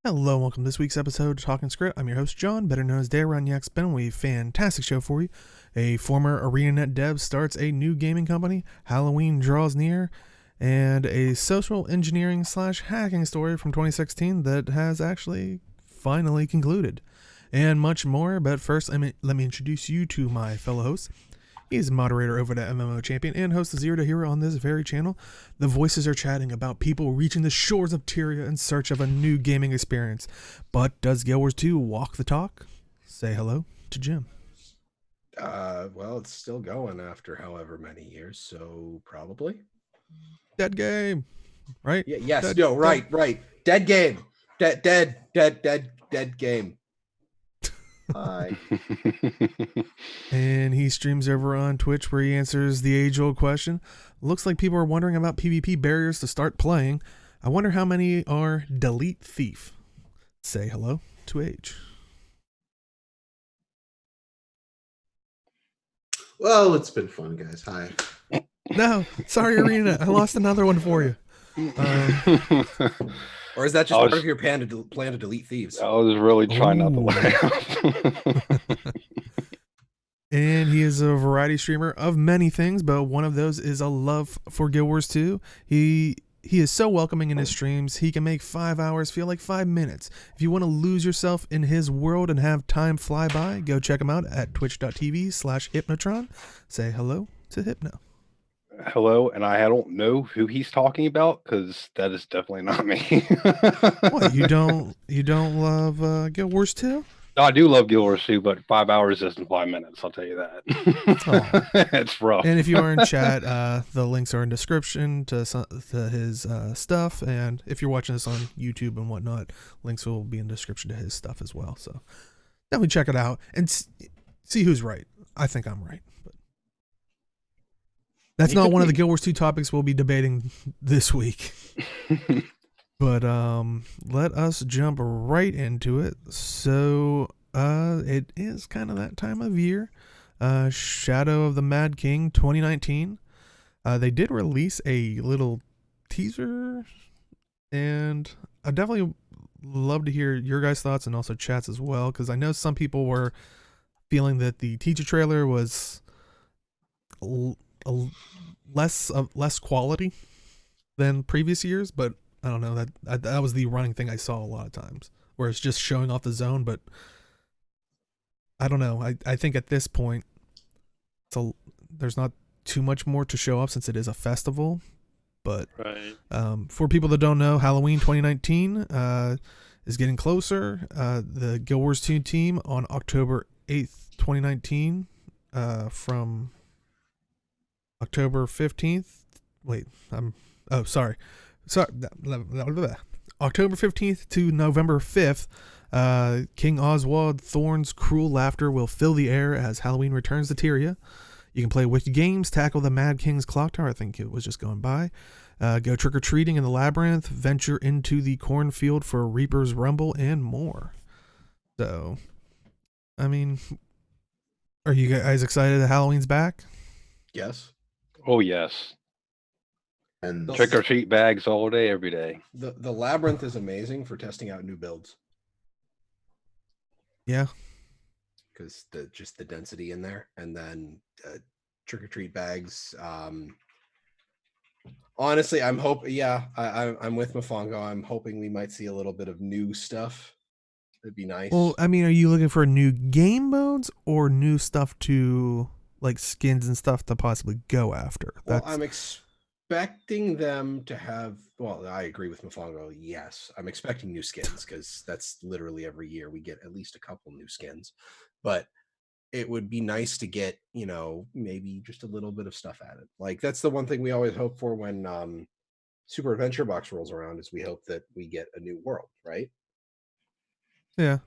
Hello, and welcome to this week's episode of Talking Skritt. I'm your host, John, better known as DayRunYaks. Ben, we have a fantastic show for you. A former ArenaNet dev starts a new gaming company, Halloween draws near, and a social engineering / hacking story from 2016 that has actually finally concluded. And much more, but first let me introduce you to my fellow hosts. He's moderator over at MMO Champion and host of Zero to Hero on this very channel. The voices are chatting about people reaching the shores of Tyria in search of a new gaming experience. But does Guild Wars 2 walk the talk? Say hello to Jim. Well, it's still going after however many years, so probably. Dead game, right? Yeah, yes, dead, no, right. Dead game. Dead game. Hi. And he streams over on Twitch where he answers the age-old question. Looks like people are wondering about PvP barriers to start playing. I wonder how many are delete thief. Say hello to Age. Well, it's been fun, guys. Hi. No, sorry, Arena. I lost another one for you. Or is that just part of your plan to delete thieves? I was really trying not to laugh. And he is a variety streamer of many things, but one of those is a love for Guild Wars 2. He is so welcoming in his streams. He can make 5 hours feel like 5 minutes. If you want to lose yourself in his world and have time fly by, go check him out at twitch.tv/hypnotron. Say hello to Hypno. Hello, and I don't know who he's talking about because that is definitely not me. What, you don't love Guild Wars 2? No, I do love Guild Wars 2, but 5 hours isn't 5 minutes. I'll tell you that. It's rough. And if you are in chat, the links are in description to his stuff. And if you're watching this on YouTube and whatnot, links will be in description to his stuff as well. So definitely check it out and see who's right. I think I'm right. But that's not one of the Guild Wars 2 topics we'll be debating this week. But let us jump right into it. So it is kind of that time of year. Shadow of the Mad King 2019. They did release a little teaser, and I definitely love to hear your guys' thoughts and also chats as well, because I know some people were feeling that the teaser trailer was less quality than previous years, but I don't know, that was the running thing I saw a lot of times, where it's just showing off the zone. But I don't know. I think at this point, there's not too much more to show off since it is a festival. But right. For people that don't know, Halloween 2019 is getting closer. The Guild Wars 2 team on October 8th, 2019, from October 15th. Wait, sorry. October 15th to November 5th, King Oswald Thorn's cruel laughter will fill the air as Halloween returns to Tyria. You can play wicked games, tackle the Mad King's clock tower. I think it was just going by. Go trick-or-treating in the labyrinth, venture into the cornfield for Reaper's Rumble, and more. So, I mean, are you guys excited that Halloween's back? Yes. Oh, yes. And Trick or treat bags all day, every day. The labyrinth is amazing for testing out new builds. Yeah. Because just the density in there, and then trick or treat bags. Honestly, I'm hoping. Yeah, I'm with Mofongo. I'm hoping we might see a little bit of new stuff. It'd be nice. Well, I mean, are you looking for new game modes or new stuff to, like, skins and stuff to possibly go after? Well, I'm expecting them to have. Well, I agree with Mofongo. Yes, I'm expecting new skins, because that's literally every year we get at least a couple new skins. But it would be nice to get, maybe just a little bit of stuff added. Like, that's the one thing we always hope for when Super Adventure Box rolls around, is we hope that we get a new world, right? Yeah.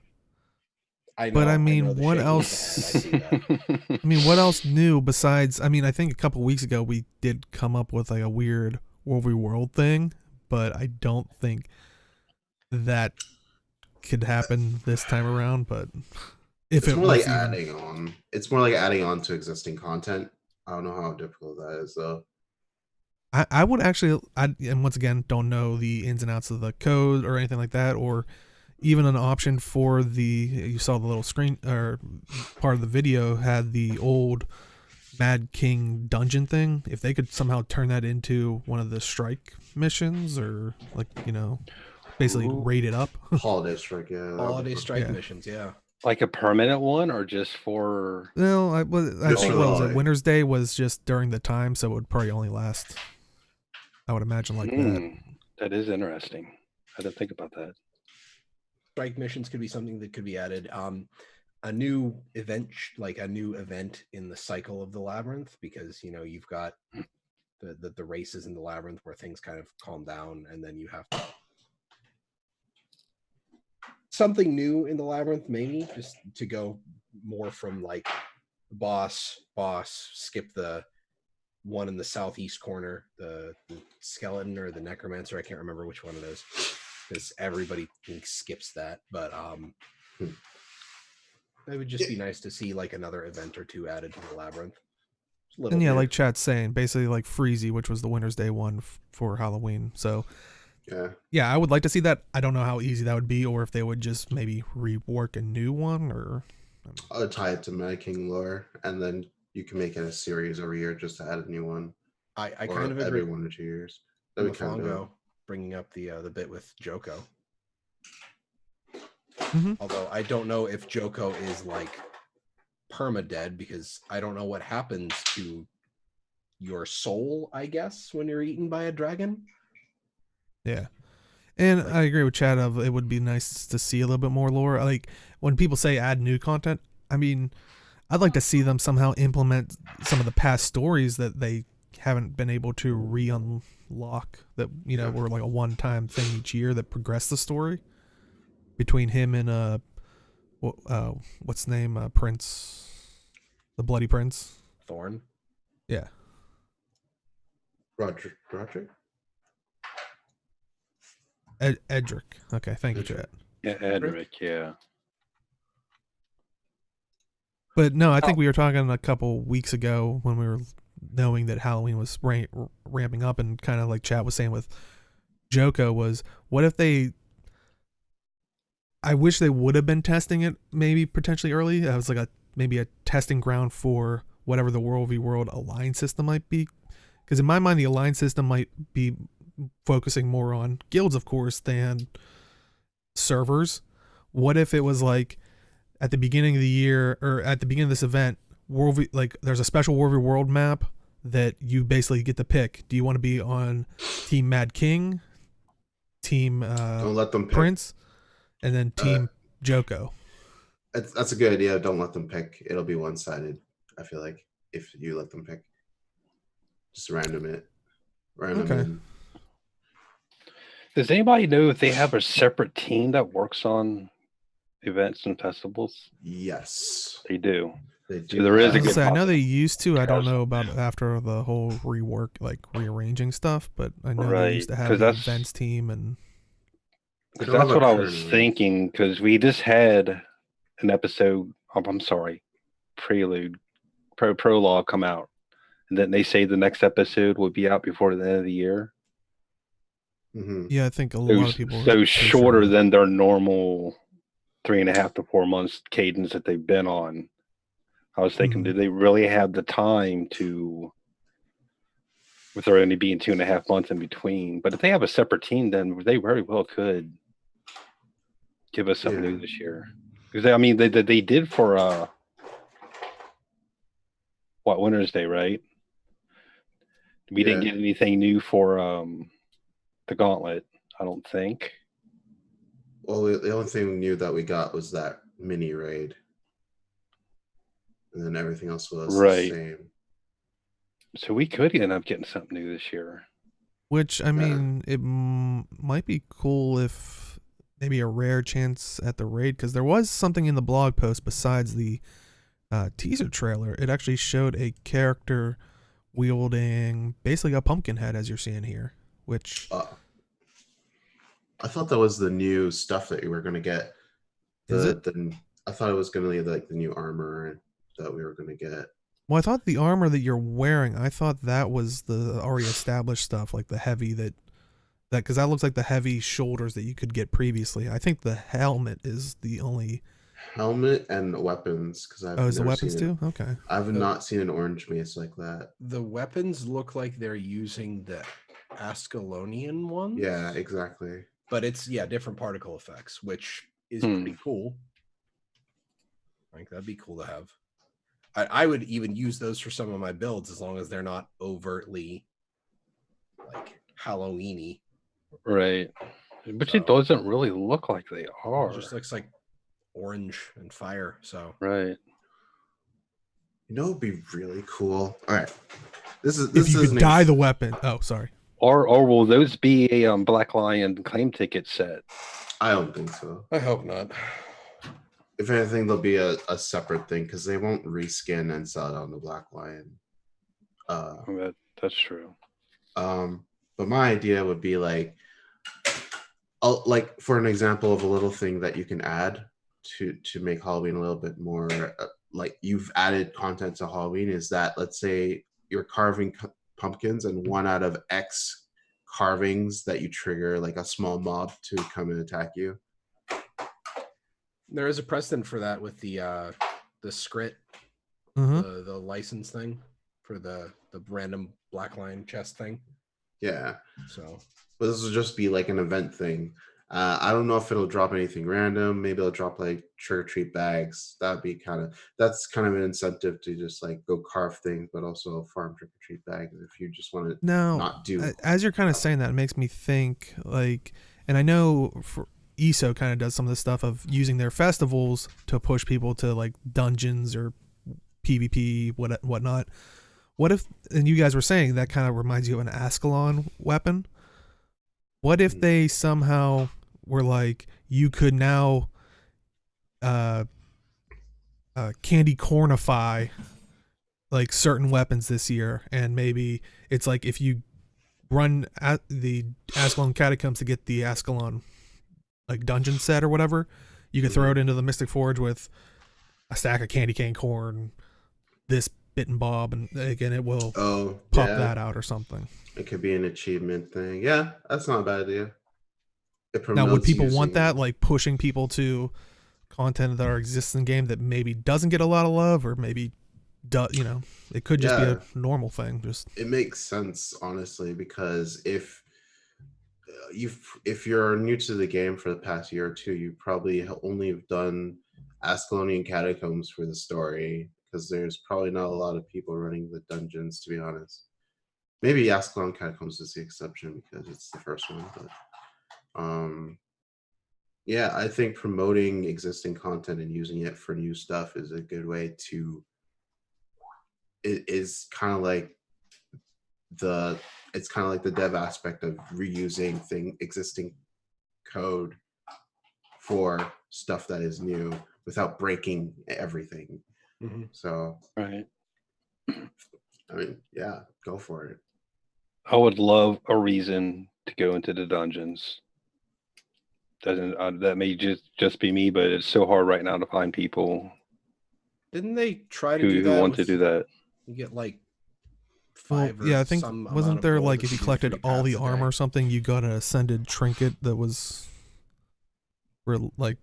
But I mean, what else? I mean, what else new besides? I mean, I think a couple weeks ago we did come up with like a weird World v. World thing, but I don't think that could happen this time around. But if it's more like adding on, it's more like adding on to existing content. I don't know how difficult that is, though. I would actually, and once again, don't know the ins and outs of the code or anything like that, or even an option for you saw the little screen or part of the video had the old Mad King dungeon thing. If they could somehow turn that into one of the strike missions, or like, basically Ooh. rate it up. Holiday strike, yeah. Holiday strike Yeah. missions, yeah. Like a permanent one, or just for? No, I Just think for what the was it? holiday. Winter's Day was just during the time, so it would probably only last, I would imagine, like that. That is interesting. I didn't think about that. Strike missions could be something that could be added. A new event, like a new event in the cycle of the labyrinth, because you've got the races in the labyrinth where things kind of calm down, and then you have something new in the labyrinth, maybe just to go more from like boss, skip the one in the southeast corner, the skeleton or the necromancer. I can't remember which one it is, because everybody skips that. But it would just be nice to see like another event or two added to the labyrinth. And yeah, like chat's saying, basically like Freezy, which was the Winter's Day one for Halloween. So yeah, I would like to see that. I don't know how easy that would be, or if they would just maybe rework a new one, or I'll tie it to Mad King lore, and then you can make it a series every year just to add a new one. I Or kind of agree. every 1 or 2 years. That'd be kind of Mofongo bringing up the bit with Joko. Mhm. Although I don't know if Joko is like perma-dead, because I don't know what happens to your soul, I guess, when you're eaten by a dragon. yeah. And I agree with Chad of it would be nice to see a little bit more lore. Like when people say add new content, I mean, I'd like to see them somehow implement some of the past stories that they haven't been able to re-unlock, that were like a one-time thing each year that progressed the story between him and what's the name, Prince, the Bloody Prince, Thorn. Yeah. Roger. Edric. Okay, thank you, Chad. Yeah, Edric. Yeah. But no, I think we were talking a couple weeks ago when we were knowing that Halloween was ramping up, and kind of like Chad was saying with Joko was, what if I wish they would have been testing it maybe potentially early. It was like maybe a testing ground for whatever the World v World Alliance system might be. Because in my mind, the Alliance system might be focusing more on guilds, of course, than servers. What if it was like at the beginning of the year, or at the beginning of this event, there's a special World v World map that you basically get to pick. Do you want to be on Team Mad King, Team Don't let them pick. Prince, and then Team Joko? That's a good idea. Don't let them pick. It'll be one-sided, I feel like, if you let them pick. Just random it. In. Does anybody know if they have a separate team that works on events and festivals? Yes. They do. They do. So there is a good I know they used to. I don't know about after the whole rework, like rearranging stuff, but I know they used to have the events team. And because that's what I was thinking, because we just had an episode prologue come out, and then they say the next episode will be out before the end of the year. Mm-hmm. Yeah, I think a lot of people. So shorter than their normal 3.5 to 4 months cadence that they've been on. I was thinking, do they really have the time to, with there only being 2.5 months in between? But if they have a separate team, then they very well could give us something new this year. Because they did for Winter's Day, right? We didn't get anything new for the Gauntlet, I don't think. Well, the only thing new that we got was that mini raid, and then everything else was the same. So we could end up getting something new this year. Which, I mean, it might be cool if maybe a rare chance at the raid, because there was something in the blog post besides the teaser trailer. It actually showed a character wielding basically a pumpkin head, as you're seeing here, which I thought that was the new stuff that you were going to get. I thought it was going to be like the new armor that we were going to get. Well, I thought the armor that you're wearing, I thought that was the already established stuff, like the heavy that because that looks like the heavy shoulders that you could get previously. I think the helmet is the only. Helmet and weapons, because I've Oh, is the never weapons seen too? Okay. I've not seen an orange mace like that. The weapons look like they're using the Ascalonian ones. Yeah, exactly. But it's different particle effects, which is pretty cool. I think that'd be cool to have. I would even use those for some of my builds as long as they're not overtly like Halloween-y. Right. But it doesn't really look like they are. It just looks like orange and fire. So right. You know, it'd be really cool. All right, this If you could dye the weapon. Oh, sorry. Or will those be a Black Lion claim ticket set? I don't think so. I hope not. If anything, there'll be a separate thing because they won't reskin and sell it on the Black Lion. That's true. But my idea would be like for an example of a little thing that you can add to make Halloween a little bit more like you've added content to Halloween is that, let's say you're carving pumpkins and one out of X carvings that you trigger like a small mob to come and attack you. There is a precedent for that with the Skritt, the license thing for the random Black Lion chest thing. Yeah. So, but this will just be like an event thing. I don't know if it'll drop anything random. Maybe it'll drop like trick or treat bags. That's kind of an incentive to just like go carve things, but also farm trick or treat bags if you just want to not do. As you're kind of saying that, it makes me think like, and I know for ESO kind of does some of the stuff of using their festivals to push people to like dungeons or PvP, whatnot. What if, and you guys were saying that kind of reminds you of an Ascalon weapon. What if they somehow were like, you could now candy cornify like certain weapons this year, and maybe it's like if you run at the Ascalon Catacombs to get the Ascalon like dungeon set or whatever, you could throw it into the Mystic Forge with a stack of candy cane corn, this bit and bob, and again it will pop that out or something. It could be an achievement thing. Yeah, that's not a bad idea. Now, would people want that, like pushing people to content that exists in the game that maybe doesn't get a lot of love, or maybe it could just be a normal thing? Just it makes sense, honestly, because if you're new to the game for the past year or two, you probably only have done Ascalonian Catacombs for the story, because there's probably not a lot of people running the dungeons, to be honest. Maybe Ascalon Catacombs is the exception because it's the first one, but I think promoting existing content and using it for new stuff is a good way to. It is kind of like the dev aspect of reusing existing code for stuff that is new without breaking everything. So right. I mean, yeah, go for it. I would love a reason to go into the dungeons. That may just be me, but it's so hard right now to find people. Didn't they try to do that? Who want to do that? You get like I think wasn't there like if you collected all the armor or something, you got an ascended trinket that was like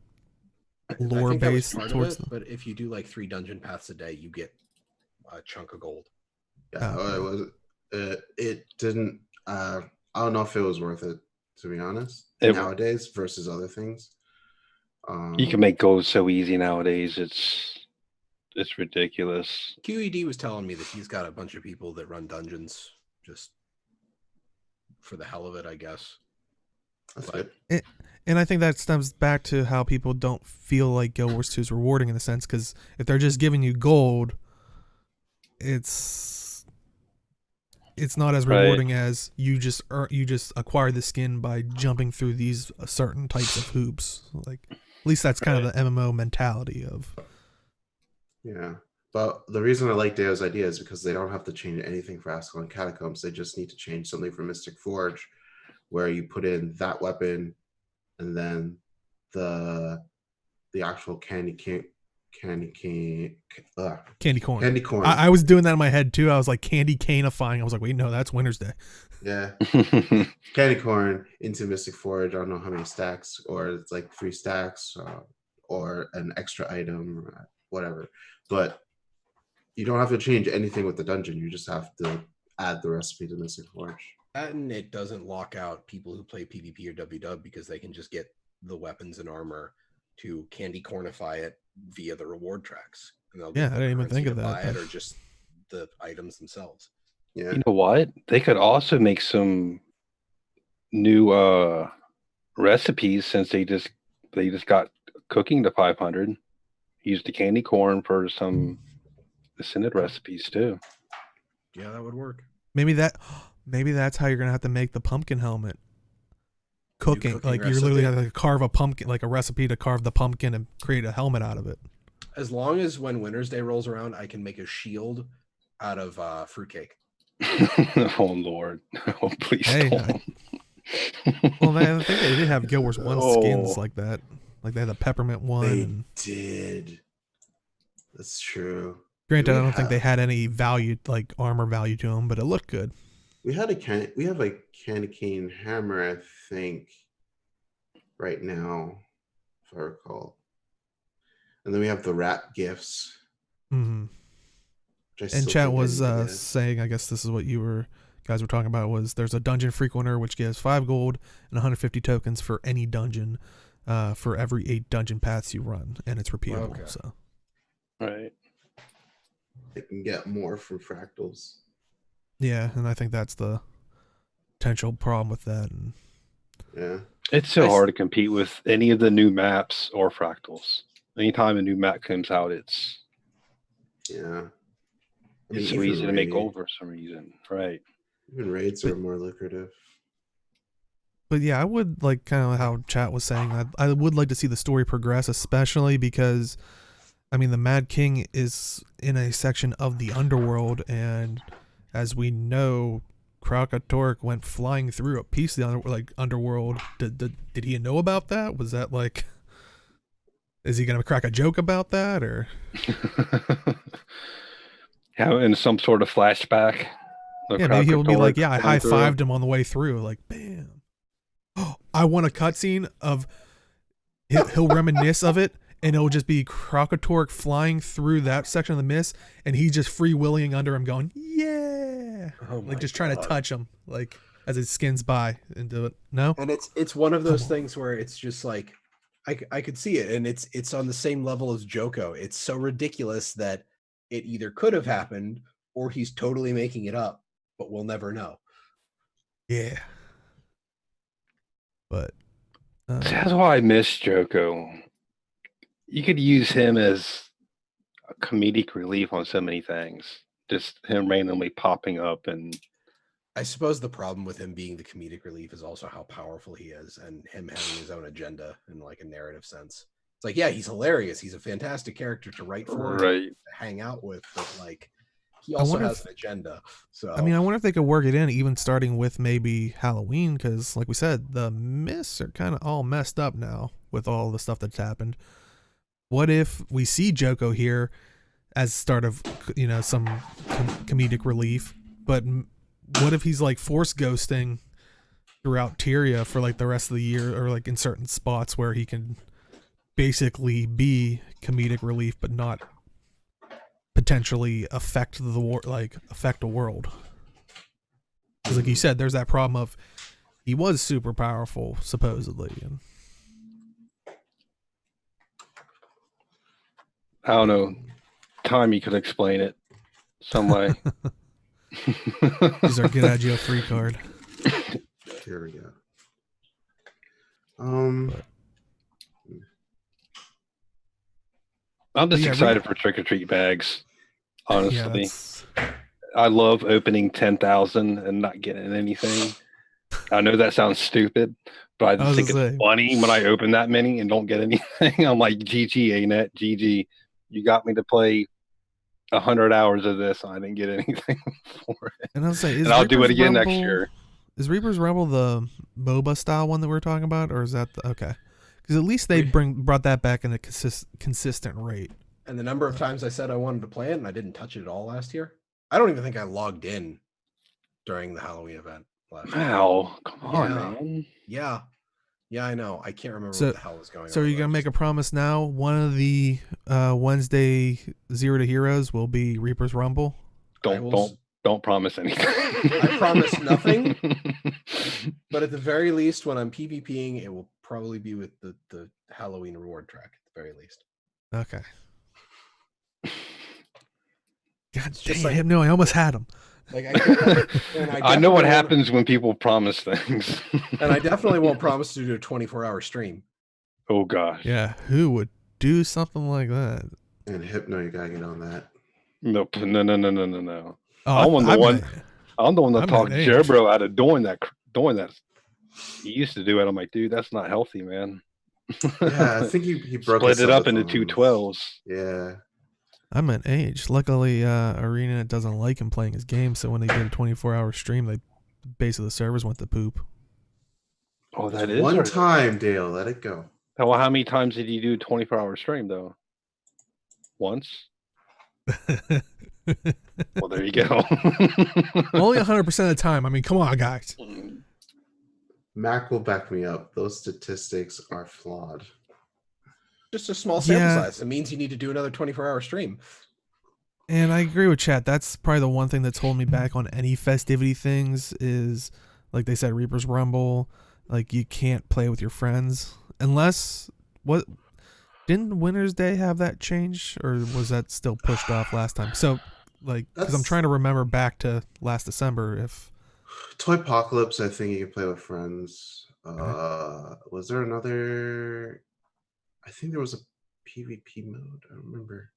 lore based towards it, but if you do like 3 dungeon paths a day, you get a chunk of gold. Yeah, it didn't. I don't know if it was worth it, to be honest. Nowadays versus other things, you can make gold so easy nowadays. It's ridiculous. QED was telling me that he's got a bunch of people that run dungeons just for the hell of it, I guess. That's good. And I think that stems back to how people don't feel like Guild Wars 2 is rewarding in a sense, because if they're just giving you gold, it's not as rewarding as you just acquire the skin by jumping through these certain types of hoops. Like, at least that's kind of the MMO mentality of. Yeah, but the reason I like Deo's idea is because they don't have to change anything for Ascalon Catacombs. They just need to change something for Mystic Forge, where you put in that weapon, and then the actual candy candy cane. Candy corn. Candy corn. I was doing that in my head too. I was like candy canifying. I was like, wait, no, that's Winter's Day. Yeah. Candy corn into Mystic Forge. I don't know how many stacks, or it's like 3 stacks, or an extra item, or whatever. But you don't have to change anything with the dungeon. You just have to add the recipe to Mystic Forge. And it doesn't lock out people who play PvP or WW because they can just get the weapons and armor to candy cornify it via the reward tracks. And they'll Yeah, get I didn't even currency think to of that, buy it, but- or just the items themselves. Yeah. You know what? They could also make some new recipes since they just got cooking to 500. Use the candy corn for some ascended recipes too. Yeah, that would work. Maybe that's how you're gonna have to make the pumpkin helmet. Cooking like you're literally recipe? have to carve a pumpkin, like a recipe to carve the pumpkin and create a helmet out of it. As long as when Winter's Day rolls around, I can make a shield out of fruitcake. Oh Lord! Oh please Hey, don't. Well, I think they did have Guild Wars 1 skins Oh. like that. Like they had the peppermint one. They And did. That's true. granted, we I don't think they have- had any value, like armor value to them, but it looked good. We have a candy cane hammer, I think, right now, if I recall. And then we have the wrap gifts. Hmm. Which I And still chat think I was need to get. saying, I guess this is what you guys were talking about, was there's a dungeon frequenter which gives 5 gold and 150 tokens for any dungeon, for every 8 dungeon paths you run, and it's repeatable. Okay. So Right. I can get more from fractals. yeah, and I think that's the potential problem with that. And Yeah. It's so I s- hard to compete with any of the new maps or fractals. Anytime a new map comes out, it's Yeah. so even easy to make raid- gold for some reason. Right. Even raids are more lucrative. But yeah, I would like kind of how chat was saying that I would like to see the story progress, especially because, I mean, the Mad King is in a section of the underworld, and as we know, Krakatork went flying through a piece of the underworld. Did he know about that? Was that like, is he gonna crack a joke about that, or? How in some sort of flashback. Yeah, maybe he'll be like, yeah, I flying through. high-fived him on the way through, like, bam. I want a cutscene of he'll reminisce of it, and it'll just be Krakatork flying through that section of the mist, and he's just free-willing under him going, yeah. Oh my Like, just trying to God. touch him, like, as it skins by into it. No? And it's one of those Come on. things where it's just like I could see it, and it's on the same level as Joko. It's so ridiculous that it either could have happened or he's totally making it up, but we'll never know. Yeah. But, That's why I miss Joko. You could use him as a comedic relief on so many things. Just him randomly popping up and I suppose the problem with him being the comedic relief is also how powerful he is, and him having his own agenda in like a narrative sense. It's like, yeah, he's hilarious. He's a fantastic character to write for, right. to hang out with, but like he I also wonder has if- an agenda. So I mean, I wonder if they could work it in, even starting with maybe Halloween, because, like we said, the mists are kind of all messed up now with all the stuff that's happened. What if we see Joko here as start of, some comedic relief, but what if he's like force ghosting throughout Tyria for like the rest of the year, or like in certain spots where he can basically be comedic relief, but not potentially affect the war, like affect a world. Because like you said, there's that problem of he was super powerful supposedly, and I don't know. Tommy could explain it some way. he's our get out of jail free card. Here we go. I'm just Yeah, excited for trick or treat bags. Honestly, Yeah, that's, I love opening 10,000 and not getting anything. I know that sounds stupid, but I I just was think gonna it's say. funny when I open that many and don't get anything. I'm like, GG, A-Net, GG. You got me to play 100 hours of this. I didn't get anything for it. And I'll say, is And I'll do it Reaper's again next Rumble- year. Is Reaper's Rumble the MOBA style one that we're talking about, or is that okay? Because at least they brought that back in a consistent rate. And the number of times I said I wanted to play it and I didn't touch it at all last year. I don't even think I logged in during the Halloween event last year. Wow, come on, Yeah. man. Yeah. Yeah, I know. I can't remember So- what the hell was going on. So are you but I gonna make a just- promise now? One of the Wednesday Zero to Heroes will be Reaper's Rumble. Don't promise anything. I promise nothing. But at the very least, when I'm PvPing, it will probably be with the Halloween reward track at the very least. Okay. God It's just dang like- him! No, I almost had him. Like I can't, and I know what definitely won't- happens when people promise things. And I definitely won't promise to do a 24-hour stream. Oh gosh. Yeah, who would do something like that? And Hypno, you gotta get on that. Nope. No. Oh, I'm the one- I'm the one that I'm talked an age. Jerbro out of doing that. He used to do it. I'm like, dude, that's not healthy, man. Yeah, I think he broke Split his it up into thumbs. two 12s. Yeah. I'm an age. Luckily, Arena doesn't like him playing his game, so when they did a 24-hour stream, the base of the servers went to poop. Oh, that is One time, Dale. Let it go. Well, how many times did you do 24-hour stream though? Once. Well, there you go. Only 100% of the time. I mean, come on, guys. Mac will back me up. Those statistics are flawed. Just a small sample Yeah. size. It means you need to do another 24-hour stream. And I agree with Chat. That's probably the one thing that's holding me back on any festivity things is, like they said, Reaper's Rumble. Like, you can't play with your friends unless didn't Winter's Day have that change, or was that still pushed off last time? So, like, because I'm That's- trying to remember back to last December if Toy Apocalypse, I think you can play with friends. Okay. Was there another? I think there was a PvP mode. I don't remember.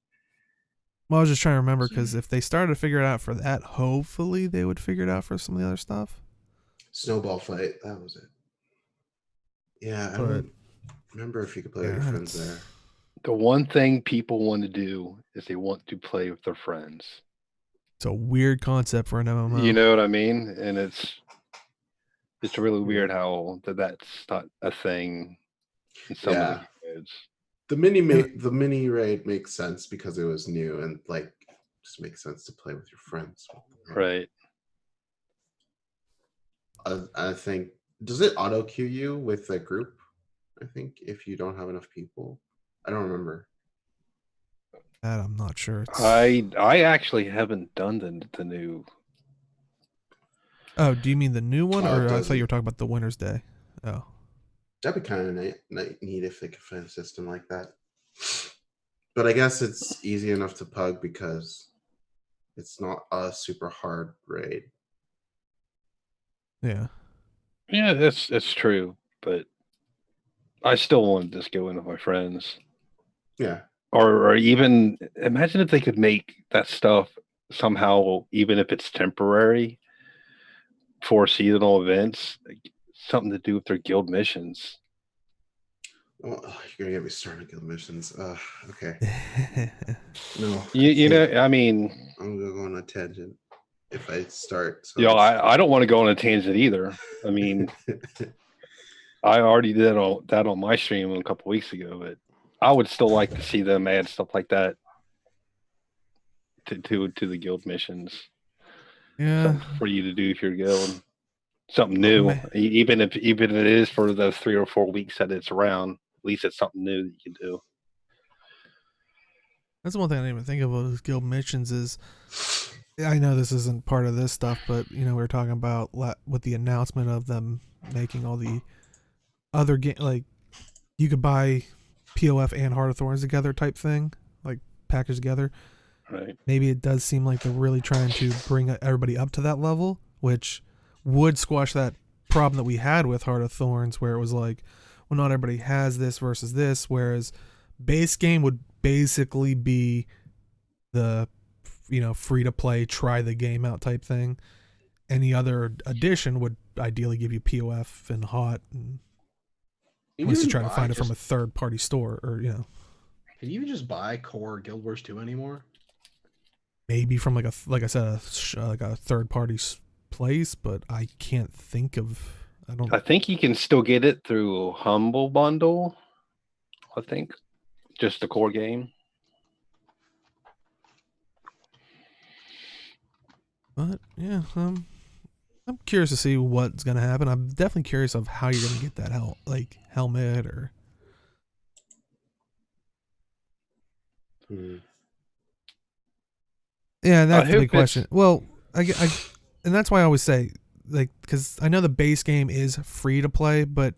Well, I was just trying to remember because if they started to figure it out for that, hopefully they would figure it out for some of the other stuff. Snowball fight. That was it. Yeah, I But- don't remember if you could play with your friends it's- there. The one thing people want to do is they want to play with their friends. It's a weird concept for an MMO. You know what I mean? And it's really weird how that's not a thing in some of the games. The mini raid makes sense because it was new and like just makes sense to play with your friends. Right. I think does it auto queue you with a group? I think if you don't have enough people, I don't remember. That I'm not sure. It's... I actually haven't done the new. Oh, do you mean the new one, Oh, it or I thought doesn't. you were talking about the Winter's Day? Oh, That'd be kind of neat if they could find a system like that. But I guess it's easy enough to pug because it's not a super hard raid. yeah. Yeah, that's true, but I still want to just go in with my friends. Yeah. Or even imagine if they could make that stuff somehow, even if it's temporary, for seasonal events, like, something to do with their guild missions. Oh, you're gonna get me started on guild missions. Okay. No. You know, I mean, I'm gonna go on a tangent if I start. So you know, I don't want to go on a tangent either. I mean, I already did that on my stream a couple weeks ago, but I would still like to see them add stuff like that to the guild missions. Yeah. Something for you to do if you're guild. Something new, even if it is for the 3 or 4 weeks that it's around. At least it's something new that you can do. That's one thing I didn't even think of with guild missions is, I know this isn't part of this stuff, but you know, we were talking about with the announcement of them making all the other game, like you could buy POF and Heart of Thorns together type thing, like packaged together. Right. Maybe it does seem like they're really trying to bring everybody up to that level, which would squash that problem that we had with Heart of Thorns, where it was like, well, not everybody has this versus this, whereas base game would basically be the, you know, free to play, try the game out type thing. Any other addition would ideally give you POF and hot, and You at least to even try to buy find it from a just- third party store, or you know, Can you even just buy core Guild Wars 2 anymore? maybe from like I said, like a third party place, but I can't think of. I think you can still get it through Humble Bundle. I think just the core game. But yeah, I'm curious to see what's gonna happen. I'm definitely curious of how you're gonna get that helmet or. Yeah, I that's the big hope question. it's Well, and that's why I always say, like, because I know the base game is free to play, but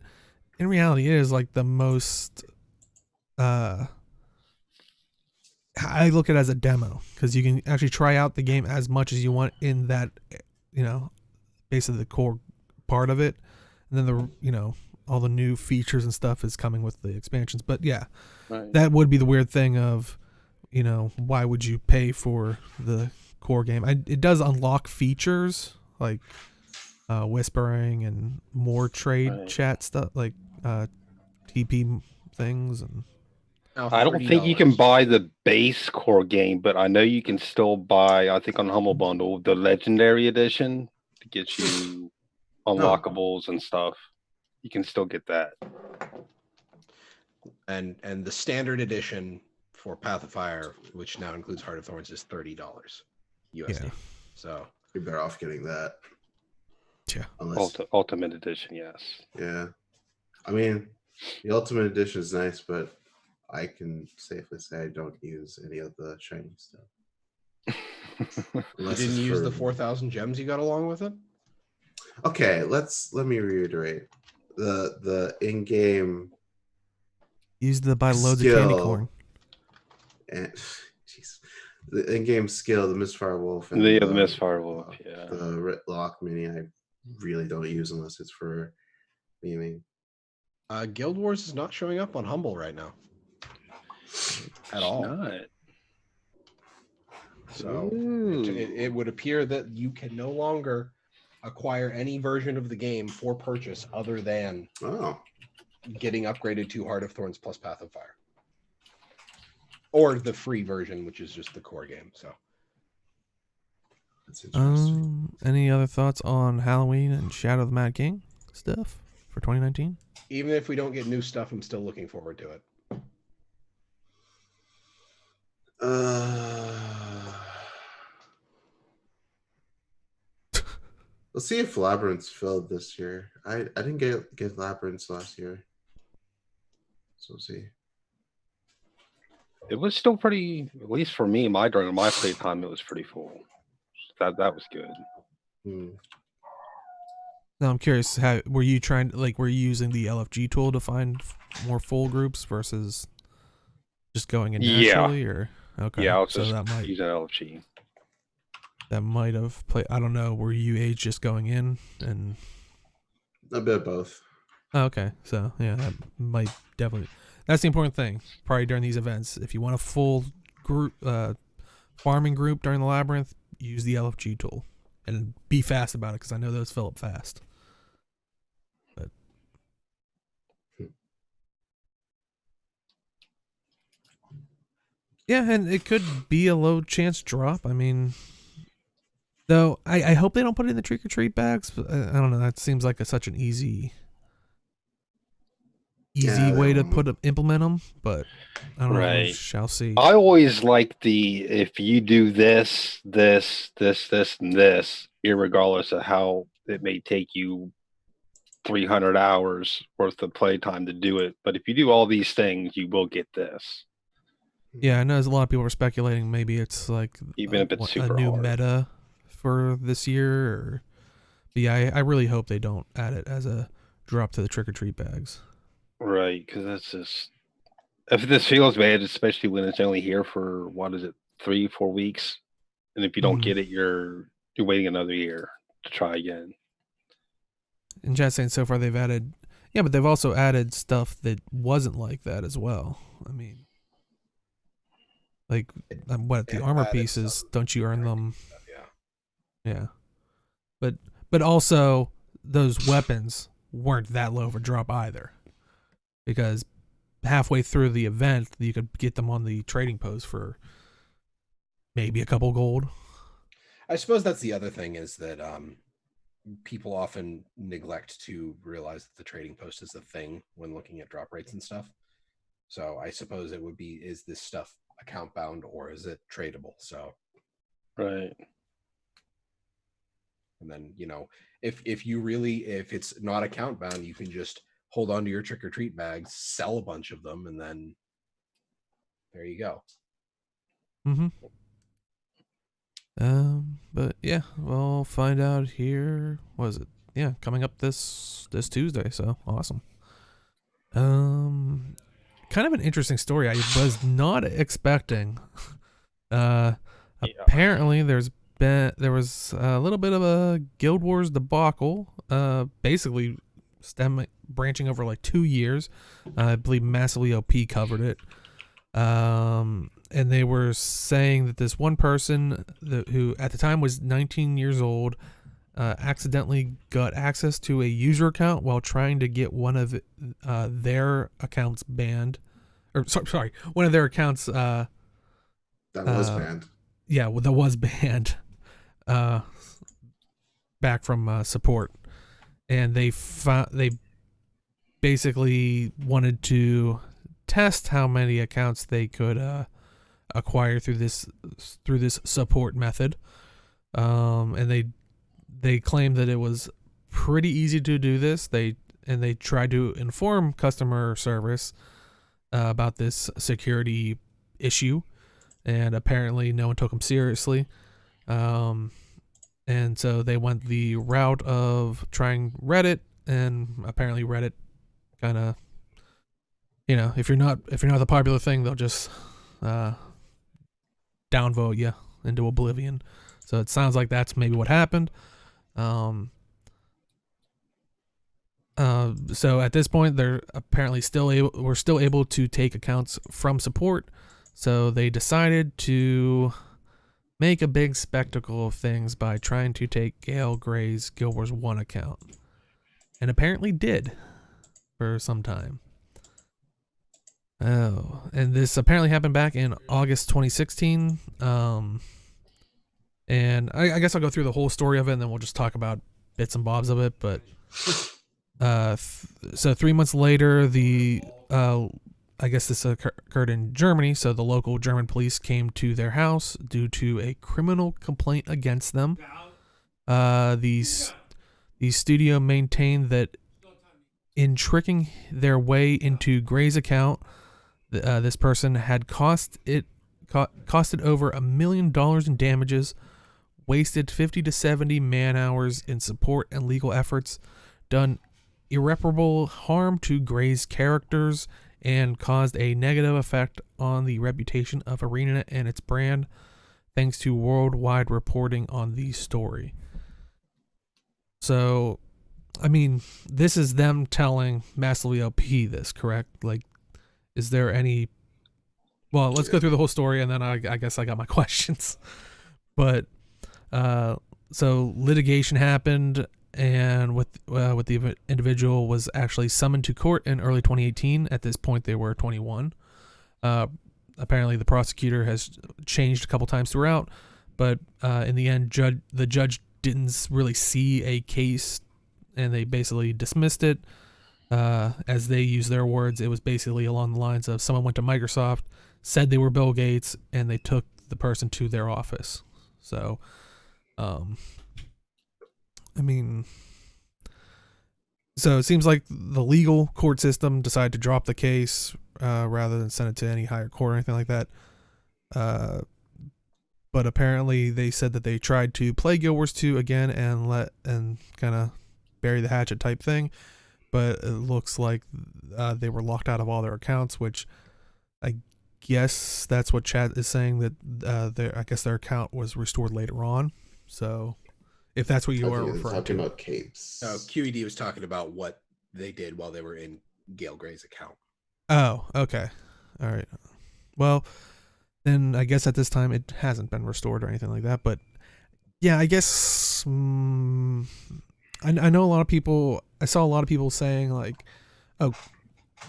in reality, it is like the most. I look at it as a demo because you can actually try out the game as much as you want in that, basically the core part of it, and then all the new features and stuff is coming with the expansions. But yeah, right. that would be the weird thing of, why would you pay for the core game? It does unlock features like whispering and more trade Right. chat stuff, like TP things, and Now I don't think you can $30. buy the base core game, but I know you can still buy, I think on Humble Bundle, the Legendary Edition to get you unlockables and stuff. You can still get that. And the standard edition for Path of Fire, which now includes Heart of Thorns, is $30 USD. Yeah. So You're better off getting that. Yeah. Unless, Ultimate Edition, yes. yeah. I mean, the Ultimate Edition is nice, but I can safely say I don't use any of the shiny stuff. you Unless didn't it's use for- the 4,000 gems you got along with it? Okay, let me reiterate. The in-game Use the buy loads of candy skill corn. and jeez, the in-game skill, the Misfire Wolf and The Misfire Wolf, yeah. the Ritlock Mini, I really don't use unless it's for memeing. Guild Wars is not showing up on Humble right now at all. Not. So it would appear that you can no longer acquire any version of the game for purchase other than getting upgraded to Heart of Thorns plus Path of Fire, or the free version, which is just the core game. So that's interesting. Any other thoughts on Halloween and Shadow of the Mad King stuff for 2019? even if we don't get new stuff, I'm still looking forward to it. Let's see if Labyrinth's filled this year. I didn't get Labyrinths last year. So we'll see. It was still pretty, at least for me, during my playtime, it was pretty full. That was good. Now I'm curious, were you using the LFG tool to find more full groups versus just going in naturally, or okay? Yeah, I was so just using LFG. That might have played. I don't know. Were you just going in and a bit of both? Oh, okay, so yeah, that might definitely. That's the important thing. Probably during these events, if you want a full group, farming group during the labyrinth, use the LFG tool and be fast about it because I know those fill up fast. But yeah, and it could be a low chance drop. I mean, though, I hope they don't put it in the trick or treat bags. But I don't know. That seems like such an easy way to implement them. But I don't know. We shall see. I always like if you do this, and this, irregardless of how it may take you 300 hours worth of playtime to do it. But if you do all these things, you will get this. Yeah, I know there's a lot of people are speculating maybe it's like even if it's super a new hard. meta for this year. But yeah, I really hope they don't add it as a drop to the trick or treat bags. Right, because that's just if this feels bad, especially when it's only here for 3-4 weeks, and if you don't get it, you're waiting another year to try again. And just saying, so far they've added, but they've also added stuff that wasn't like that as well. I mean, like the armor pieces? Don't you earn them? Yeah. But also those weapons weren't that low of a drop either, because halfway through the event you could get them on the trading post for maybe a couple gold. I suppose that's the other thing is that people often neglect to realize that the trading post is a thing when looking at drop rates and stuff. So I suppose it would be, is this stuff account bound or is it tradable? So right. And then, if it's not account bound, you can just hold on to your trick or treat bags, sell a bunch of them, and then there you go. Mm-hmm. But yeah, we'll find out here. What is it? Yeah, coming up this Tuesday. So awesome. Kind of an interesting story. I was not expecting. Apparently there was a little bit of a Guild Wars debacle. Basically, branching over like 2 years. I believe Massively OP covered it. And they were saying that this one person who at the time was 19 years old accidentally got access to a user account while trying to get one of their accounts banned. Or sorry, one of their accounts that was banned. Yeah, that was banned back from support. And they basically wanted to test how many accounts they could acquire through this support method, and they claimed that it was pretty easy to do this. They tried to inform customer service about this security issue, and apparently no one took them seriously. And so they went the route of trying Reddit, and apparently Reddit kind of, if you're not the popular thing, they'll just downvote you into oblivion. So it sounds like that's maybe what happened. So at this point, they're apparently we're still able to take accounts from support. So they decided to make a big spectacle of things by trying to take Gail Gray's Guild Wars 1 account, and apparently did for some time. Oh, and this apparently happened back in August 2016. And I guess I'll go through the whole story of it, and then we'll just talk about bits and bobs of it. But so 3 months later, I guess this occurred in Germany. So the local German police came to their house due to a criminal complaint against them. The studio maintained that in tricking their way into Gray's account, this person had costed over $1 million in damages, wasted 50 to 70 man hours in support and legal efforts, done irreparable harm to Gray's characters, and caused a negative effect on the reputation of ArenaNet and its brand, thanks to worldwide reporting on the story. So, I mean, this is them telling Massively OP this, correct? Like, is there any... Well, let's go through the whole story, and then I guess I got my questions. But, so litigation happened, and with the individual was actually summoned to court in early 2018. At this point, they were 21. Apparently, the prosecutor has changed a couple times throughout, but in the end, the judge didn't really see a case, and they basically dismissed it. As they use their words, it was basically along the lines of someone went to Microsoft, said they were Bill Gates, and they took the person to their office. So, I mean, so it seems like the legal court system decided to drop the case rather than send it to any higher court or anything like that. But apparently they said that they tried to play Guild Wars 2 again and kind of bury the hatchet type thing. But it looks like they were locked out of all their accounts, which I guess that's what chat is saying, that I guess their account was restored later on. So if that's what you are referring to. Talking about capes. QED was talking about what they did while they were in Gail Gray's account. Oh, okay. All right. Well, then I guess at this time it hasn't been restored or anything like that. But yeah, I guess I know a lot of people. I saw a lot of people saying like, "Oh,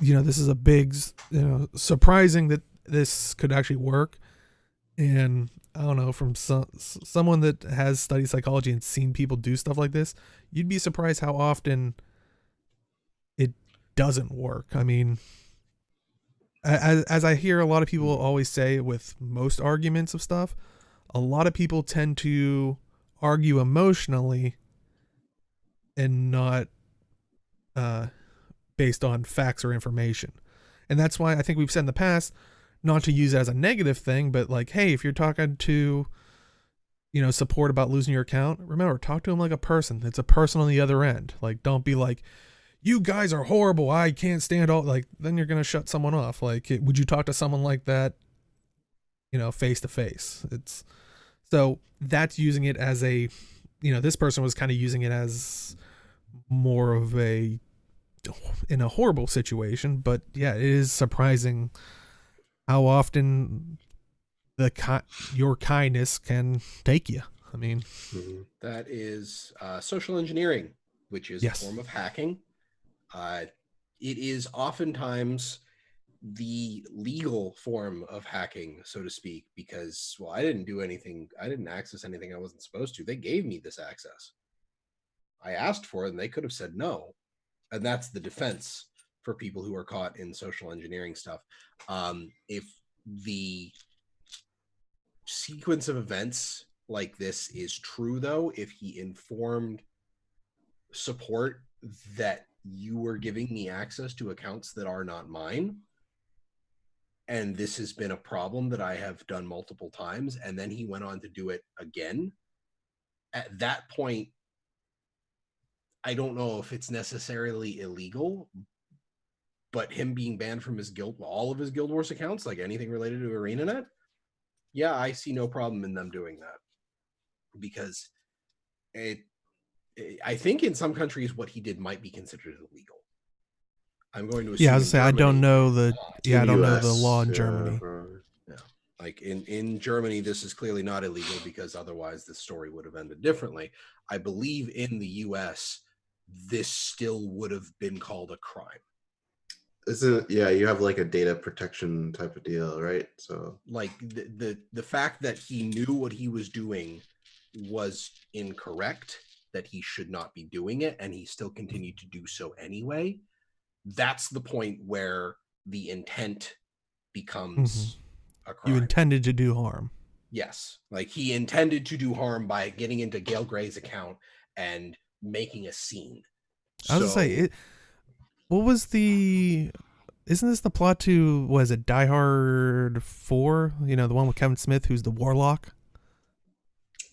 this is a big, surprising that this could actually work." And I don't know, from someone that has studied psychology and seen people do stuff like this, you'd be surprised how often it doesn't work. I mean, as I hear a lot of people always say with most arguments of stuff, a lot of people tend to argue emotionally and not based on facts or information. And that's why I think we've said in the past not to use it as a negative thing, but like, hey, if you're talking to, support about losing your account, remember, talk to them like a person. It's a person on the other end. Like, don't be like, you guys are horrible, I can't stand all, like, then you're going to shut someone off. Like, would you talk to someone like that, face to face? It's, so that's using it as a, this person was kind of using it as more of a, in a horrible situation. But yeah, it is surprising how often your kindness can take you. I mean, that is social engineering, which is yes. a form of hacking. It is oftentimes the legal form of hacking, so to speak, because, well, I didn't do anything. I didn't access anything I wasn't supposed to. They gave me this access. I asked for it and they could have said no. And that's the defense for people who are caught in social engineering stuff. If the sequence of events like this is true, though, if he informed support that you were giving me access to accounts that are not mine, and this has been a problem that I have done multiple times, and then he went on to do it again, at that point, I don't know if it's necessarily illegal, but him being banned from his guild, all of his Guild Wars accounts, like anything related to ArenaNet, yeah, I see no problem in them doing that, because I think in some countries what he did might be considered illegal. I'm going to assume. Yeah, I was gonna say I don't know the. Yeah, I don't know the US, law in Germany. Yeah, like in Germany, this is clearly not illegal, because otherwise the story would have ended differently. I believe in the US, this still would have been called a crime. Isn't, yeah, you have like a data protection type of deal, right? So like the fact that he knew what he was doing was incorrect, that he should not be doing it, and he still continued to do so anyway. That's the point where the intent becomes a crime. You intended to do harm. Yes, like he intended to do harm by getting into Gail Gray's account and making a scene. I was gonna say, what was the? Isn't this the plot to? Was it Die Hard 4? The one with Kevin Smith, who's the warlock.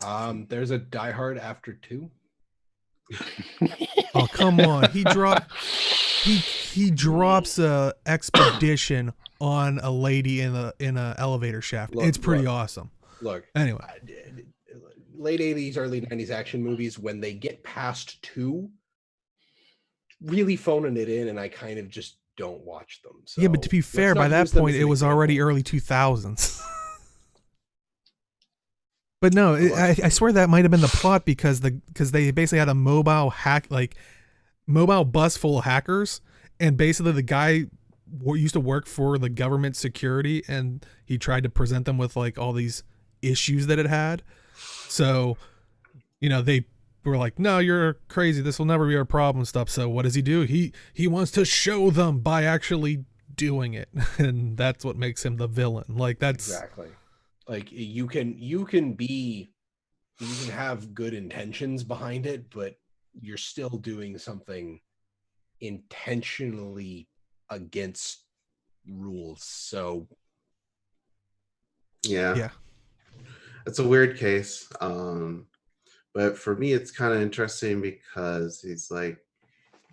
There's a Die Hard After 2. Oh, come on! He drops a expedition on a lady in a elevator shaft. It's pretty awesome. Look, anyway, late 80s, early 90s action movies, when they get past 2, really phoning it in, and I kind of just don't watch them. So yeah, but to be fair, by that point it was already early 2000s. But no, I swear that might have been the plot, because they basically had a mobile bus full of hackers, and basically the guy used to work for the government security, and he tried to present them with like all these issues that it had. So, they were like, no, you're crazy, this will never be our problem stuff. So what does he do? He wants to show them by actually doing it, and that's what makes him the villain. Like, that's exactly. Like, you can have good intentions behind it, but you're still doing something intentionally against rules. So yeah, it's a weird case. But for me, it's kind of interesting, because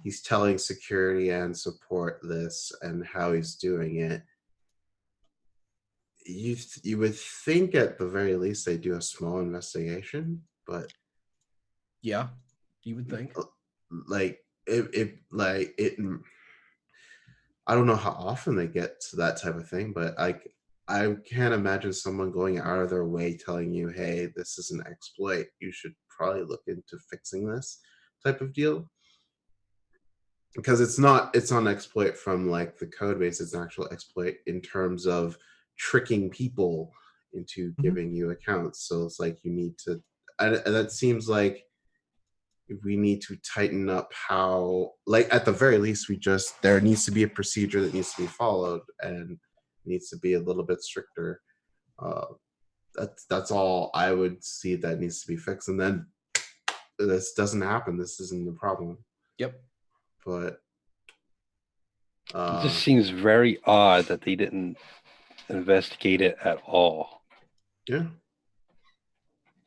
he's telling security and support this and how he's doing it. You would think at the very least they do a small investigation, but yeah, you would think. Like it I don't know how often they get to that type of thing, but I can't imagine someone going out of their way telling you, hey, this is an exploit, you should probably look into fixing this type of deal. Because it's not an exploit from like the code base, it's an actual exploit in terms of tricking people into giving you accounts. So it's like you need to, and that seems like we need to tighten up how, like, at the very least, there needs to be a procedure that needs to be followed and needs to be a little bit stricter. That's all I would see that needs to be fixed. And then this doesn't happen. This isn't the problem. Yep. But It just seems very odd that they didn't investigate it at all. yeah.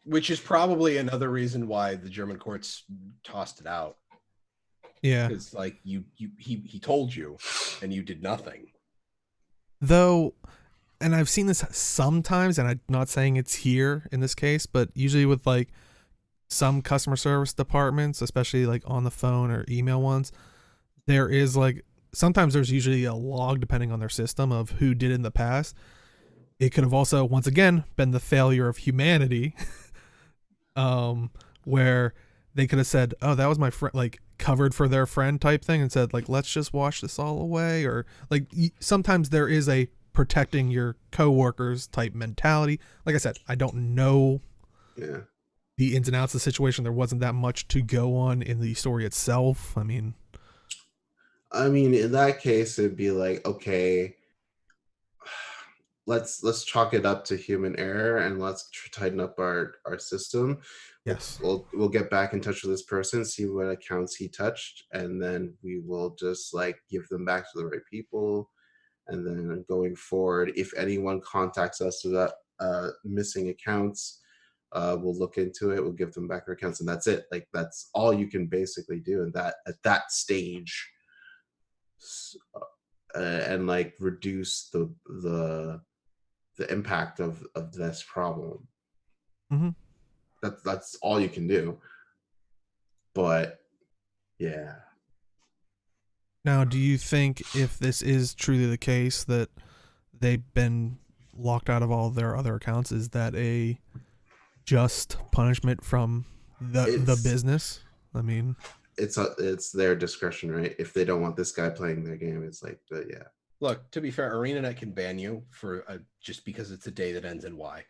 Which is probably another reason why the German courts tossed it out. Yeah. Because like he told you and you did nothing. Though, and I've seen this sometimes, and I'm not saying it's here in this case, but usually with like some customer service departments, especially like on the phone or email ones, there is like sometimes there's usually a log depending on their system of who did it in the past. It could have also once again been the failure of humanity, where they could have said, "Oh, that was my friend," like covered for their friend type thing, and said like, "Let's just wash this all away," or like sometimes there is a protecting your coworkers type mentality. Like I said, I don't know the ins and outs of the situation. There wasn't that much to go on in the story itself. I mean, in that case, it'd be like, okay, let's chalk it up to human error and let's tighten up our system. yes. We'll get back in touch with this person, see what accounts he touched, and then we will just like give them back to the right people. And then going forward, if anyone contacts us about missing accounts, we'll look into it. We'll give them back their accounts, and that's it. Like that's all you can basically do at that stage, and like reduce the impact of this problem. Mm-hmm. That's all you can do. But yeah. Now, do you think if this is truly the case that they've been locked out of all their other accounts, is that a just punishment from the business? I mean, it's their discretion, right? If they don't want this guy playing their game, it's like, but yeah. Look, to be fair, ArenaNet can ban you for just because it's a day that ends in Y,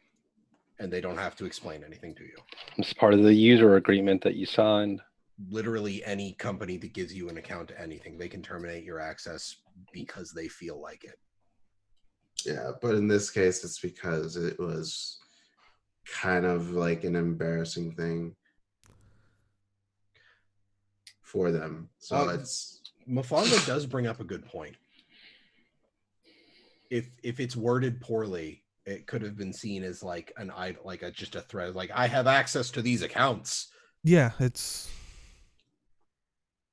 and they don't have to explain anything to you. It's part of the user agreement that you signed. Literally any company that gives you an account to anything, they can terminate your access because they feel like it. Yeah, but in this case, it's because it was kind of like an embarrassing thing for them. So it's Mofongo does bring up a good point. If it's worded poorly, it could have been seen as like just a threat, like I have access to these accounts. Yeah,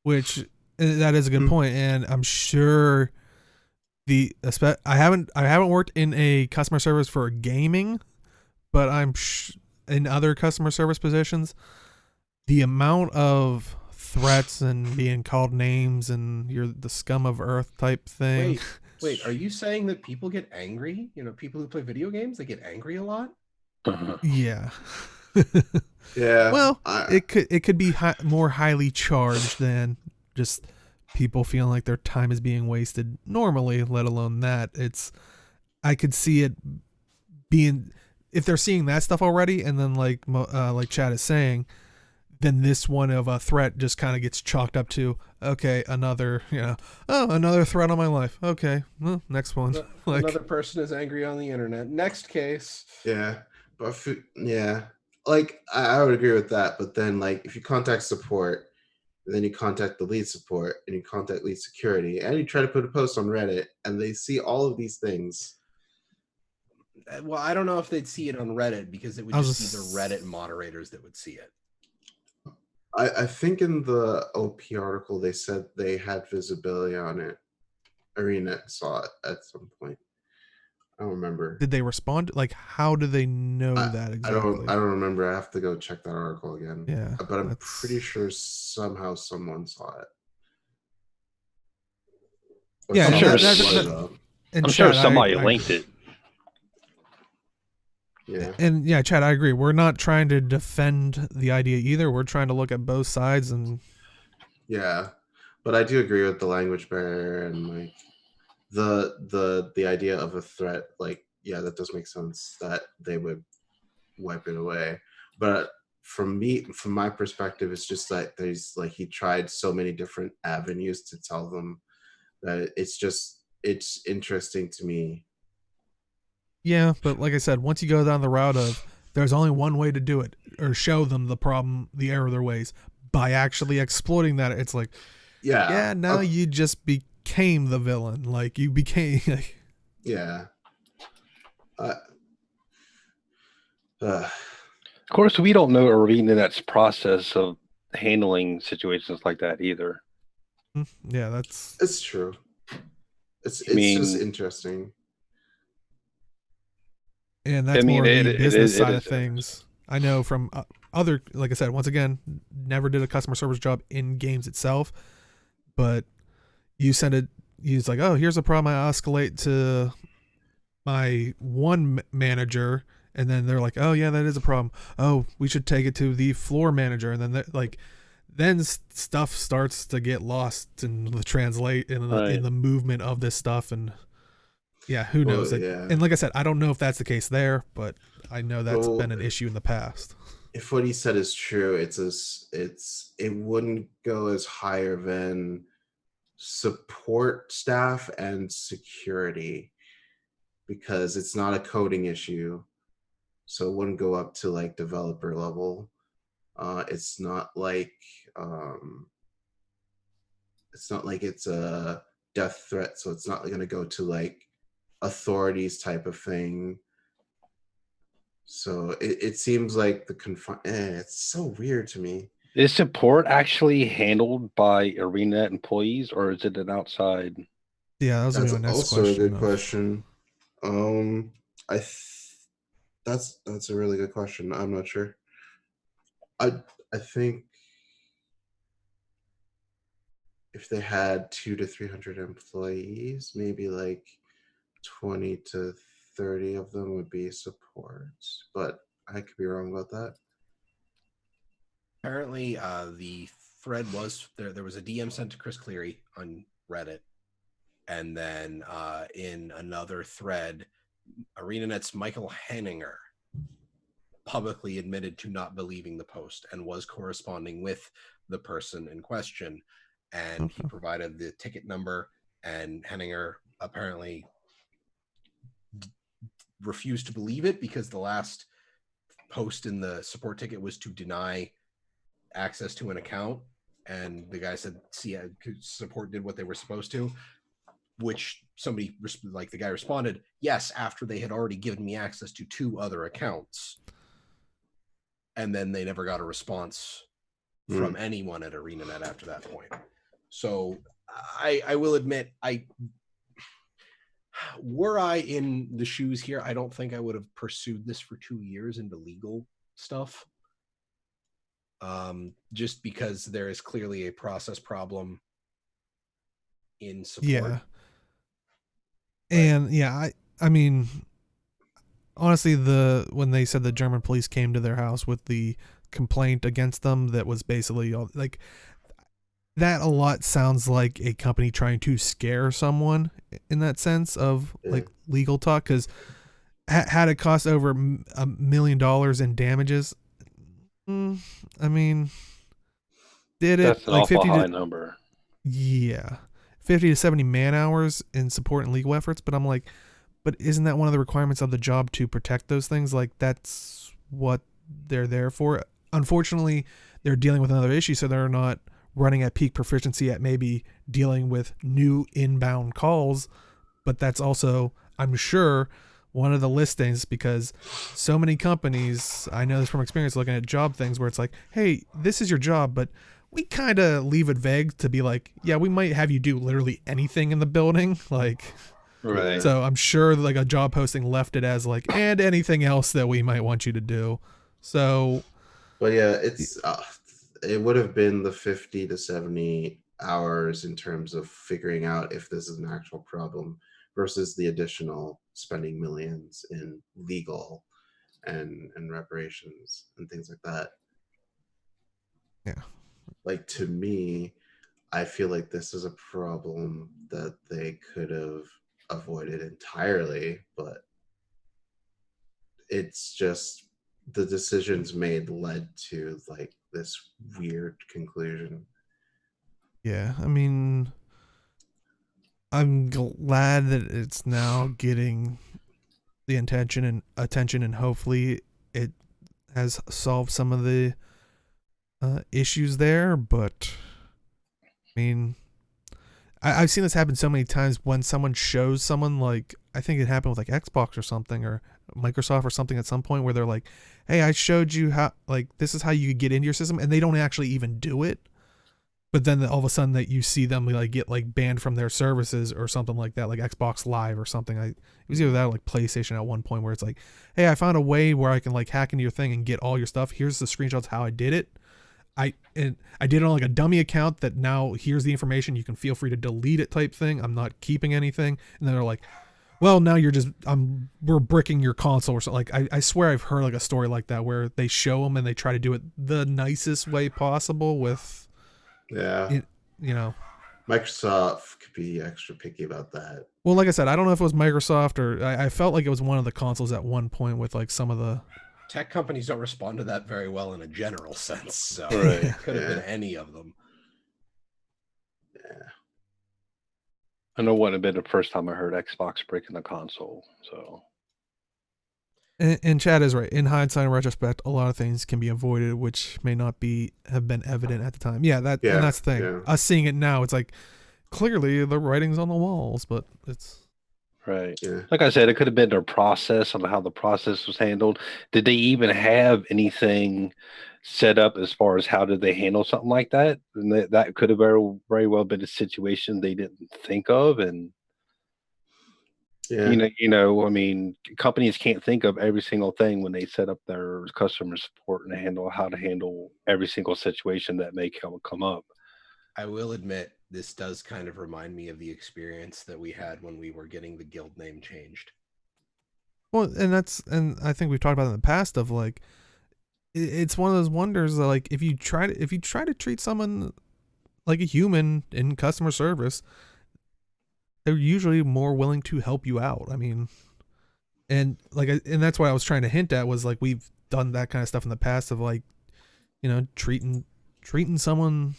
which that is a good point, and I'm sure I haven't worked in a customer service for gaming, but I'm in other customer service positions, the amount of threats and being called names and you're the scum of earth type thing. Wait, are you saying that people get angry? People who play video games, they get angry a lot? Yeah. Yeah. Well, it could be more highly charged than just people feeling like their time is being wasted normally, let alone that. I could see it being, if they're seeing that stuff already, and then like Chad is saying, then this one of a threat just kind of gets chalked up to, okay, another threat on my life. Okay, well, next one. Another person is angry on the internet. Next case. Yeah, but like I would agree with that. But then like if you contact support, and then you contact the lead support, and you contact lead security, and you try to put a post on Reddit, and they see all of these things. Well, I don't know if they'd see it on Reddit because it would just be the Reddit moderators that would see it. I think in the OP article they said they had visibility on it. ArenaNet saw it at some point. I don't remember. Did they respond? Like, how do they know that exactly? I don't remember. I have to go check that article again. Yeah, but I'm pretty sure somehow someone saw it. Yeah, I'm sure somebody linked it. Yeah. And yeah, Chad, I agree. We're not trying to defend the idea either. We're trying to look at both sides and. Yeah, but I do agree with the language barrier and like the idea of a threat. Like, yeah, that does make sense that they would wipe it away. But from my perspective, it's just that there's like he tried so many different avenues to tell them that it's interesting to me Yeah, but like I said, once you go down the route of there's only one way to do it or show them the problem, the error of their ways by actually exploiting that, it's like, Yeah. yeah, now you just became the villain. Like you became like, Yeah. Uh, Of course, we don't know ArenaNet's process of handling situations like that either. yeah, that's it's true. It's I just mean, interesting. and that's more it, the it, business it side is of things. I know from other, like I said, once again, never did a customer service job in games itself, but you send it. It's like, oh, here's a problem. I escalate to my one manager, and then they're like, oh yeah, that is a problem. Oh, we should take it to the floor manager, and then like, then stuff starts to get lost in the translate in right. the movement of this stuff, and yeah, who knows? Well, Like, yeah. and like I said, I don't know if that's the case there, but I know that's Well, been an issue in the past. if what he said is true, it wouldn't go as higher than support staff and security because it's not a coding issue, so it wouldn't go up to like developer level. It's not like um, it's a death threat, so it's not going to go to like authorities type of thing. So it seems like it's so weird to me. Is support actually handled by ArenaNet employees, or is it an outside? Yeah, that was gonna That's be my next also a question. good question. Um, I that's a really good question. I'm not sure. I think if they had 200 to 300 employees, maybe like 20 to 30 of them would be supports, but I could be wrong about that. Apparently, the thread was there. There was a DM sent to Chris Cleary on Reddit, and then in another thread, ArenaNet's Michael Henninger publicly admitted to not believing the post and was corresponding with the person in question, and he Okay. provided the ticket number, and Henninger apparently refused to believe it because the last post in the support ticket was to deny access to an account, and the guy said, see, support did what they were supposed to, which somebody, like the guy responded, yes, after they had already given me access to 2 other accounts. And then they never got a response from anyone at ArenaNet after that point. So I will admit, were I in the shoes here, I don't think I would have pursued this for 2 years into legal stuff. Just because there is clearly a process problem in support. Yeah. And yeah, I mean, honestly, when they said the German police came to their house with the complaint against them, that was basically all, like, that a lot sounds like a company trying to scare someone in that sense of like legal talk, because had it cost over $1 million in damages, I mean, did That's it an like awful 50 high to, number. yeah, 50 to 70 man hours in support and legal efforts? But I'm like, but isn't that one of the requirements of the job to protect those things? Like, that's what they're there for. Unfortunately, they're dealing with another issue, so they're not running at peak proficiency at maybe dealing with new inbound calls. But that's also, I'm sure, one of the listings, because so many companies, I know this from experience looking at job things, where it's like, hey, this is your job, but we kind of leave it vague to be like, yeah, we might have you do literally anything in the building. Like, Right. so I'm sure like a job posting left it as like, and anything else that we might want you to do. So, but yeah, it would have been the 50 to 70 hours in terms of figuring out if this is an actual problem versus the additional spending millions in legal and reparations and things like that. yeah. Like, to me, I feel like this is a problem that they could have avoided entirely, but it's just the decisions made led to like this weird conclusion. Yeah. I mean, I'm glad that it's now getting the attention, and hopefully it has solved some of the issues there. But I mean, I've seen this happen so many times when someone shows someone, like, I think it happened with like Xbox or something, or Microsoft or something at some point, where they're like, hey, I showed you how, like, this is how you get into your system, and they don't actually even do it. But then all of a sudden that you see them like get like banned from their services or something like that, like Xbox Live or something. It was either that or like PlayStation at one point, where it's like, hey, I found a way where I can like hack into your thing and get all your stuff. Here's the screenshots how I did it. I did it on like a dummy account that now here's the information. You can feel free to delete it type thing. I'm not keeping anything. And then they're like, well, now you're just we're bricking your console or something. Like I swear I've heard like a story like that where they show them and they try to do it the nicest way possible with. Yeah. You know, Microsoft could be extra picky about that. Well, like I said, I don't know if it was Microsoft or I felt like it was one of the consoles at one point with like some of the tech companies don't respond to that very well in a general sense. So Right. it could have been any of them. Yeah. I know it wouldn't have been the first time I heard Xbox breaking the console. So and Chad is right. In hindsight and retrospect, a lot of things can be avoided, which may not have been evident at the time. And that's the thing. Yeah. Us seeing it now, it's like clearly the writing's on the walls, but it's right. Yeah. Like I said, it could have been their process on how the process was handled. Did they even have anything set up as far as how did they handle something like that? And that could have very well been a situation they didn't think of. And Yeah. I mean, companies can't think of every single thing when they set up their customer support and how to handle every single situation that may come up. I will admit, this does kind of remind me of the experience that we had when we were getting the guild name changed. Well, and I think we've talked about it in the past of like, it's one of those wonders that like if you try to treat someone like a human in customer service, they're usually more willing to help you out. I mean, and that's what I was trying to hint at was like we've done that kind of stuff in the past of like, treating someone,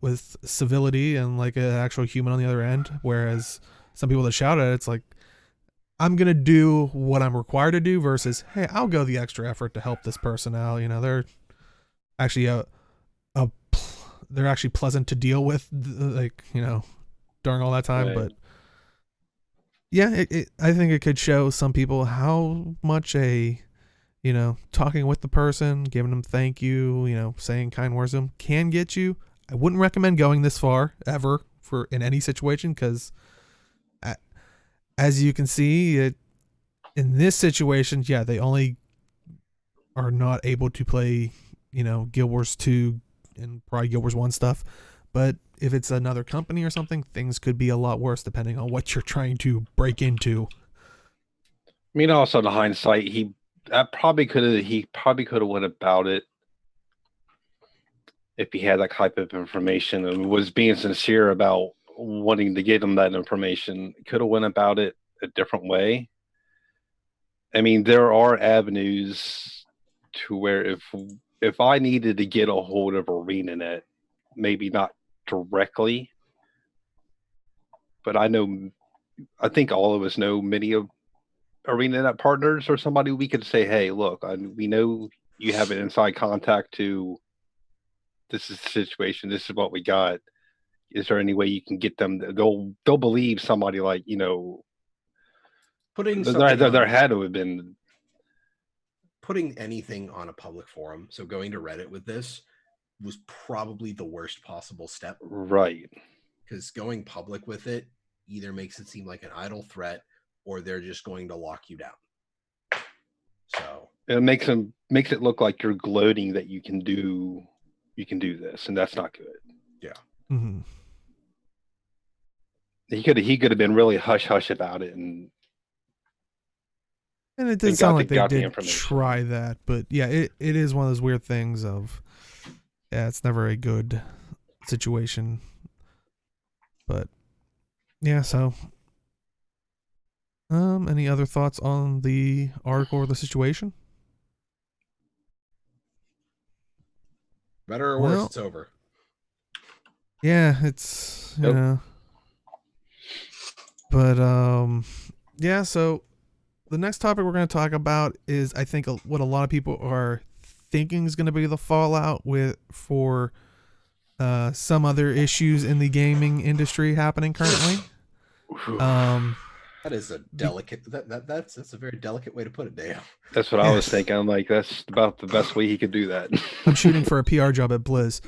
with civility and like an actual human on the other end. Whereas some people that shout at it, it's like, I'm going to do what I'm required to do versus, hey, I'll go the extra effort to help this person out. They're actually they're actually pleasant to deal with, like, during all that time. Right. But yeah, I think it could show some people how much talking with the person, giving them thank you, saying kind words to them can get you. I wouldn't recommend going this far ever in any situation, because as you can see, in this situation, yeah, they only are not able to play, Guild Wars 2 and probably Guild Wars 1 stuff. But if it's another company or something, things could be a lot worse depending on what you're trying to break into. I mean, also in hindsight, he probably could have went about it if he had that type of information and was being sincere about wanting to get him that information. Could have went about it a different way. I mean, there are avenues to where if I needed to get a hold of ArenaNet, maybe not directly, but I think all of us know many of ArenaNet partners or somebody we could say, hey, look, we know you have an inside contact to, this is the situation, this is what we got. Is there any way you can get them? They'll believe somebody like, Putting there had to have been. Putting anything on a public forum, so going to Reddit with this was probably the worst possible step. Right. Because going public with it either makes it seem like an idle threat or they're just going to lock you down. So it makes it look like you're gloating that you can do this, and that's not good. Yeah. Mm-hmm. He could have been really hush hush about it, and it did sound like they did try that, but yeah, it is one of those weird things of, yeah, it's never a good situation. But yeah, so any other thoughts on the article or the situation? Better or worse, it's over. Yeah, it's but yeah, so the next topic we're going to talk about is, I think, what a lot of people are thinking is going to be the fallout for some other issues in the gaming industry happening currently. That is a delicate. That's a very delicate way to put it, Dave. That's what I was thinking. I'm like, that's about the best way he could do that. I'm shooting for a PR job at Blizz.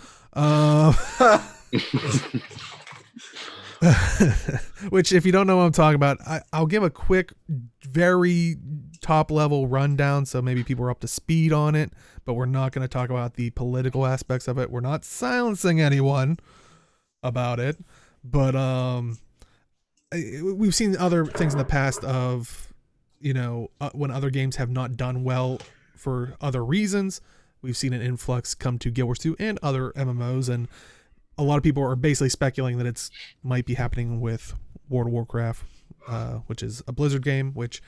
Which, if you don't know what I'm talking about, I'll give a quick, very top level rundown so maybe people are up to speed on it, but we're not going to talk about the political aspects of it. We're not silencing anyone about it, but we've seen other things in the past of, when other games have not done well for other reasons. We've seen an influx come to Guild Wars 2 and other MMOs, and a lot of people are basically speculating that it's might be happening with World of Warcraft, which is a Blizzard game, what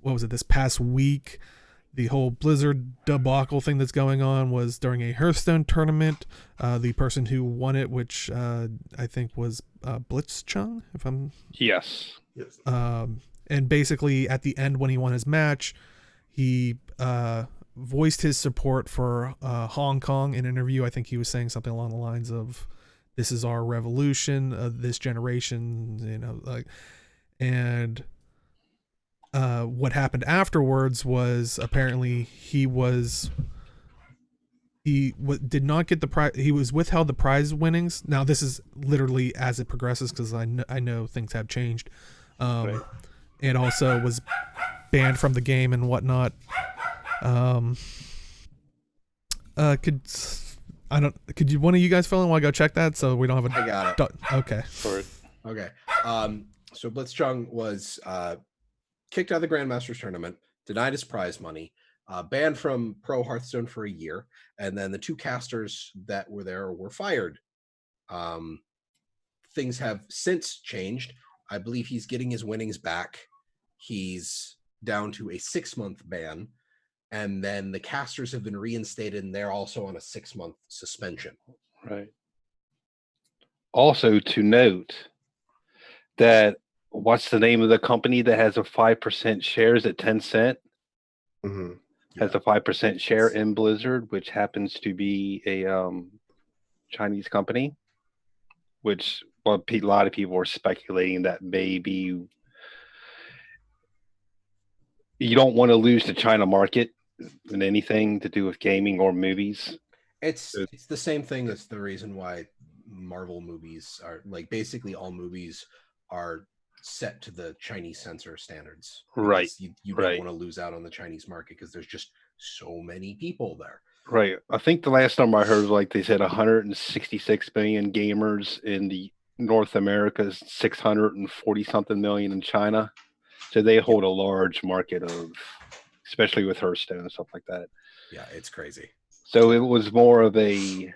was it, this past week? The whole Blizzard debacle thing that's going on was during a Hearthstone tournament. The person who won it, which I think was Blitzchung, if I'm... Yes. And basically at the end when he won his match, he voiced his support for Hong Kong in an interview. I think he was saying something along the lines of, "This is our revolution of this generation," and what happened afterwards was apparently he did not get the prize. He was withheld the prize winnings. Now this is literally as it progresses, because I know things have changed, Right. and also was banned from the game and whatnot. Could you, one of you guys fill in while I go check that so we don't have a... I got it. Okay. Okay. So Blitzchung was kicked out of the Grandmasters tournament, denied his prize money, banned from Pro Hearthstone for a year, and then the two casters that were there were fired. Things have since changed. I believe he's getting his winnings back. He's down to a 6-month ban, and then the casters have been reinstated, and they're also on a 6-month suspension. Right. Also to note that, what's the name of the company that has a 5% shares at Tencent? Mm-hmm. Has a 5% share in Blizzard, which happens to be a Chinese company, which a lot of people are speculating that maybe you don't want to lose the China market in anything to do with gaming or movies. It's the same thing as the reason why Marvel movies are, like, basically all movies are set to the Chinese censor standards. Right. You don't want to lose out on the Chinese market because there's just so many people there. Right. I think the last number I heard was like they said 166 million gamers in the North America, 640 something million in China. So they hold a large market of, especially with Hearthstone and stuff like that. Yeah, it's crazy. So it was more of a,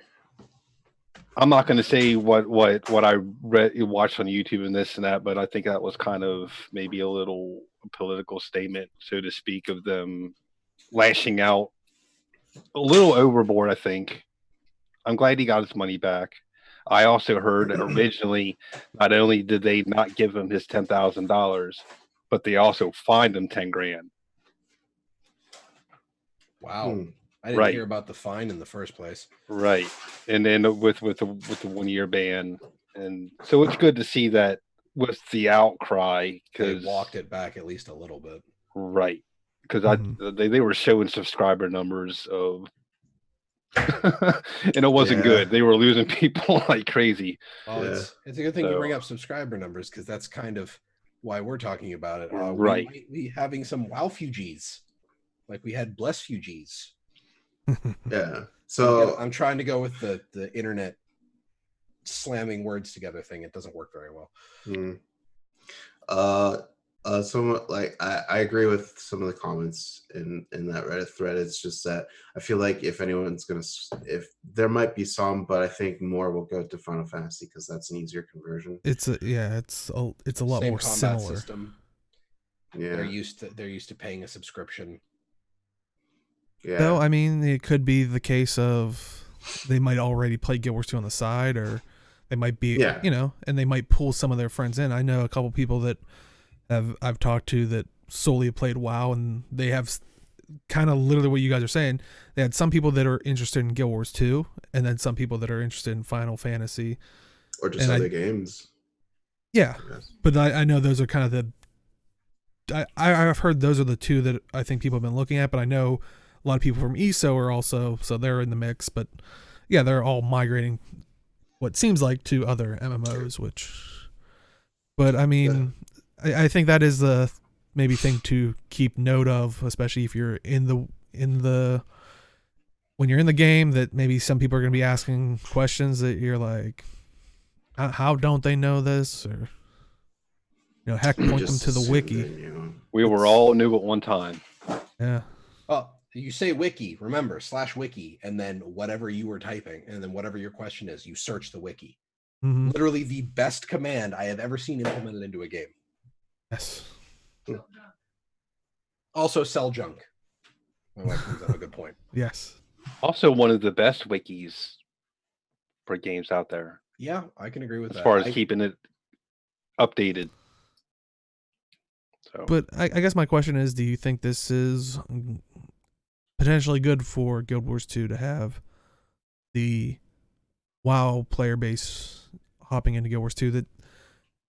I'm not going to say what I watched on YouTube and this and that, but I think that was kind of maybe a little political statement, so to speak, of them lashing out a little overboard, I think. I'm glad he got his money back. I also heard that originally, not only did they not give him his $10,000, but they also fined him 10 grand. Wow. I didn't hear about the fine in the first place. Right. And then with the 1-year ban. And so it's good to see that with the outcry, because they walked it back at least a little bit. Right. Because they were showing subscriber numbers of and it wasn't good. They were losing people like crazy. Well, it's a good thing you bring up subscriber numbers, because that's kind of why we're talking about it. Right. We might be having some WoW-fugees, like we had Bless-fugees. Yeah. So I'm trying to go with the internet slamming words together thing. It doesn't work very well. Some, like, I agree with some of the comments in that Reddit thread. It's just that I feel like if there might be some, but I think more will go to Final Fantasy because that's an easier conversion. It's a lot Same more combat similar. System. Yeah. They're used to paying a subscription. Yeah. Though, I mean, it could be the case of they might already play Guild Wars 2 on the side, or they might be, and they might pull some of their friends in. I know a couple people that I've talked to that solely played WoW, and they have kind of literally what you guys are saying. They had some people that are interested in Guild Wars 2, and then some people that are interested in Final Fantasy. Or just And other games. Yeah, I guess. but I know those are kind of I've heard those are the two that I think people have been looking at, but I know a lot of people from ESO are also, so they're in the mix. But yeah, they're all migrating what seems like to other MMOs, but I mean, I think that is the maybe thing to keep note of, especially if you're in the when you're in the game, that maybe some people are going to be asking questions that you're like, how don't they know this? Or, heck, point them to the wiki. We were all new at one time. Yeah. Oh, you say wiki, remember, /wiki, and then whatever you were typing, and then whatever your question is, you search the wiki. Mm-hmm. Literally the best command I have ever seen implemented into a game. Yes. Also sell junk. My wife brings up a good point. Yes. Also one of the best wikis for games out there. Yeah, I can agree with that. As far as keeping it updated. So. But I guess my question is, do you think this is potentially good for Guild Wars 2 to have the WoW player base hopping into Guild Wars 2? That,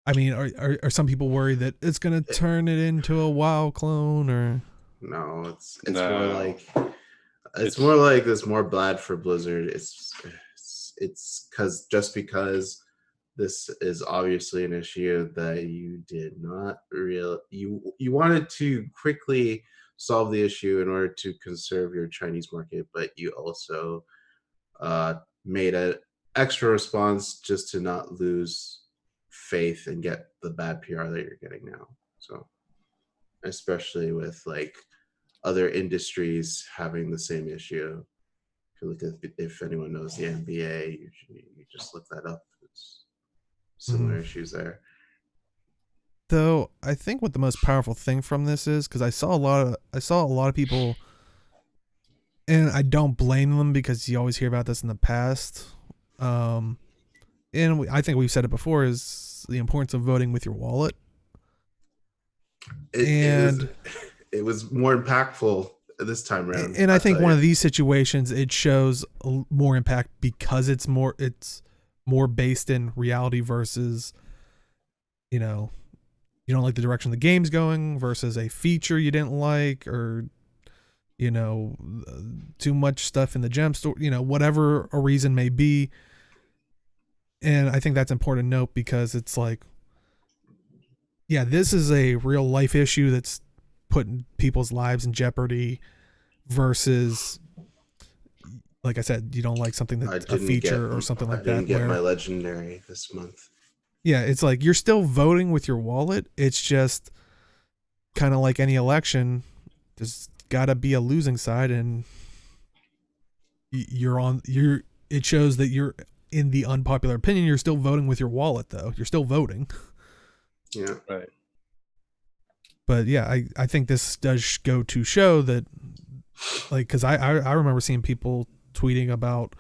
I mean, are some people worried that it's going to turn it into a WoW clone? Or no, it's no. more like it's more like this more bad for Blizzard. It's because this is obviously an issue that you did not you wanted to quickly solve the issue in order to conserve your Chinese market, but you also made an extra response just to not lose faith and get the bad PR that you're getting now. So especially with like other industries having the same issue. If you look at, if anyone knows the NBA, you just look that up. It's similar issues there. Though I think what the most powerful thing from this is, because I saw a lot of people, and I don't blame them because you always hear about this in the past. And I think we've said it before, is the importance of voting with your wallet. It was more impactful this time around. And I think one of these situations, it shows more impact because it's more based in reality versus, you don't like the direction the game's going versus a feature you didn't like, or, too much stuff in the gem store, whatever a reason may be. And I think that's important to note, because it's like, yeah, this is a real life issue that's putting people's lives in jeopardy versus, like I said, you don't like something that's a feature or something like that. I didn't get my legendary this month. Yeah, it's like you're still voting with your wallet. It's just kind of like any election. There's got to be a losing side, and it shows that you're in the unpopular opinion. You're still voting with your wallet, though. You're still voting. Yeah. Right. But yeah, I think this does go to show that, like, because I remember seeing people tweeting about,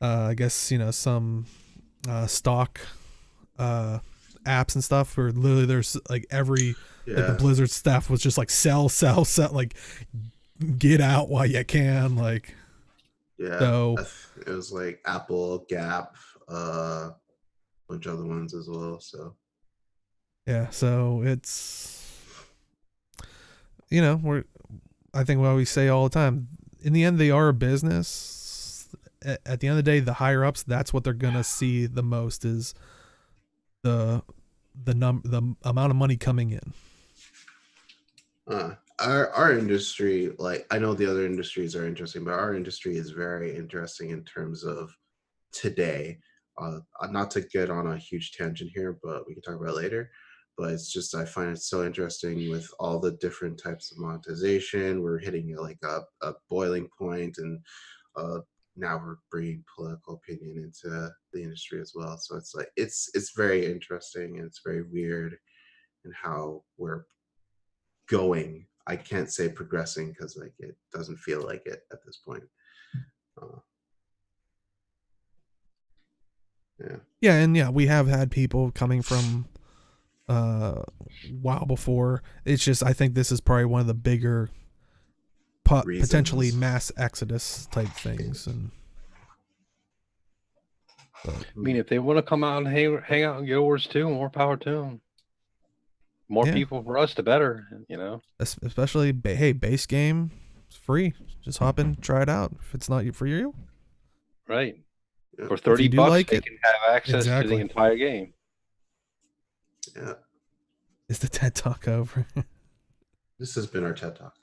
I guess, some stock apps and stuff where literally there's like like the Blizzard staff was just like sell, like get out while you can, like. Yeah. So it was like Apple, Gap, a bunch of other ones as well. So yeah, so it's, I think what we say all the time, in the end, they are a business. At the end of the day, the higher ups, that's what they're gonna see the most, is the amount of money coming in. Our industry, like, I know the other industries are interesting, but our industry is very interesting in terms of today. Not to get on a huge tangent here, but we can talk about it later. But it's just, I find it so interesting with all the different types of monetization. We're hitting like a boiling point, and now we're bringing political opinion into the industry as well. So it's like, it's very interesting, and it's very weird in how we're going. I can't say progressing, because like it doesn't feel like it at this point. Yeah, and yeah, we have had people coming from WoW before. It's just I think this is probably one of the bigger potentially Reasons. mass exodus type things. And I mean, if they want to come out and hang out in Guild Wars 2, more power to them. More Yeah. people for us, the better, you know. especially hey, base game, it's free. Just hop in, try it out. If it's not for you, Right. Yeah. For $30, do like they it, can have access to exactly. the entire game. Yeah. Is the TED Talk over? This has been our TED Talk.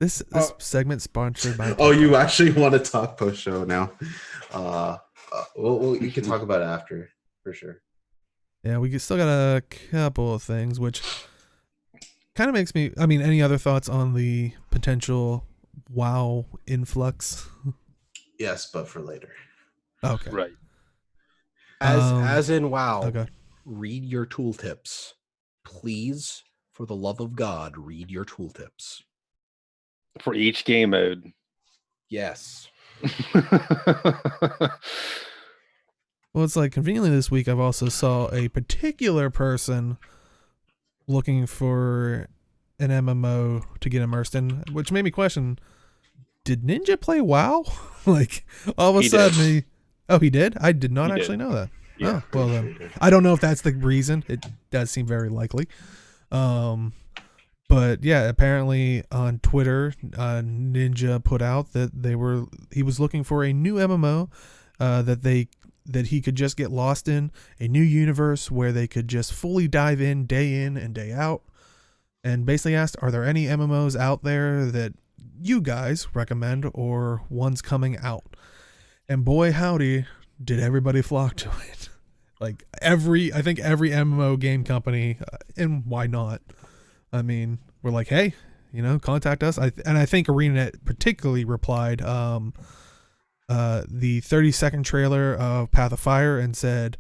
This segment sponsored by. Oh, you actually want to talk post show now? Well, you can talk about it after for sure. Yeah, we still got a couple of things, which kind of makes me. I mean, any other thoughts on the potential WoW influx? Yes, but for later. Okay. Right. As in WoW, Okay. read your tooltips. Please, for the love of God, read your tooltips. For each game mode. Yes. Well, it's like conveniently this week I've also saw a particular person looking for an MMO to get immersed in, which made me question, did Ninja play WoW? Like all of a sudden he did? I did not actually know that. Yeah. Oh, well then I don't know if that's the reason. It does seem very likely. But yeah, apparently on Twitter, Ninja put out that he was looking for a new MMO that he could just get lost in, a new universe where they could just fully dive in and day out, and basically asked, are there any MMOs out there that you guys recommend or ones coming out? And boy howdy, did everybody flock to it. Like I think every MMO game company, and why not? I mean, we're like, hey, contact us. And I think ArenaNet particularly replied the 30-second trailer of Path of Fire and said,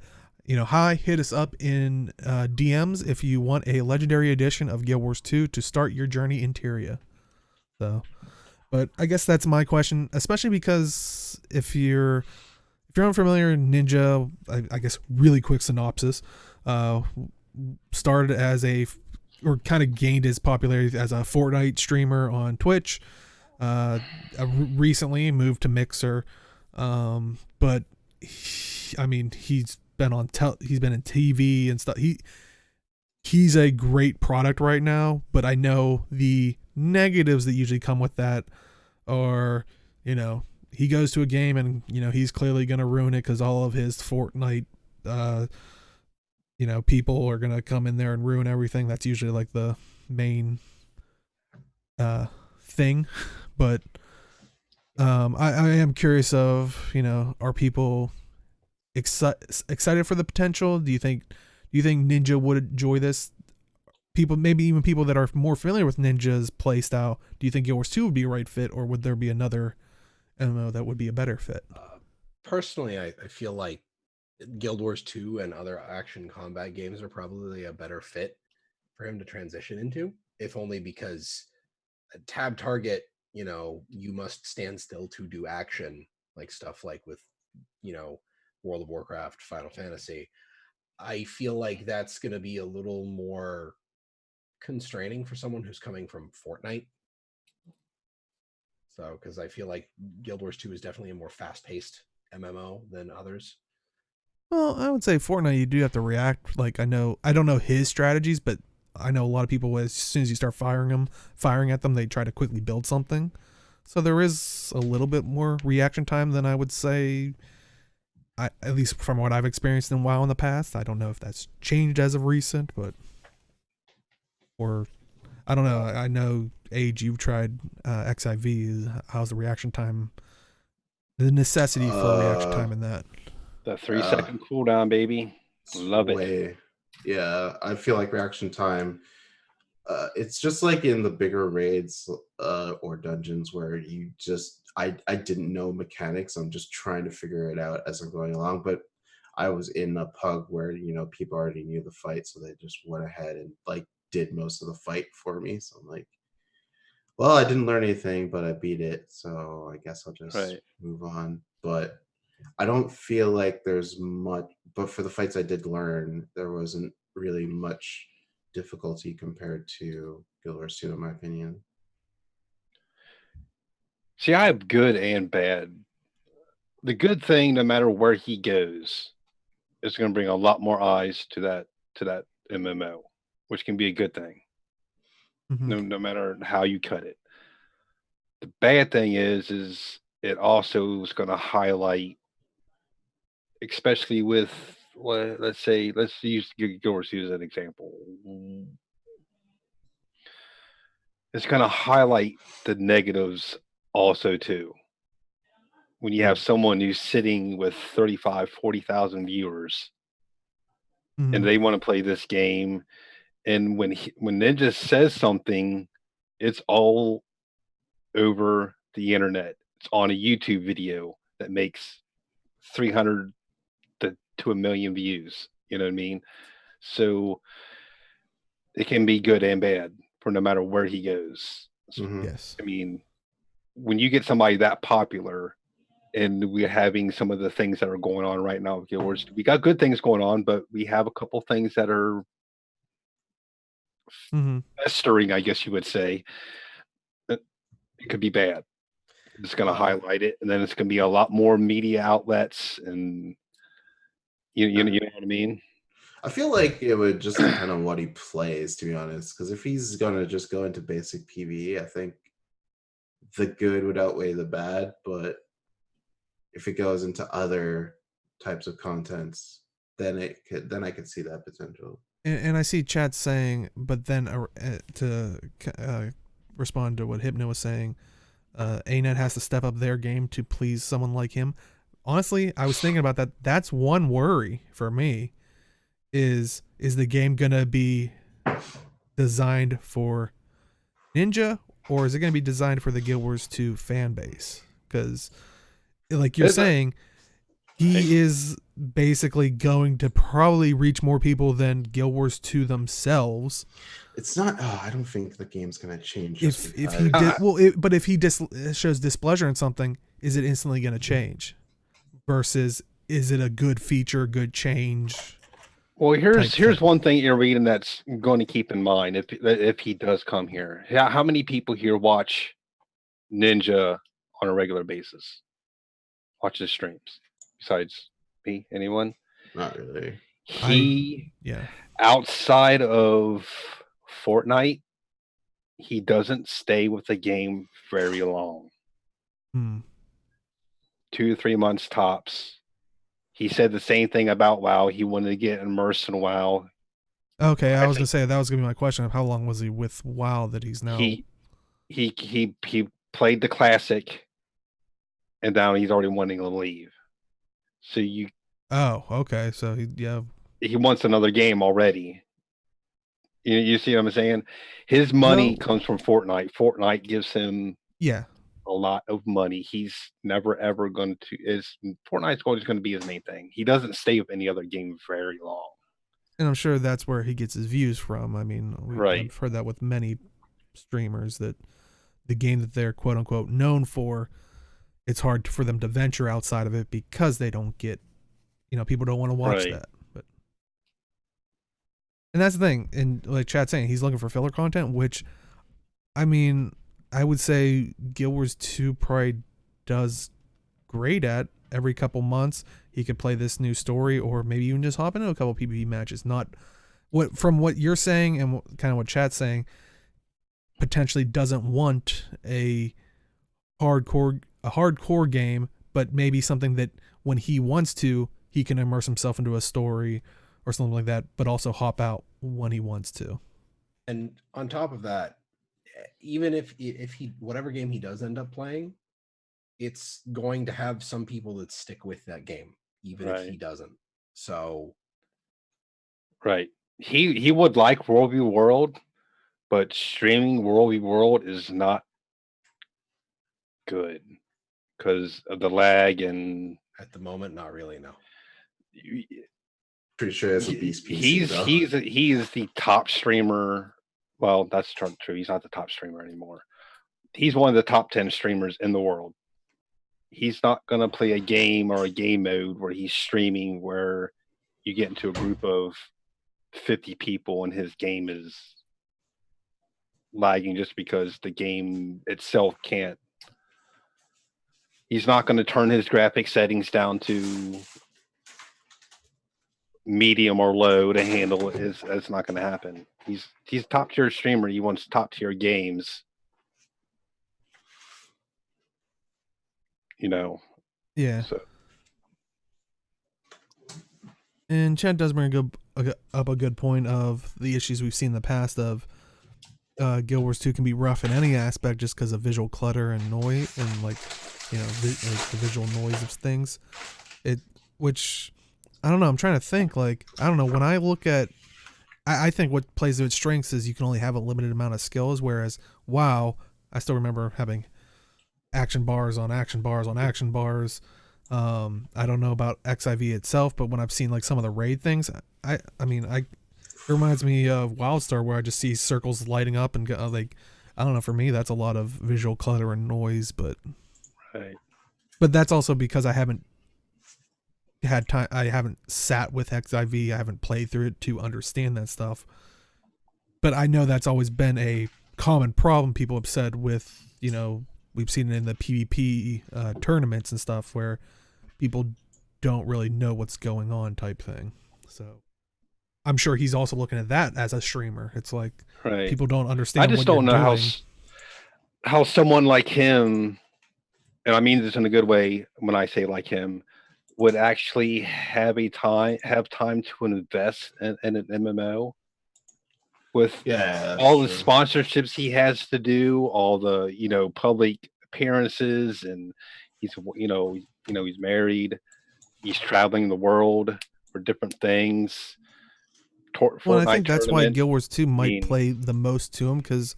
hi, hit us up in DMs if you want a legendary edition of Guild Wars 2 to start your journey in Tyria. So, but I guess that's my question, especially because if you're unfamiliar, Ninja, I guess really quick synopsis, started as or kind of gained his popularity as a Fortnite streamer on Twitch. Recently moved to Mixer, but he's been in TV and stuff. He's a great product right now, but I know the negatives that usually come with that are, he goes to a game and he's clearly going to ruin it because all of his Fortnite people are going to come in there and ruin everything. That's usually like the main thing. But I am curious of, are people excited for the potential? Do you think Ninja would enjoy this? People, maybe even people that are more familiar with Ninja's play style, do you think Guild Wars 2 would be a right fit, or would there be another MMO that would be a better fit? Personally, I feel like Guild Wars 2 and other action combat games are probably a better fit for him to transition into, if only because a tab target, you must stand still to do action, like stuff like with, World of Warcraft, Final Fantasy. I feel like that's going to be a little more constraining for someone who's coming from Fortnite. So, because I feel like Guild Wars 2 is definitely a more fast-paced MMO than others. Well, I would say Fortnite, you do have to react. Like I don't know his strategies, but I know a lot of people, as soon as you start firing at them, they try to quickly build something. So there is a little bit more reaction time than I would say, at least from what I've experienced in WoW in the past. I don't know if that's changed as of recent, or I don't know. I know, Age, you've tried XIV. How's the reaction time? The necessity for reaction time in that? The 3-second cooldown, baby. Love it. Yeah, I feel like reaction time. It's just like in the bigger raids or dungeons where you just I didn't know mechanics. I'm just trying to figure it out as I'm going along. But I was in a pug where people already knew the fight, so they just went ahead and like did most of the fight for me. So I'm like, well, I didn't learn anything, but I beat it, so I guess I'll just move on. But I don't feel like there's much, but for the fights I did learn, there wasn't really much difficulty compared to Guild Wars 2, in my opinion. See, I have good and bad. The good thing, no matter where he goes, is going to bring a lot more eyes to that MMO, which can be a good thing. Mhm. No matter how you cut it. The bad thing is it also is going to highlight, especially with let's use Guild Wars as an example. It's going to highlight the negatives also too. When you have someone who's sitting with 35, 40,000 viewers and Mhm. they want to play this game, and when Ninja says something, it's all over the internet. It's on a YouTube video that makes 300 to 1 million views. You know what I mean? So it can be good and bad for no matter where he goes. Mhm. Yes. I mean, when you get somebody that popular, and we're having some of the things that are going on right now with Guild Wars, we got good things going on, but we have a couple things that are Mhm. festering, I guess you would say. It could be bad. It's going to highlight it, and then it's going to be a lot more media outlets, and you know what I mean. I feel like it would just depend on what he plays, to be honest. Because if he's gonna just go into basic PvE, I think the good would outweigh the bad. But if it goes into other types of contents, then I could see that potential. And I see chat saying, but then to respond to what Hypno was saying, ANET has to step up their game to please someone like him. Honestly, I was thinking about that. That's one worry for me. Is the game gonna be designed for Ninja, or is it gonna be designed for the Guild Wars 2 fan base? Because, like you're saying, he is basically going to probably reach more people than Guild Wars 2 themselves. It's not. Oh, I don't think the game's gonna change. If he did but if he shows displeasure in something, is it instantly going to change? Versus, is it a good feature, good change? Well, here's thing. one thing you're reading that's going to keep in mind if he does come here. How many people here watch Ninja on a regular basis? Watch his streams besides me? Anyone? Not really. He Yeah. outside of Fortnite, he doesn't stay with the game very long. 2 to 3 months tops. He said the same thing about WoW. He wanted to get immersed in WoW. Okay, I was gonna say that was gonna be my question of how long was he with WoW that he's now. He played the classic, and now he's already wanting to leave. So you. Oh, okay. So he wants another game already. You see what I'm saying? His money comes from Fortnite. Fortnite gives him a lot of money. He's never ever going to. Fortnite's always going to be his main thing. He doesn't stay with any other game very long. And I'm sure that's where he gets his views from. I mean, I've heard that with many streamers, that the game that they're quote unquote known for, it's hard for them to venture outside of it because they don't get, people don't want to watch that. But and that's the thing. And like Chad's saying, he's looking for filler content, which, I mean, I would say Guild Wars 2 probably does great at. Every couple months he could play this new story, or maybe even just hop into a couple PvP matches. Not from what you're saying and kind of what Chat's saying, potentially doesn't want a hardcore game, but maybe something that when he wants to, he can immerse himself into a story or something like that, but also hop out when he wants to. And on top of that, even if he whatever game he does end up playing, it's going to have some people that stick with that game, even if he doesn't. So, he would like World v World, but streaming World v World is not good because of the lag, and at the moment, not really. No. Pretty sure it's a beast PC. He is the top streamer. Well, that's true. He's not the top streamer anymore. He's one of the top 10 streamers in the world. he's not going to play a game or a game mode where he's streaming where you get into a group of 50 people and his game is lagging just because the game itself can't. He's not going to turn his graphic settings down to medium or low to handle it. That's not going to happen. He's top tier streamer. He wants top tier games. You know. Yeah. So. And Chad does bring up a good point of the issues we've seen in the past of Guild Wars 2 can be rough in any aspect just because of visual clutter and noise and like the visual noise of things. Which I don't know. I'm trying to think. Like I don't know. When I look at, I think what plays to its strengths is you can only have a limited amount of skills. Whereas WoW, I still remember having action bars on action bars on action bars. I don't know about XIV itself, but when I've seen like some of the raid things, it reminds me of WildStar where I just see circles lighting up and go, like, I don't know. For me, that's a lot of visual clutter and noise, but that's also because I haven't had time. I haven't sat with XIV. I haven't played through it to understand that stuff. But I know that's always been a common problem people have said with, we've seen it in the PvP tournaments and stuff where people don't really know what's going on type thing. So I'm sure he's also looking at that as a streamer. It's like people don't understand. I just don't know how someone like him, and I mean this in a good way when I say like him, would actually have time to invest in an MMO with all the sponsorships he has to do, all the public appearances, and he's he's married, he's traveling the world for different things. Well, I think that's why Guild Wars 2 might play the most to him because.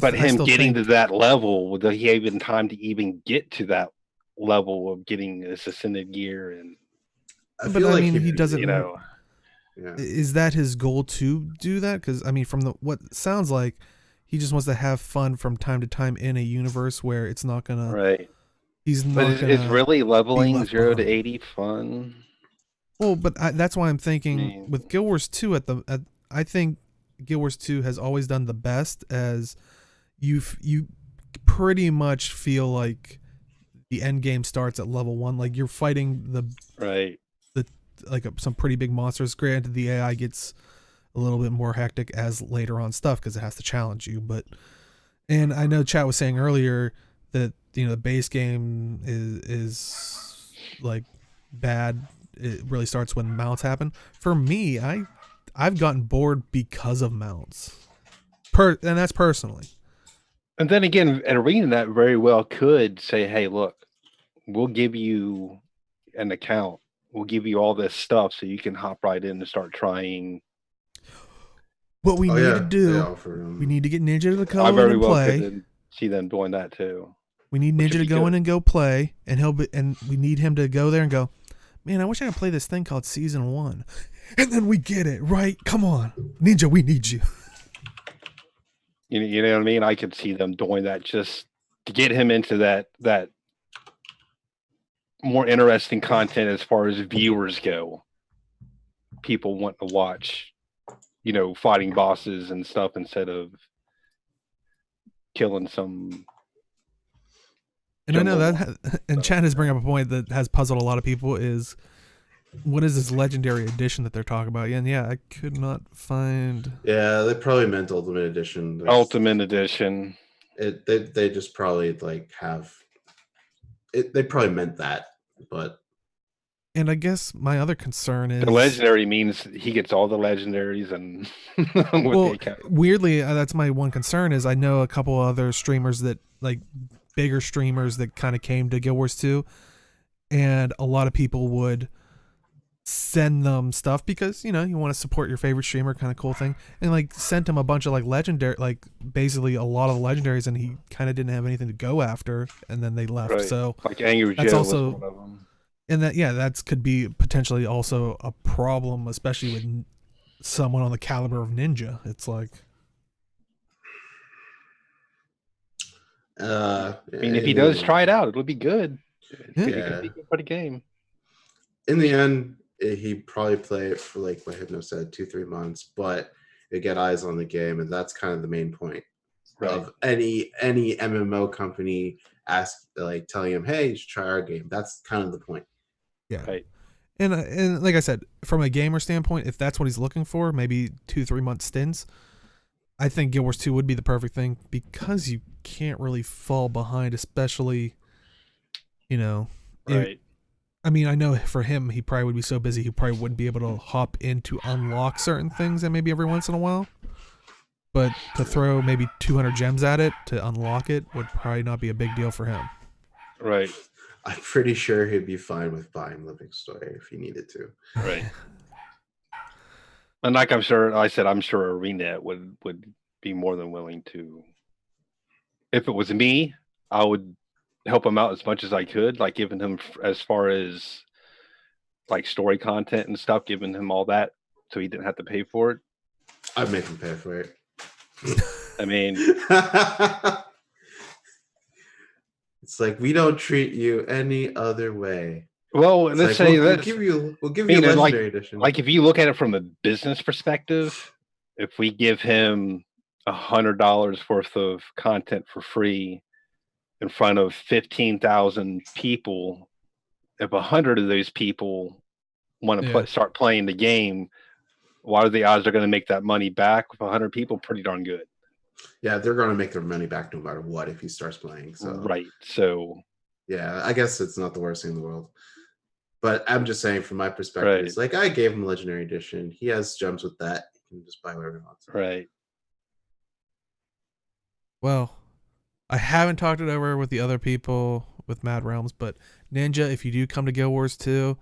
But him getting to that level, would he have even time to even get to that level of getting this ascended gear? And he doesn't. Is that his goal to do that? Because from what it sounds like, he just wants to have fun from time to time in a universe where it's not gonna. He's not. But is really leveling 0 to 80 fun? Well, but that's why I'm thinking with Guild Wars 2 I think Guild Wars 2 has always done the best as you pretty much feel like the end game starts at level 1, like you're fighting some pretty big monsters. Granted, the AI gets a little bit more hectic as later on stuff because it has to challenge you. And I know Chat was saying earlier that the base game is like bad. It really starts when mounts happen. For me, I've gotten bored because of mounts, and that's personally. And then again, an arena that very well could say, "Hey, look, we'll give you an account. We'll give you all this stuff so you can hop right in and start trying." What we need to do, we need to get Ninja to go in and play. Could see them doing that too. We need Ninja to go in and go play, and we need him to go there and go, man, I wish I could play this thing called Season 1. And then we get it, right? Come on. Ninja, we need you. You know what I mean? I could see them doing that just to get him into that more interesting content as far as viewers go. People want to watch, fighting bosses and stuff instead of killing some. And I know that, and Chad has bring up a point that has puzzled a lot of people is, what is this legendary edition that they're talking about? And I could not find. Yeah, they probably meant Ultimate Edition. Ultimate Edition. They just probably have it. They probably meant that, but. And I guess my other concern is the legendary means he gets all the legendaries and. Well, weirdly, that's my one concern is I know a couple other streamers that bigger streamers that kind of came to Guild Wars 2, and a lot of people would send them stuff because you want to support your favorite streamer, kind of cool thing, and sent him a bunch of legendary, basically a lot of legendaries, and he kind of didn't have anything to go after, and then they left. So Angry that's Joe also was one of them. And that could be potentially also a problem, especially with someone on the caliber of Ninja. It's like. I mean, if he does try it out, it'll be good. Yeah. It could be good for the game. In the end, he'd probably play it for like what Hypno said, 2-3 months, but you get eyes on the game, and that's kind of the main point of any MMO company telling him, hey, you should try our game. That's kind of the point. Yeah. Right. And like I said, from a gamer standpoint, if that's what he's looking for, maybe 2-3 month stints, I think Guild Wars 2 would be the perfect thing because you can't really fall behind, especially, Right. I mean, I know for him, he probably would be so busy, he probably wouldn't be able to hop in to unlock certain things, and maybe every once in a while. But to throw maybe 200 gems at it to unlock it would probably not be a big deal for him. Right. I'm pretty sure he'd be fine with buying Living Story if he needed to. Right. And like I'm sure Arena would be more than willing to. If it was me, I would help him out as much as I could, like giving him as far as like story content and stuff, giving him all that so he didn't have to pay for it. I'd make him pay for it. I mean, it's like we don't treat you any other way. well, It's let's like, say we'll give you legendary edition. Like if you look at it from a business perspective, if we give him $100 worth of content for free in front of 15,000 people, if 100 of those people want to start playing the game, what are the odds they're going to make that money back with 100 people? Pretty darn good. Yeah, they're going to make their money back no matter what if he starts playing. So right. So yeah, I guess it's not the worst thing in the world. But I'm just saying, from my perspective, it's like I gave him Legendary Edition. He has gems with that. He can just buy whatever he wants. Right. Well, I haven't talked it over with the other people with MAAD Realms, but Ninja, if you do come to Guild Wars 2,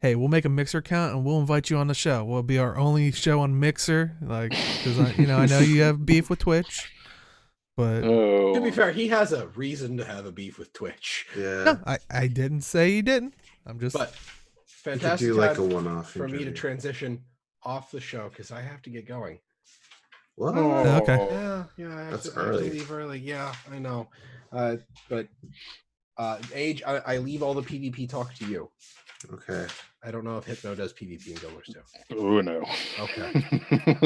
hey, we'll make a Mixer account and we'll invite you on the show. We'll be our only show on Mixer, like, because I know you have beef with Twitch, but to be fair, he has a reason to have a beef with Twitch. Yeah, no, I didn't say he didn't. I'm just. But fantastic do like a one-off for me to transition off the show because I have to get going. What? Okay. Yeah. I have That's to leave early. Yeah, I know. But Age, I leave all the PvP talk to you. Okay. I don't know if Hypno does PvP in Guild Wars 2. Oh no. Okay.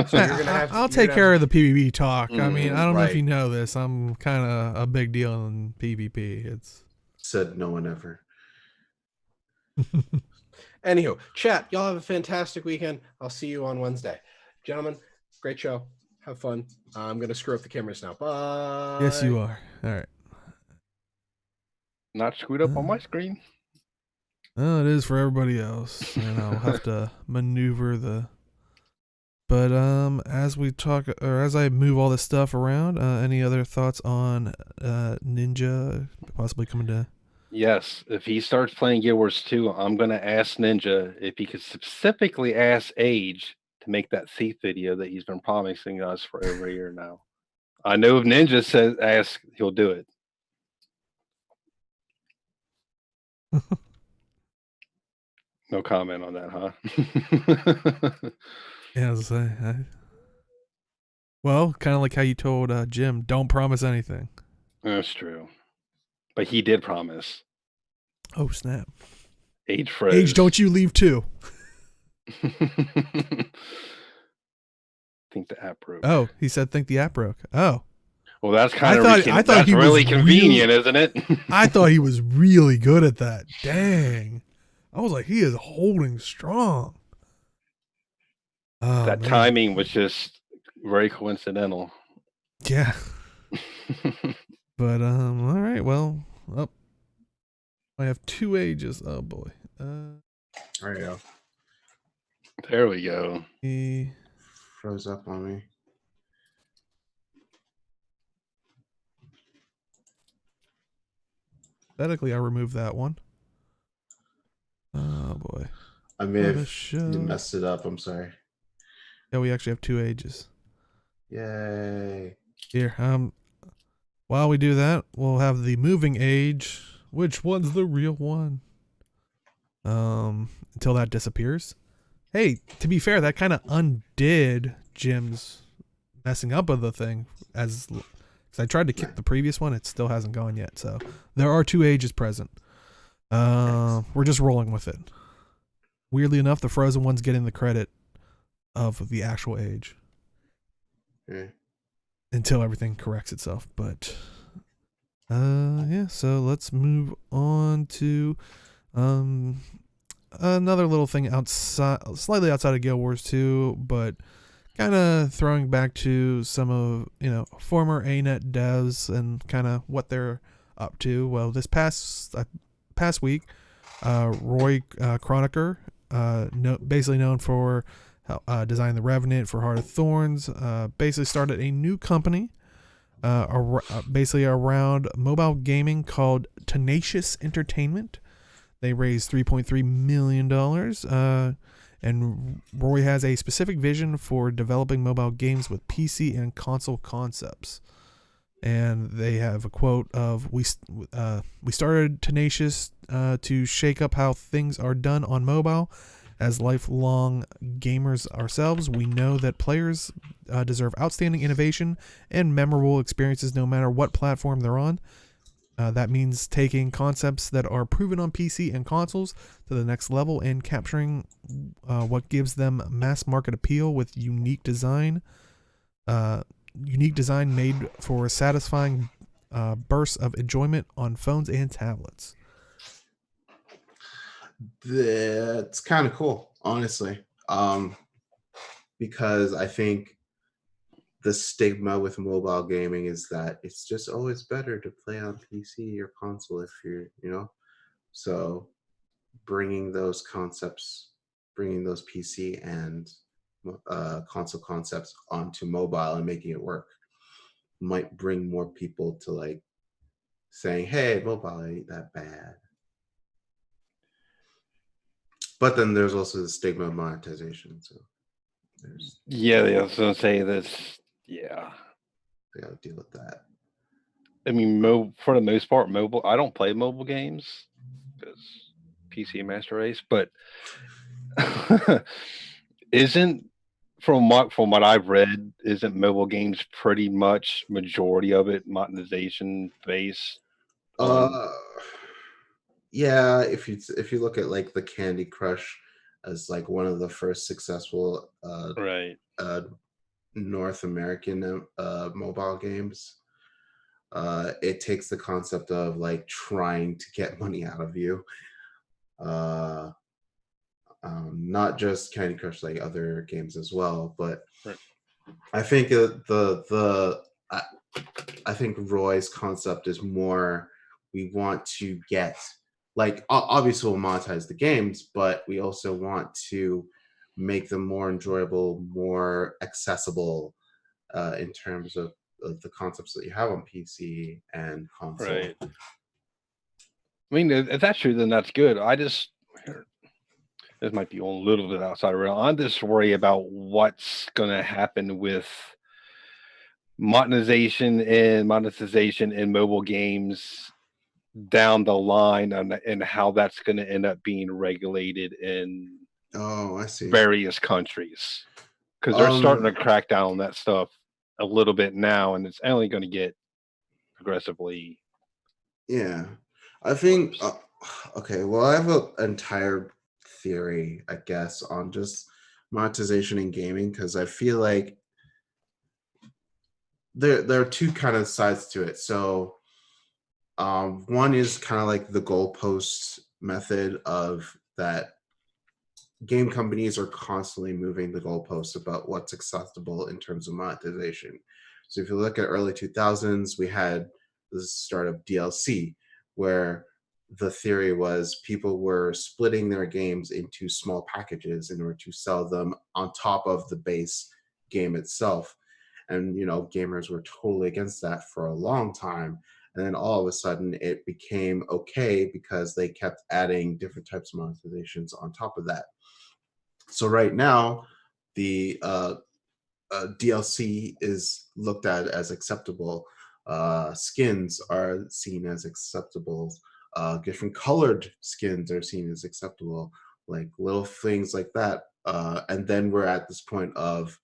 So you're gonna have to, I'll take care of the PvP talk. I mean, I don't know if right. you know this. I'm kind of a big deal in PvP. It's Said no one ever. Anywho, chat, y'all have a fantastic weekend. I'll see you on Wednesday. Gentlemen, great show. Have fun. I'm going to screw up the cameras now. Bye. yes, you are. All right. Not screwed up on my screen. Oh, it is for everybody else, and I'll have to maneuver the. But as we talk, or as I move all this stuff around, any other thoughts on Ninja possibly coming to? Yes, if he starts playing Guild Wars 2, I'm going to ask Ninja if he could specifically ask Age to make that thief video that he's been promising us for over a year now. I know if Ninja says ask, he'll do it. No comment on that, huh? Yeah, I was gonna say. Well, kind of like how you told Jim, don't promise anything. That's true. But he did promise. Oh, snap. Age froze. Age, don't you leave too. Think the app broke. Oh, he said think the app broke. Oh. Well, that's kind of that's really convenient, isn't it? I thought he was really good at that. Dang. I was like, he is holding strong. Oh, that man. timing was just very coincidental. Yeah. But all right, well, I have 2 ages. Oh boy. There you go. There we go. He Froze up on me. Pathetically, I removed that one. Oh boy. I may have you messed it up. I'm sorry. Yeah, we actually have 2 ages. Yay. Here, while we do that, we'll have the moving age. Which one's the real one? Until that disappears. Hey, to be fair, that kind of undid Jim's messing up of the thing, as Because I tried to kick the previous one, it still hasn't gone yet. So there are 2 ages present. We're just rolling with it. Weirdly enough, the frozen one's getting the credit of the actual age until everything corrects itself. But yeah, so let's move on to another little thing slightly outside of Guild Wars 2, but kind of throwing back to some of former ANET devs and kind of what they're up to. Well, this past week, Roy Chroniker, basically known for designing the Revenant for Heart of Thorns, basically started a new company basically around mobile gaming called Tenacious Entertainment. They raised $3.3 million, and Roy has a specific vision for developing mobile games with PC and console concepts. And they have a quote of, we started Tenacious to shake up how things are done on mobile. As lifelong gamers ourselves, we know that players deserve outstanding innovation and memorable experiences no matter what platform they're on. That means taking concepts that are proven on PC and consoles to the next level and capturing what gives them mass market appeal with unique design made for satisfying bursts of enjoyment on phones and tablets. That's kind of cool, honestly, because I think the stigma with mobile gaming is that it's just always better to play on PC or console if you're, so bringing those PC and console concepts onto mobile and making it work might bring more people to like saying, hey, mobile ain't that bad. But then there's also the stigma of monetization. So I was gonna say this. Yeah, they gotta deal with that. I mean, for the most part, mobile. I don't play mobile games because PC Master Race, but isn't from what I've read, isn't mobile games pretty much majority of it monetization based? Yeah, if you look at like the Candy Crush as like one of the first successful North American mobile games, it takes the concept of like trying to get money out of you, not just Candy Crush, like other games as well. But I think I think Roy's concept is more, we want to get, like, obviously we'll monetize the games, but we also want to make them more enjoyable, more accessible in terms of the concepts that you have on PC and console. Right. I mean, if that's true, then that's good. This might be a little bit outside of realm. I'm just worried about what's going to happen with monetization in mobile games down the line, and how that's going to end up being regulated in I see. various countries, because they're starting to crack down on that stuff a little bit now, and it's only going to get progressively. Yeah, I think. Okay, well, I have an entire theory, I guess, on just monetization in gaming, because I feel like there are two kind of sides to it. So one is kind of like the goalpost method of that game companies are constantly moving the goalposts about what's acceptable in terms of monetization. So if you look at early 2000s, we had the start of DLC, where the theory was people were splitting their games into small packages in order to sell them on top of the base game itself. And, gamers were totally against that for a long time. And then all of a sudden it became okay because they kept adding different types of monetizations on top of that. So right now, the DLC is looked at as acceptable. Skins are seen as acceptable. Different colored skins are seen as acceptable. Like little things like that. And then we're at this point of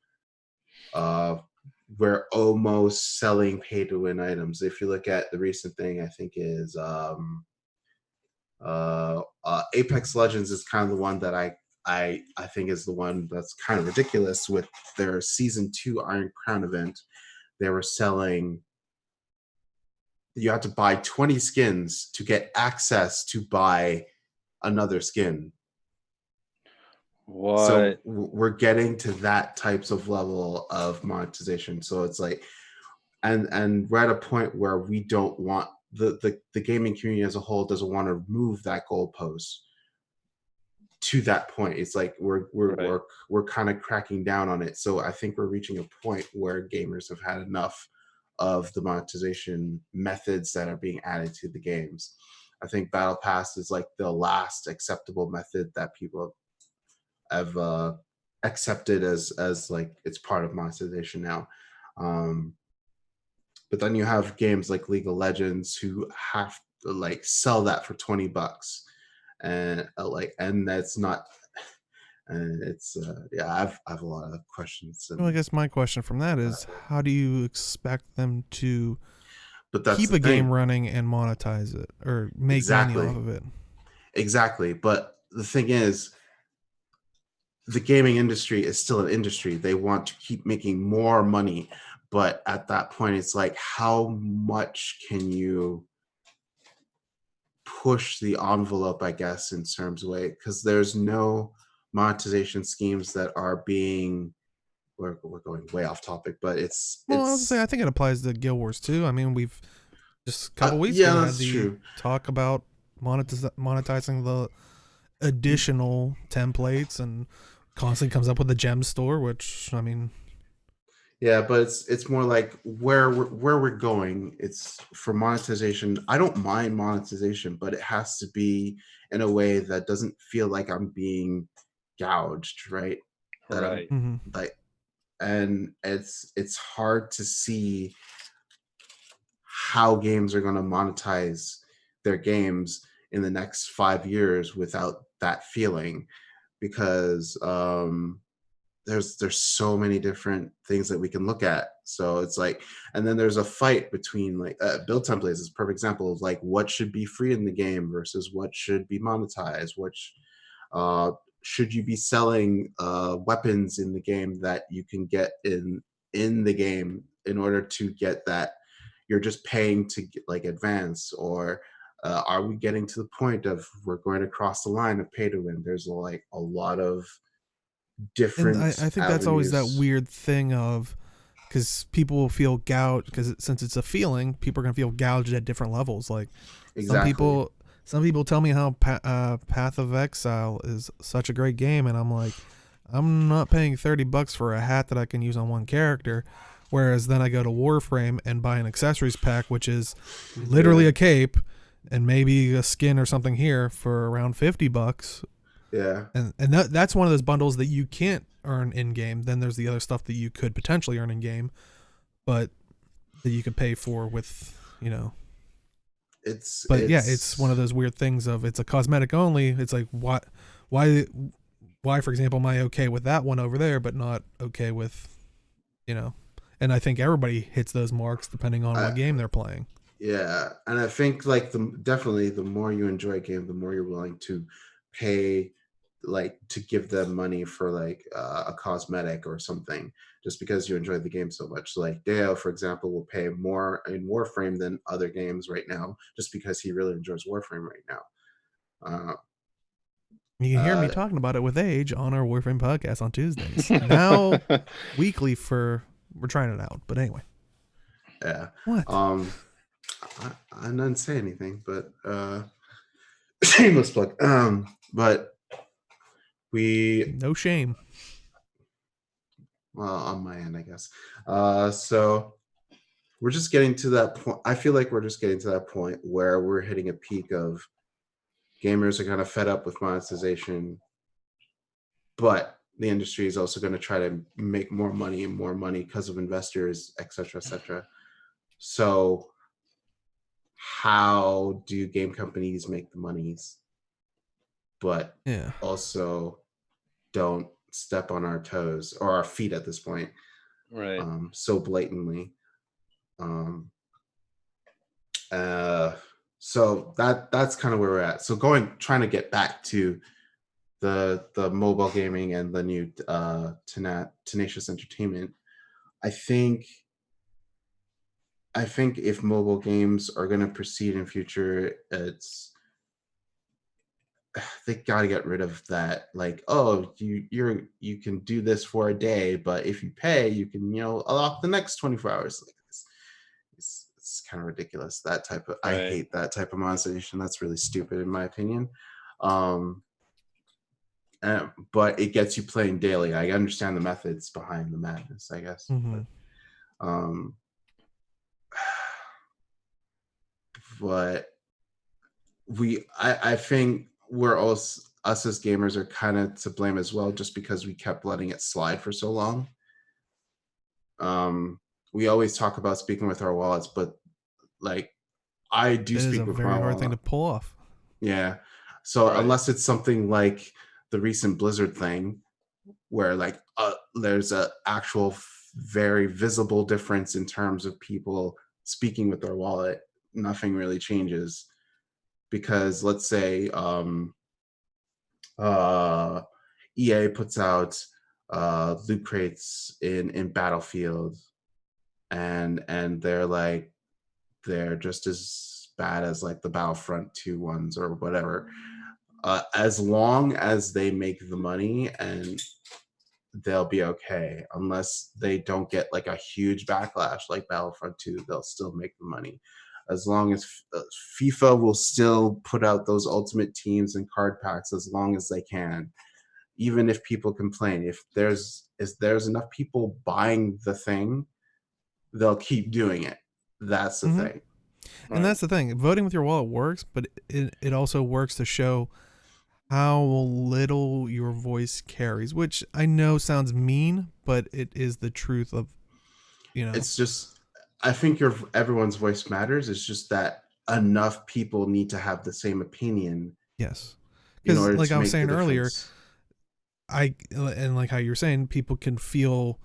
we're almost selling pay to win items. If you look at the recent thing, I think is Apex Legends is kind of the one that I think is the one that's kind of ridiculous. With their season 2 Iron Crown event, they were selling, you had to buy 20 skins to get access to buy another skin. What? So we're getting to that types of level of monetization. So it's like, and we're at a point where we don't want the gaming community as a whole doesn't want to move that goalpost to that point. It's like we're kind of cracking down on it. So I think we're reaching a point where gamers have had enough of the monetization methods that are being added to the games. I think Battle Pass is like the last acceptable method that people have accepted as like it's part of monetization now. But then you have games like League of Legends who have to like sell that for $20, and and that's not. And it's I have a lot of questions. Well, I guess my question from that is, how do you expect them to but that's keep the a game thing. running and monetize it or make Exactly. money off of it? Exactly. But the thing is, the gaming industry is still an industry. They want to keep making more money. But at that point, it's like, how much can you push the envelope, I guess, in terms of way? Because there's no monetization schemes that are being, we're going way off topic, but it's Well, I was gonna say, I think it applies to Guild Wars too. I mean, we've just a couple weeks yeah, ago had that's the true. talk about monetizing the additional templates, and constantly comes up with the gem store, which, I mean, Yeah, but it's more like where we're going. It's for monetization. I don't mind monetization, but it has to be in a way that doesn't feel like I'm being gouged, right? That I'm Right. mhm. like, and it's hard to see how games are going to monetize their games in the next 5 years without that feeling, because there's so many different things that we can look at. So it's like, and then there's a fight between like build templates is a perfect example of like what should be free in the game versus what should be monetized. Uh, should you be selling weapons in the game that you can get in the game in order to get that you're just paying to get, like, advance, or are we getting to the point of we're going to cross the line of pay to win? There's like a lot of And different I think that's always that avenues. weird thing of, because people will feel gouged, because since it's a feeling, people are gonna feel gouged at different levels. Like some Exactly. people, tell me how Path of Exile is such a great game, and I'm like, I'm not paying $30 for a hat that I can use on one character. Whereas then I go to Warframe and buy an accessories pack, which is literally Yeah. a cape and maybe a skin or something here for around $50. Yeah. And that's one of those bundles that you can't earn in game. Then there's the other stuff that you could potentially earn in game, but that you could pay for with, It's But yeah, it's one of it's those weird things of, it's a cosmetic only. It's like, why for example, am I okay with that one over there, but not okay with, you know? And I think everybody hits those marks depending on I, what game they're playing. yeah, and I think like definitely the more you enjoy a game, the more you're willing to pay, like to give them money for like a cosmetic or something, just because you enjoy the game so much. So, like Deo, for example, will pay more in Warframe than other games right now, just because he really enjoys Warframe right now. Uh, You can hear me uh, talking about it with Age on our Warframe podcast on Tuesdays. Now weekly we're trying it out. But anyway. yeah. What? I didn't say anything, but shameless plug. But we, No shame. well, on my end, I guess. So we're just getting to that point. I feel like we're just getting to that point where we're hitting a peak of gamers are kind of fed up with monetization, but the industry is also going to try to make more money and more money because of investors, et cetera, et cetera. So how do game companies make the monies, but Yeah. also don't step on our toes or our feet at this point? Right. so blatantly. So that's kind of where we're at. So trying to get back to the mobile gaming and the new Tenacious Entertainment. I think if mobile games are going to proceed in future, they got to get rid of that. Like, oh, you can do this for a day, but if you pay, you can unlock the next 24 hours. Like it's kind of ridiculous. That type of I Right. hate that type of monetization. That's really stupid in my opinion. But it gets you playing daily. I understand the methods behind the madness, I guess. Mm-hmm. But I think we're us as gamers are kind of to blame as well, just because we kept letting it slide for so long. We always talk about speaking with our wallets, but like I do It is speak a with very my hard wallet. thing to pull off. Yeah. So Right. unless it's something like the recent Blizzard thing, where like there's a actual very visible difference in terms of people speaking with their wallet, nothing really changes. Because let's say EA puts out loot crates in Battlefield, and they're just as bad as like the Battlefront 2 ones or whatever. As long as they make the money, and they'll be okay. Unless they don't get like a huge backlash like Battlefront 2, they'll still make the money. As long as FIFA will still put out those ultimate teams and card packs as long as they can, even if people complain. If there's enough people buying the thing, they'll keep doing it. That's the Mhm. thing. And that's the thing. Voting with your wallet works, but it also works to show how little your voice carries, which I know sounds mean, but it is the truth of, It's just, I think everyone's voice matters. It's just that enough people need to have the same opinion yes. in Because order like to I was make the saying earlier, difference. and like how you're saying, people can feel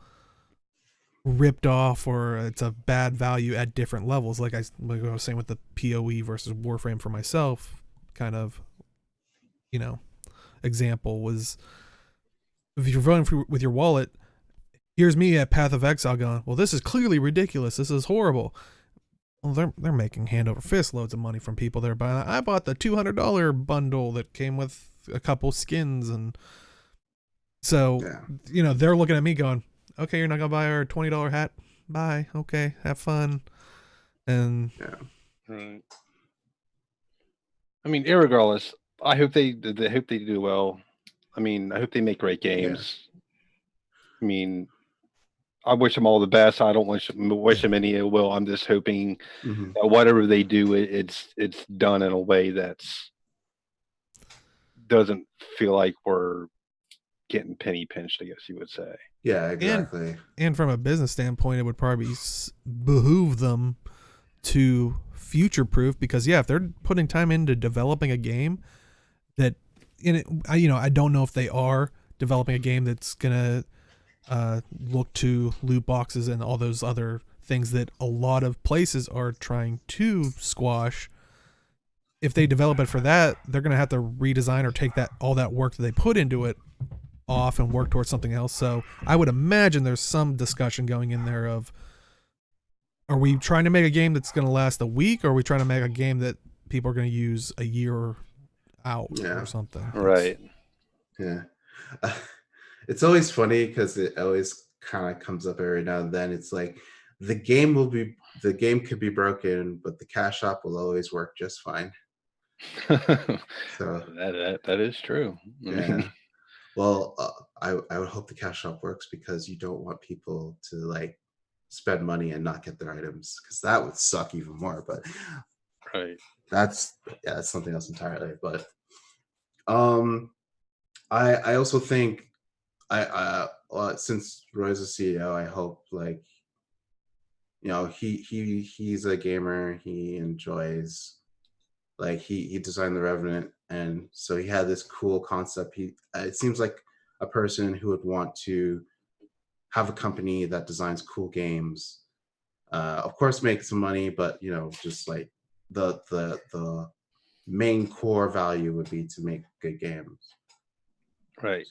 ripped off or it's a bad value at different levels. Like I was saying with the PoE versus Warframe for myself, kind of, example was, if you're voting with your wallet, here's me at Path of Exile going, well, this is clearly ridiculous. This is horrible. Well, they're making hand over fist loads of money from people that are buying. I bought the $200 bundle that came with a couple skins, and so they're looking at me going, okay, you're not gonna buy our $20 hat. Bye. Okay, have fun. And right. I mean, irregardless, I hope they do well. I mean, I hope they make great games. I mean, I wish them all the best. I don't wish them any ill will. I'm just hoping that whatever they do, it's done in a way that's doesn't feel like we're getting penny pinched, I guess you would say. Yeah, exactly. And from a business standpoint, it would probably behoove them to future proof, because if they're putting time into developing a game that I don't know if they are developing a game that's gonna look to loot boxes and all those other things that a lot of places are trying to squash. If they develop it for that, they're gonna have to redesign or take all that work that they put into it off and work towards something else. So I would imagine there's some discussion going in there of, are we trying to make a game that's going to last a week, or are we trying to make a game that people are going to use a year out or something? Right. Yeah. It's always funny because it always kind of comes up every now and then. It's like the game could be broken, but the cash shop will always work just fine. So that is true. I mean, well, I would hope the cash shop works, because you don't want people to like spend money and not get their items, because that would suck even more. But right. That's something else entirely. But I also think since Roy's a CEO, I hope he's a gamer. He enjoys, like he designed the Revenant, and so he had this cool concept. It seems like a person who would want to have a company that designs cool games. Of course, make some money, but just like the main core value would be to make good games. Right.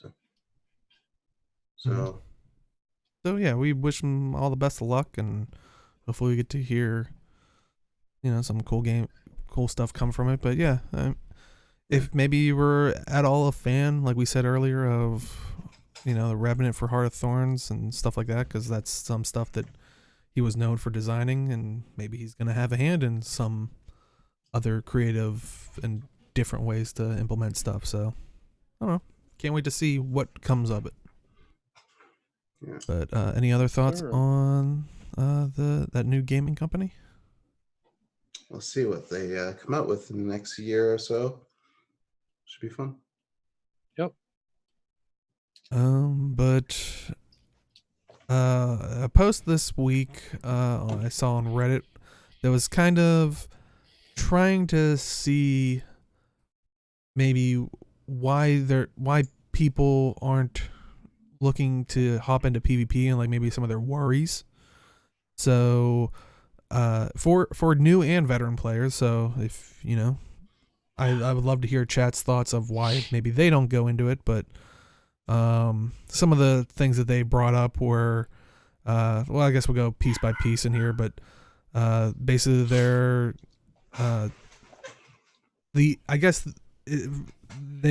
So So yeah, we wish them all the best of luck, and hopefully we get to hear, some cool stuff come from it. But yeah, if maybe you were at all a fan, like we said earlier, of the Revenant for Heart of Thorns and stuff like that, because that's some stuff that he was known for designing, and maybe he's gonna have a hand in some other creative and different ways to implement stuff. So I don't know. Can't wait to see what comes of it. Yeah. But any other thoughts Sure. on that new gaming company? we'll see what they come out with in the next year or so. Should be fun. But a post this week I saw on Reddit that was kind of trying to see maybe why people aren't looking to hop into PvP and like maybe some of their worries. So for new and veteran players, so if I would love to hear chat's thoughts of why maybe they don't go into it, but some of the things that they brought up were well, I guess we'll go piece by piece in here, but basically they're they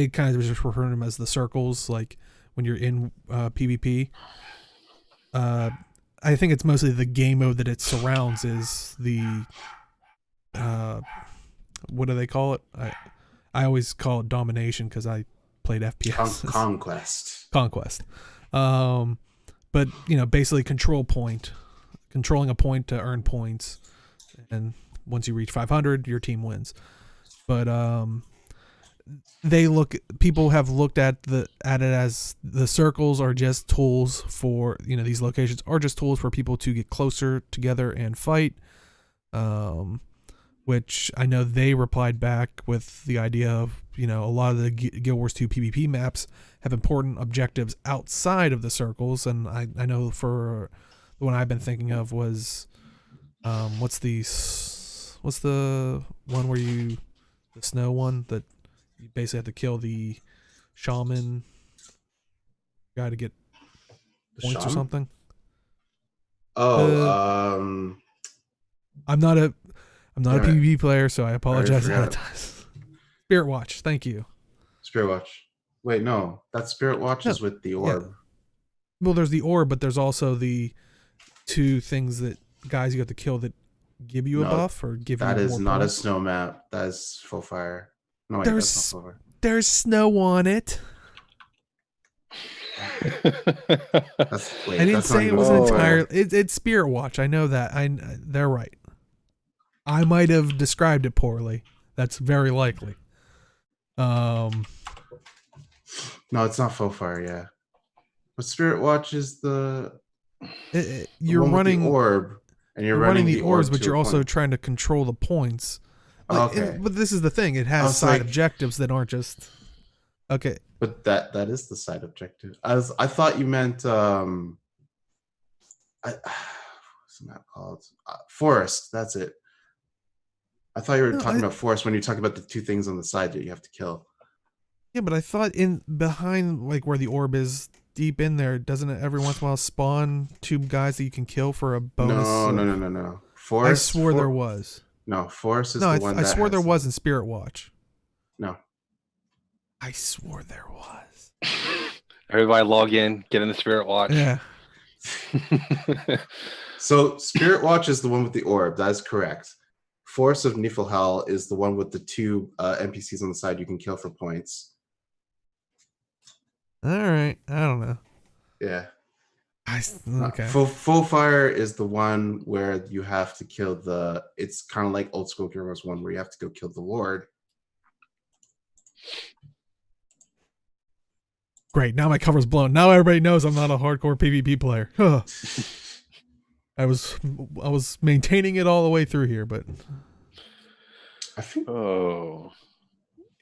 kind of just refer to them as the circles, like when you're in PvP. I think it's mostly the game mode that it surrounds is the what do they call it? I always call it domination because I played FPS. Conquest. But basically controlling a point to earn points, and once you reach 500, your team wins. But people have looked at it as the circles are just tools for these locations are just tools for people to get closer together and fight. Which I know they replied back with the idea of a lot of the Guild Wars 2 PvP maps have important objectives outside of the circles, and I know for the one I've been thinking of was what's the one where the snow one that you basically have to kill the shaman guy to get points or something. I'm not a PvP player, so I apologize ahead of time. Spirit Watch, thank you. Spirit Watch. Wait, no, that Spirit Watch is with the orb. Yeah. Well, there's the orb, but there's also the two things that guys you have to kill that give you a buff or give you more points. That is not a snow map. That is full fire. No, wait, that's not full fire. There's snow on it. I didn't say it was an entire. It's Spirit Watch. I know that. They're right. I might have described it poorly. That's very likely. No, it's not full fire. Yeah, but Spirit Watch is you're running the orb, and you're running the orbs, but you're also trying to control the points. Okay, but this is the thing. It has side objectives that aren't just okay. But that is the side objective. I thought you meant what's the map called? Forest. That's it. I thought you were talking about forest when you talk about the two things on the side that you have to kill. Yeah, but I thought behind like where the orb is deep in there, doesn't it every once in a while spawn two guys that you can kill for a bonus? No. Forest. I swore there was. No, forest is the one. I swore there was in Spirit Watch. No. I swore there was. Everybody log in, get in the Spirit Watch. Yeah. So Spirit Watch is the one with the orb. That is correct. Force of Niflhel is the one with the two NPCs on the side you can kill for points. All right. I don't know. Yeah. Okay. Full fire is the one where you have to kill it's kind of like old school Guild Wars 1 where you have to go kill the Lord. Great. Now my cover's blown. Now everybody knows I'm not a hardcore PvP player. I was maintaining it all the way through here, but I think. Oh.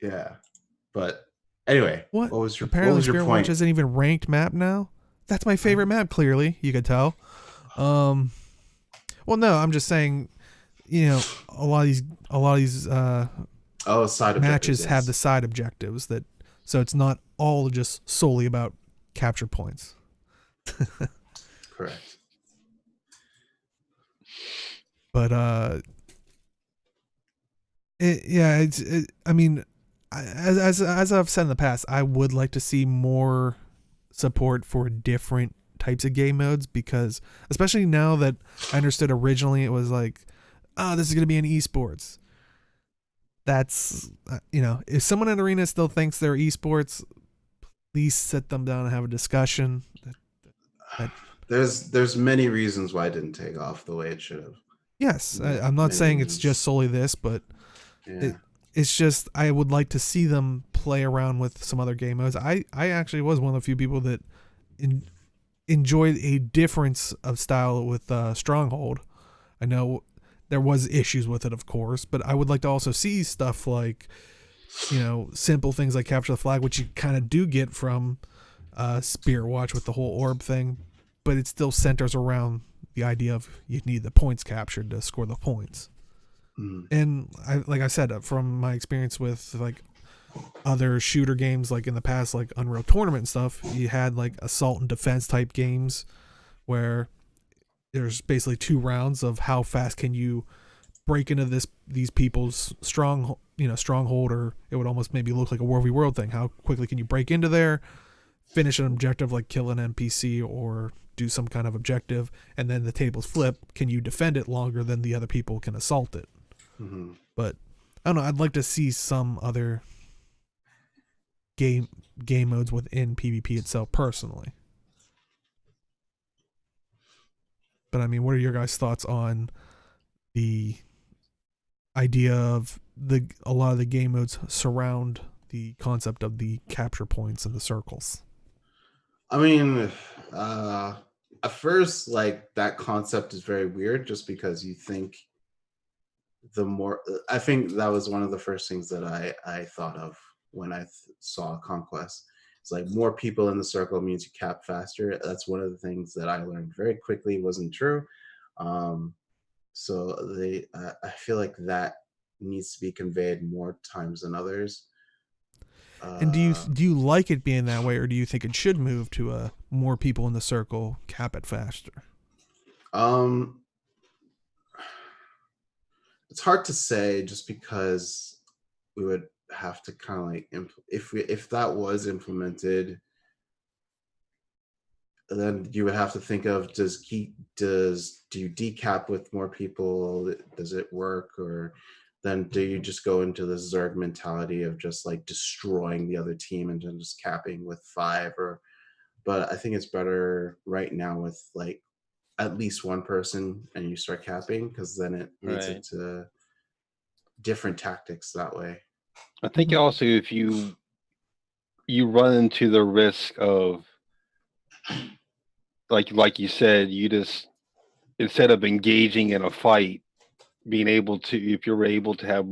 Yeah. But anyway, what was your apparently what was your Spirit point? Watch isn't even ranked map now. that's my favorite map. Clearly, you could tell. Well, no, I'm just saying, you know, a lot of these Side matches objectives, have yes. the side objectives so it's not all just solely about capture points. Correct. But I mean, as I've said in the past, I would like to see more support for different types of game modes, because especially now that I understood originally it was like, oh, this is going to be an esports. That's if someone in Arena still thinks they're esports, please sit them down and have a discussion. There's many reasons why it didn't take off the way it should have. Yes, I'm not saying it's just solely this, but it's just I would like to see them play around with some other game modes. I actually was one of the few people that enjoyed a difference of style with Stronghold. I know there was issues with it, of course, but I would like to also see stuff like, simple things like capture the flag, which you kind of do get from Spirit Watch with the whole orb thing, but it still centers around the idea of you need the points captured to score the points. And like I said, from my experience with like other shooter games, like in the past, like Unreal Tournament and stuff, you had like assault and defense type games where there's basically 2 rounds of how fast can you break into these people's stronghold, or it would almost maybe look like a World v World thing. How quickly can you break into there, finish an objective like kill an NPC or do some kind of objective, and then the tables flip. Can you defend it longer than the other people can assault it? Mm-hmm. But I don't know. I'd like to see some other game modes within PvP itself, personally. But I mean, what are your guys' thoughts on the idea of a lot of the game modes surround the concept of the capture points and the circles? I mean, at first, like, that concept is very weird, just because you think I think that was one of the first things that I thought of when I saw Conquest. It's like more people in the circle means you cap faster. That's one of the things that I learned very quickly wasn't true. So I feel like that needs to be conveyed more times than others. And do you like it being that way, or do you think it should move to more people in the circle cap it faster? It's hard to say, just because we would have to kind of like if that was implemented, then you would have to think of, do you decap with more people? Does it work? Or then do you just go into the Zerg mentality of just like destroying the other team and then just capping with 5? But I think it's better right now with like at least one person and you start capping, because then it leads into different tactics that way. I think also if you run into the risk of, like you said, you just, instead of engaging in a fight, being able to, if you're able to have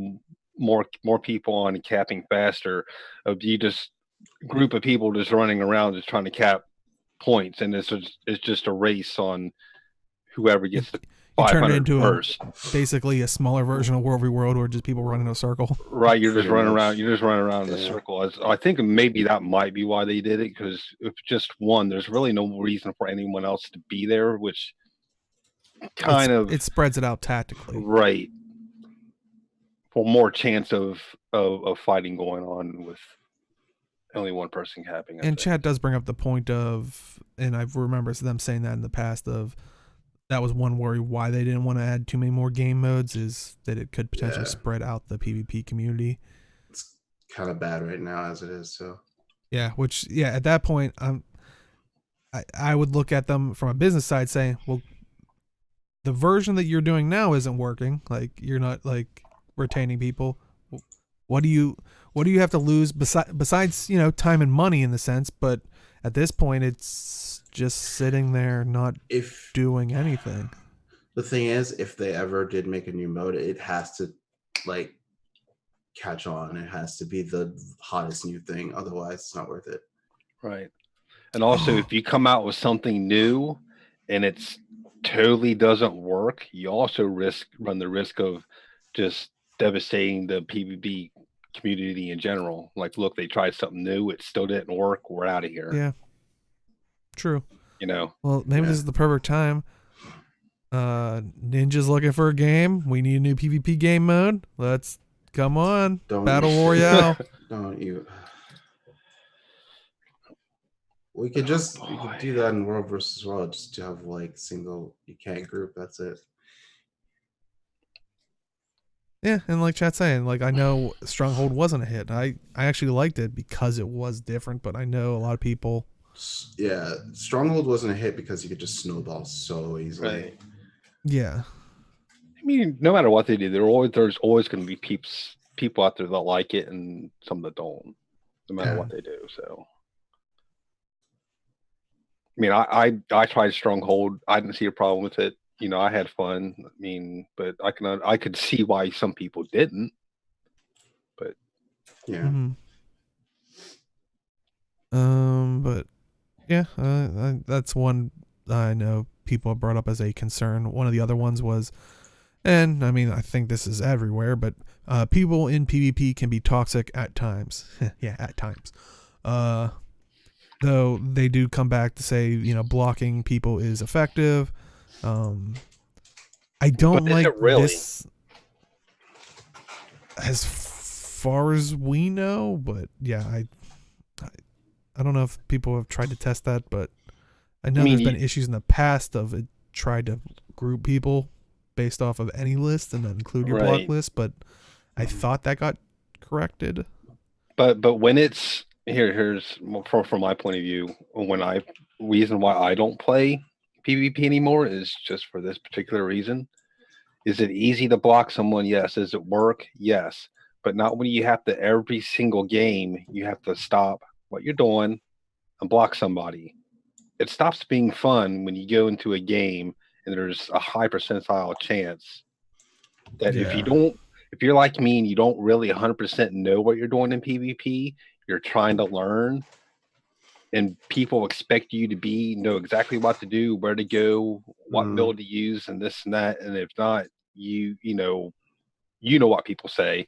more people on and capping faster, of you just group of people just running around just trying to cap points, and it's just a race on whoever gets the 500 turn it into first. Basically a smaller version of World v World, where just people run in a circle. Right, you're just running around. You're just running around in a circle. I think maybe that might be why they did it, because if just one, there's really no reason for anyone else to be there, which it spreads it out tactically, right, for more chance of fighting going on with only one person capping. And chat does bring up the point of, and I remember them saying that in the past, of that was one worry why they didn't want to add too many more game modes, is that it could potentially spread out the PvP community. It's kind of bad right now as it is. So at that point, I would look at them from a business side saying, well, the version that you're doing now isn't working. Like, you're not like retaining people. What do you have to lose besides time and money, in the sense? But at this point, it's just sitting there not doing anything. The thing is, if they ever did make a new mode, it has to like catch on. It has to be the hottest new thing. Otherwise, it's not worth it. Right. And also, if you come out with something new and it's totally doesn't work, you also run the risk of just devastating the PvP community in general. Like, look, they tried something new, it still didn't work. We're out of here. Yeah. True. You know. Well, maybe this is the perfect time. Ninja's looking for a game. We need a new PvP game mode. Let's come on. Battle Royale. Don't you? We could do that in World versus World, just to have like single. You can't group. That's it. Yeah, and like chat's saying, like I know Stronghold wasn't a hit. I actually liked it because it was different, but I know a lot of people. Yeah, Stronghold wasn't a hit because you could just snowball so easily. Right. Yeah. I mean, no matter what they do, there's always going to be people out there that like it and some that don't, no matter what they do. So, I mean, I tried Stronghold. I didn't see a problem with it. You know, I had fun. I mean, but I could see why some people didn't. But yeah. Mm-hmm. But yeah, that's one I know people have brought up as a concern. One of the other ones was, and I mean, I think this is everywhere, but people in PvP can be toxic at times. Yeah, at times. Though they do come back to say, you know, blocking people is effective. I don't like this as far as we know, but yeah, I don't know if people have tried to test that, but I know there's been issues in the past of it tried to group people based off of any list and then include your block list, but I thought that got corrected. But when it's here's from my point of view, reason why I don't play PvP anymore is just for this particular reason. Is it easy to block someone? Yes. Does it work? Yes. But not when you have to every single game you have to stop what you're doing and block somebody. It stops being fun when you go into a game and there's a high percentile chance that if you're like me and you don't really 100% know what you're doing in PvP, you're trying to learn, and people expect you to know exactly what to do, where to go, what build to use, and this and that. And if not, you know what people say.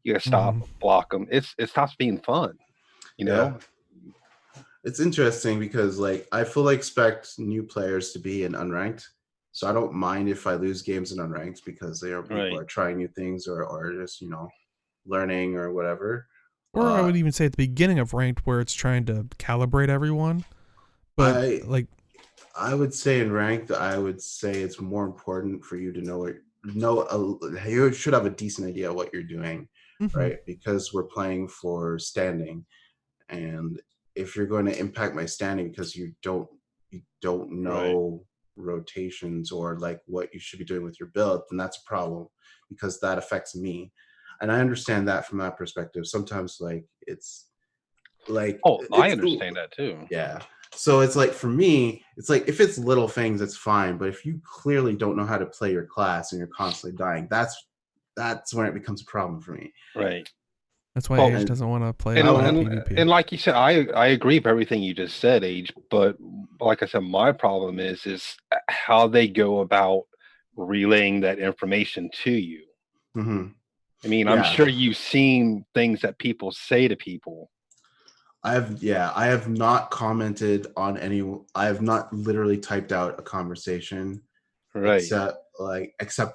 You gotta stop, block them. It stops being fun. You know. It's interesting because like I fully expect new players to be in unranked. So I don't mind if I lose games in unranked because people are trying new things or just, you know, learning or whatever. Or I would even say at the beginning of ranked where it's trying to calibrate everyone. But I would say in ranked, I would say it's more important for you to you should have a decent idea of what you're doing, right? Because we're playing for standing, and if you're going to impact my standing because you don't know rotations or like what you should be doing with your build, then that's a problem because that affects me. And I understand that from that perspective. Sometimes like it's like I understand that too. Yeah. So it's like for me, it's like if it's little things, it's fine. But if you clearly don't know how to play your class and you're constantly dying, that's when it becomes a problem for me. Right. That's why Age doesn't want to play PvP. And like you said, I agree with everything you just said, Age. But like I said, my problem is how they go about relaying that information to you. I mean, I'm sure you've seen things that people say to people. I have not commented on any. I have not literally typed out a conversation, except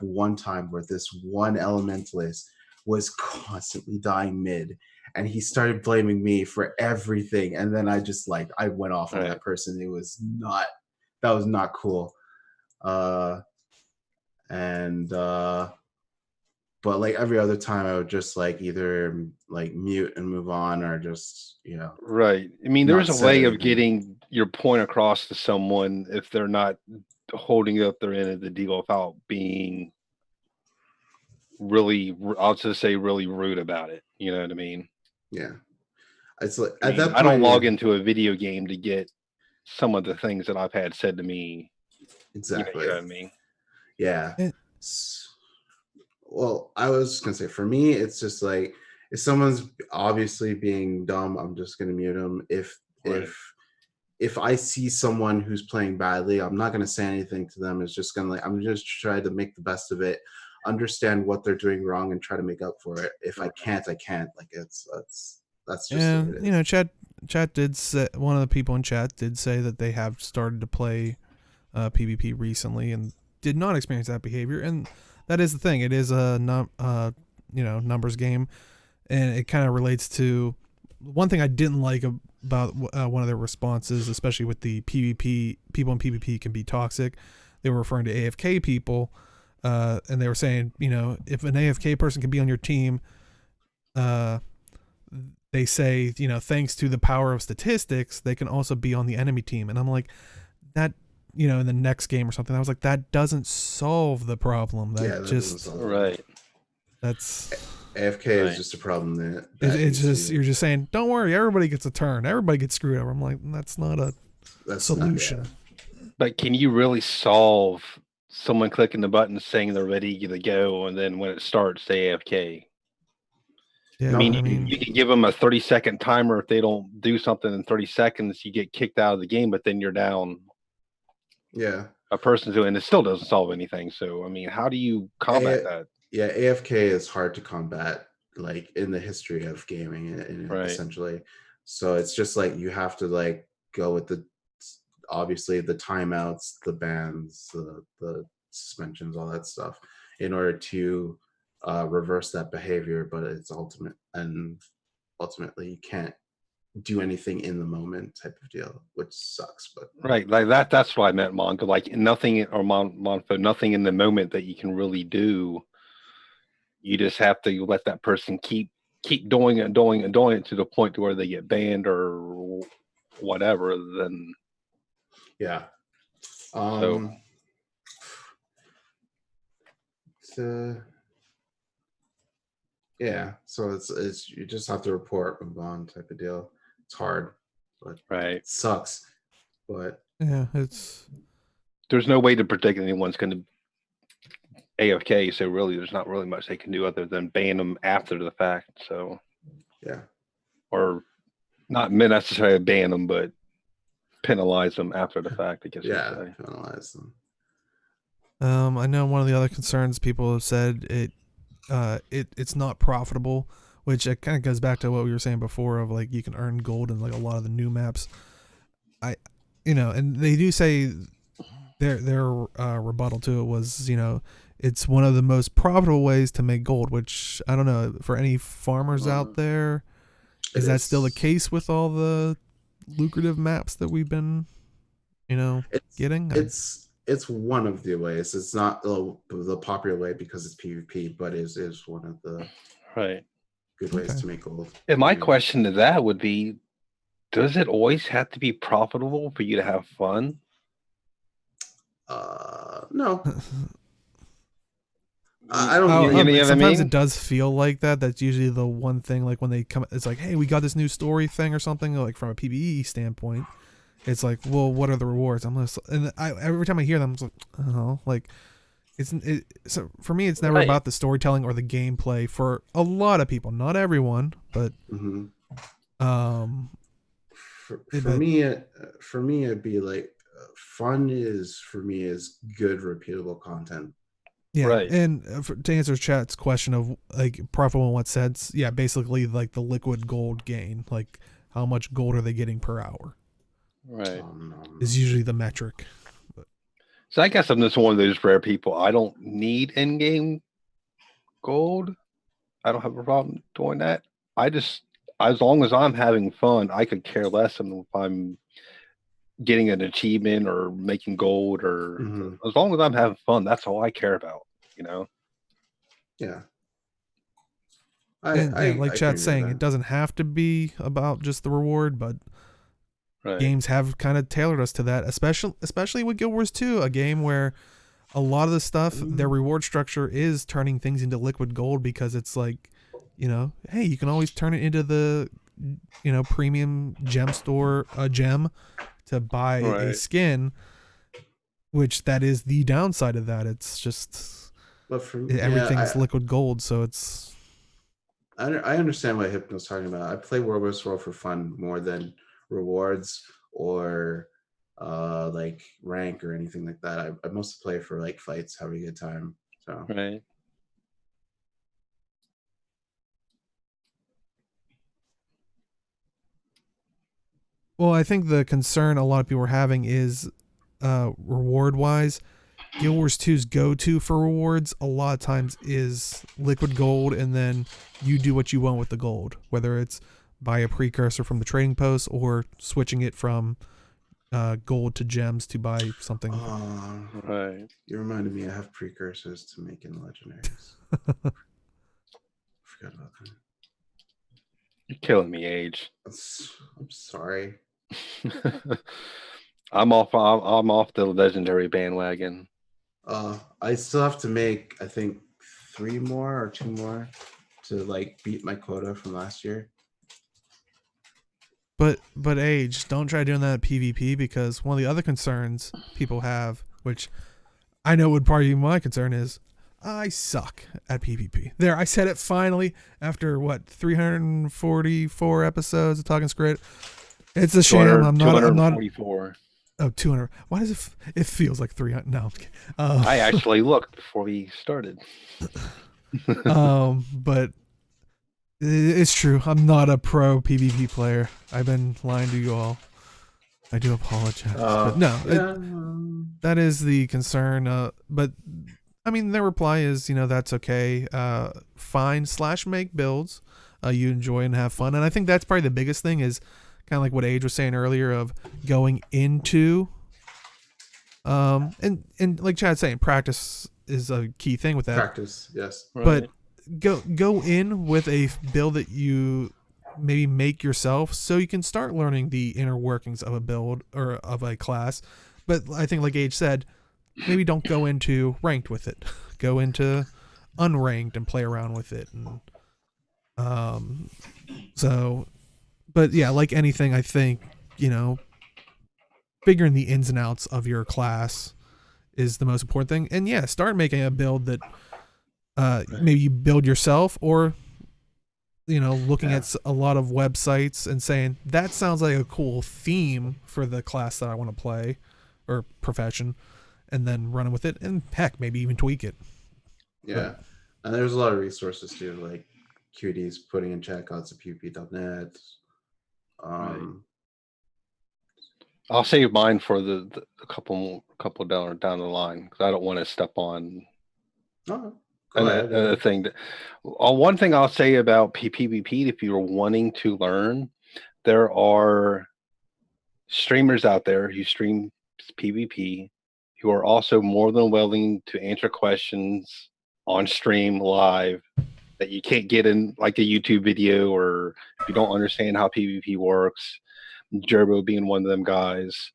one time where this one elementalist was constantly dying mid, and he started blaming me for everything, and then I just I went off on that person. That was not cool. But like every other time I would just either mute and move on or just, you know. Right. I mean, there's a way of getting your point across to someone if they're not holding up their end of the deal without being really, I'll just say really rude about it. You know what I mean? Yeah. It's like at that point, I don't log into a video game to get some of the things that I've had said to me. Exactly. You know what I mean? Yeah. Well, I was just gonna say, for me, it's just like if someone's obviously being dumb, I'm just gonna mute them. If if I see someone who's playing badly, I'm not going to say anything to them. It's just going to I'm just try to make the best of it, understand what they're doing wrong, and try to make up for it. If I can't, I can't. Like that's just And what it is. you know, chat did say, one of the people in chat did say that they have started to play PvP recently and did not experience that behavior. And that is the thing. It is a numbers game, and it kind of relates to one thing I didn't like about one of their responses, especially with the PvP. People in PvP can be toxic. They were referring to AFK people, and they were saying, you know, if an AFK person can be on your team, they say, you know, thanks to the power of statistics, they can also be on the enemy team. And I'm like, that, you know, in the next game or something, I was like, that doesn't solve the problem. That just right. That's AFK is just a problem that it's just you're just saying, don't worry, everybody gets a turn, everybody gets screwed over. I'm like, that's not a solution. But can you really solve someone clicking the button saying they're ready to go, and then when it starts, they AFK? Yeah, I mean, you can give them a 30-second timer. If they don't do something in 30 seconds, you get kicked out of the game, but then you're down. Yeah. A person's doing it still doesn't solve anything. So, I mean, how do you combat that? Yeah, AFK is hard to combat, like in the history of gaming, essentially. So it's just like you have to like go with obviously the timeouts, the bans, the suspensions, all that stuff, in order to reverse that behavior. But it's ultimately you can't do anything in the moment type of deal, which sucks. But right, like that's what I meant, Mongo. Like nothing, or Monfo, nothing in the moment that you can really do. You just have to let that person keep doing it to the point to where they get banned or whatever. Then yeah. So yeah, so it's you just have to report, move on type of deal. It's hard, but it sucks. But yeah, there's no way to predict anyone's going to AFK, so really there's not really much they can do other than ban them after the fact. So yeah, or not necessarily ban them, but penalize them after the fact, I guess. Yeah, penalize them. I know one of the other concerns people have said it's not profitable, which it kind of goes back to what we were saying before of like you can earn gold in like a lot of the new maps. And they do say their rebuttal to it was, you know, it's one of the most profitable ways to make gold, which I don't know for any farmers out there. Is that still the case with all the lucrative maps that we've been, getting? It's one of the ways. It's not the popular way because it's PvP, but it is one of the good ways to make gold. And my question to that would be, does it always have to be profitable for you to have fun? No. I don't. Sometimes it does feel like that. That's usually the one thing. Like when they come, it's like, hey, we got this new story thing or something. Like from a PvE standpoint, it's like, well, what are the rewards? Every time I hear them, I'm like, oh, like so for me, it's never about the storytelling or the gameplay. For a lot of people, not everyone, but for me, it'd be like fun is good, repeatable content. Yeah, and to answer chat's question of like profitable in what sense, yeah, basically like the liquid gold gain, like how much gold are they getting per hour? Right, is usually the metric. So I guess I'm just one of those rare people. I don't need in-game gold. I don't have a problem doing that. I just, as long as I'm having fun, I could care less if I'm getting an achievement or making gold, or as long as I'm having fun, that's all I care about, Yeah. Like chat's saying, it doesn't have to be about just the reward, but games have kind of tailored us to that, especially with Guild Wars 2, a game where a lot of the stuff, their reward structure is turning things into liquid gold, because it's like, hey, you can always turn it into the, premium gem store, a gem to buy a skin, which that is the downside of that. It's just, everything's liquid gold, so it's. I understand what Hypno's talking about. I play World vs. World for fun more than rewards. or like rank or anything like that. I mostly play for like fights, having a good time. So Right. Well, I think the concern a lot of people are having is reward wise. Guild Wars 2's go to for rewards a lot of times is liquid gold, and then you do what you want with the gold, whether it's buy a precursor from the trading post or switching it from gold to gems to buy something. Right. You reminded me I have precursors to making legendaries. Forgot about that. You're killing me, Age. I'm sorry. I'm off the legendary bandwagon. I still have to make, I think, 3 more or 2 more to like beat my quota from last year. But Age, don't try doing that at PvP, because one of the other concerns people have, which I know would probably be my concern, is I suck at PvP. There, I said it finally after what 344 episodes of Talking Skritt. It's a shame. I'm not. 244. Oh, 200. Why does it feels like 300? No. I'm kidding. I actually looked before we started. But it's true. I'm not a pro PvP player. I've been lying to you all. I do apologize. But no, yeah. that is the concern. But I mean, their reply is, that's okay. Find/make builds you enjoy and have fun. And I think that's probably the biggest thing, is kind of like what Age was saying earlier, of going into and like Chad's saying, practice is a key thing with that. Practice, yes. But go in with a build that you maybe make yourself, so you can start learning the inner workings of a build or of a class. But I think, like Age said, maybe don't go into ranked with it. Go into unranked and play around with it. And but yeah, like anything, I think, figuring the ins and outs of your class is the most important thing. And yeah, start making a build that maybe you build yourself, or looking at a lot of websites and saying, that sounds like a cool theme for the class that I want to play or profession, and then running with it, and heck, maybe even tweak it. Yeah. And there's a lot of resources too, like QD's putting in checkouts at PvP.net. I'll save mine for the couple down the line, because I don't want to step on another thing. One thing I'll say about PvP, if you're wanting to learn, there are streamers out there who stream PvP who are also more than willing to answer questions on stream live that you can't get in like a YouTube video, or if you don't understand how PvP works. Gerbo being one of them guys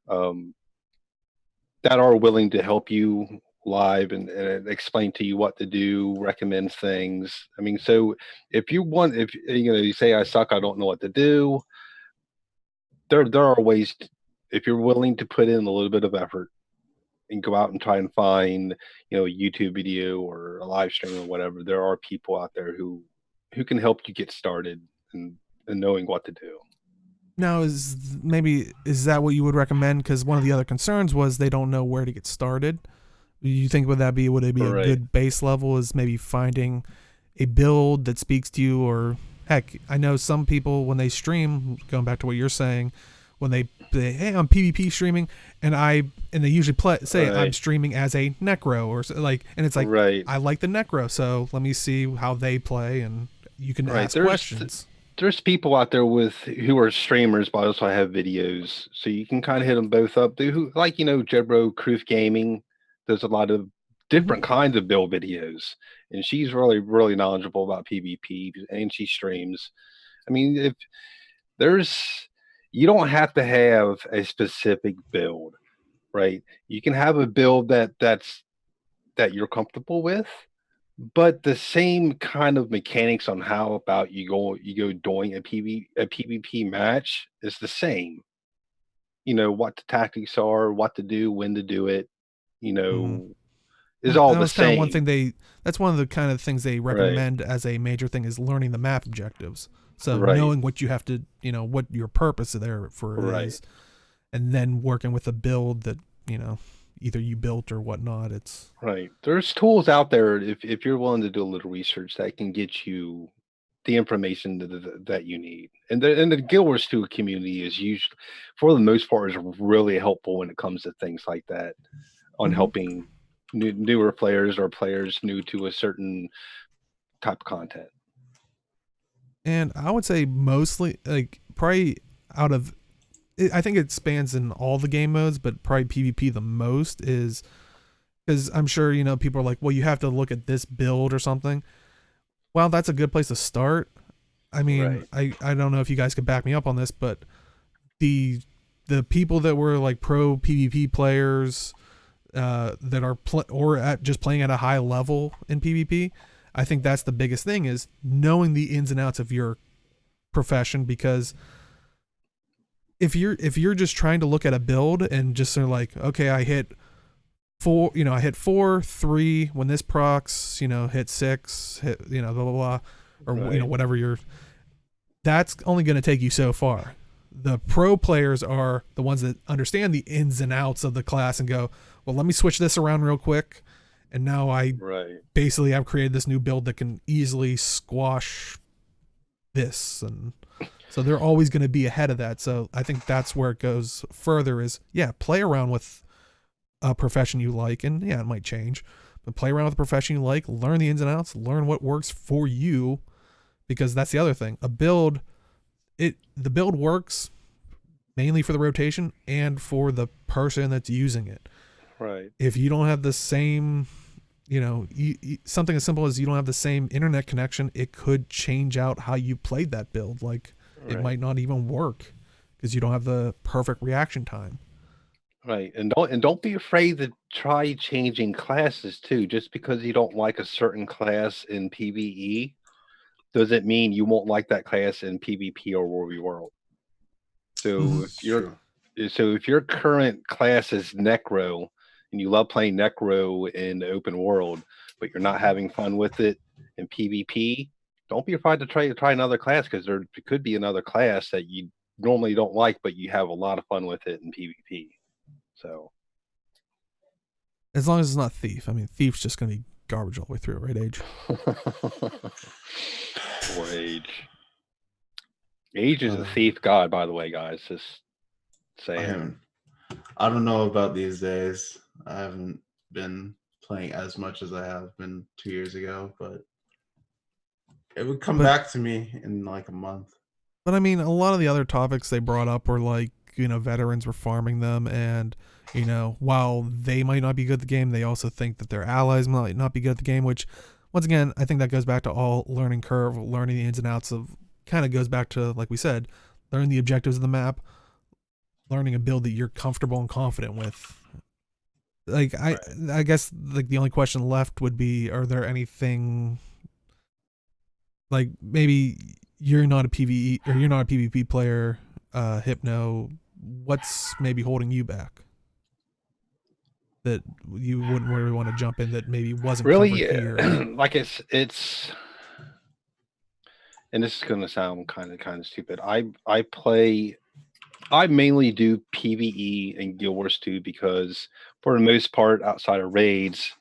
that are willing to help you live and explain to you what to do, recommend things. I mean, so if you want, if you say I suck, I don't know what to do, there are ways if you're willing to put in a little bit of effort and go out and try and find a YouTube video or a live stream or whatever. There are people out there who can help you get started and knowing what to do. Now, is that what you would recommend? Because one of the other concerns was they don't know where to get started. You think would it be a good base level, is maybe finding a build that speaks to you? Or heck, I know some people when they stream, going back to what you're saying, when they say, hey, I'm PvP streaming, and they usually say I'm streaming as a necro or like, and it's like, I like the necro, so let me see how they play, and you can ask questions. There's people out there who are streamers, but also have videos, so you can kind of hit them both up. Like Jebro Kroof Gaming does a lot of different kinds of build videos, and she's really, really knowledgeable about PvP, and she streams. I mean, if you don't have to have a specific build, right? You can have a build that you're comfortable with, but the same kind of mechanics on how about you go doing a PvP match is the same. What the tactics are, what to do, when to do it. is all that the was kind of one same. thing that's one of the kind of things they recommend as a major thing is learning the map objectives. So Right. knowing what you have to, what your purpose there for Right. is, and then working with a build that, either you built or whatnot. It's Right. There's tools out there if you're willing to do a little research that can get you the information that you need. And the Guild Wars 2 community is usually, for the most part, is really helpful when it comes to things like that, on Mhm. helping newer players or players new to a certain type of content. And I would say mostly, like, probably out of, I think it spans in all the game modes, but probably PvP the most is because I'm sure, people are like, well, you have to look at this build or something. Well, that's a good place to start. I mean, I don't know if you guys could back me up on this, but the people that were like pro PvP players that are just playing at a high level in PvP, I think that's the biggest thing is knowing the ins and outs of your profession, because if you're just trying to look at a build and just sort of like, okay, I hit 4, 3 when this procs, hit 6, hit, blah blah blah, or whatever that's only going to take you so far. The pro players are the ones that understand the ins and outs of the class and go, well, let me switch this around real quick, and now basically I've created this new build that can easily squash this, and so they're always going to be ahead of that. So I think that's where it goes further is, play around with a profession you like, and it might change, but play around with a profession you like, learn the ins and outs, learn what works for you, because that's the other thing. The build works mainly for the rotation and for the person that's using it. Right. If you don't have the same, something as simple as you don't have the same internet connection, it could change out how you played that build. Like it might not even work because you don't have the perfect reaction time. Right. And don't be afraid to try changing classes too. Just because you don't like a certain class in PvE doesn't mean you won't like that class in PvP or War v World. So if your current class is Necro and you love playing Necro in the open world, but you're not having fun with it in PvP, don't be afraid to try another class, because there could be another class that you normally don't like, but you have a lot of fun with it in PvP. So as long as it's not Thief. I mean, Thief's just going to be garbage all the way through, right, Age? Poor Age. Age is a thief god, by the way, guys. Just saying. I don't know about these days. I haven't been playing as much as I have been 2 years ago, but it would come back to me in like a month. But I mean, a lot of the other topics they brought up were like, veterans were farming them, and while they might not be good at the game, they also think that their allies might not be good at the game, which once again, I think that goes back to all learning curve, learning the ins and outs of, kind of goes back to, like we said, learning the objectives of the map, learning a build that you're comfortable and confident with. Like I guess like the only question left would be, are there anything like maybe you're not a PvE or you're not a PvP player, Hypno, what's maybe holding you back that you wouldn't really want to jump in that maybe wasn't really covered here? Like it's and this is going to sound kind of stupid. I mainly do PvE and Guild Wars 2 because for the most part, outside of raids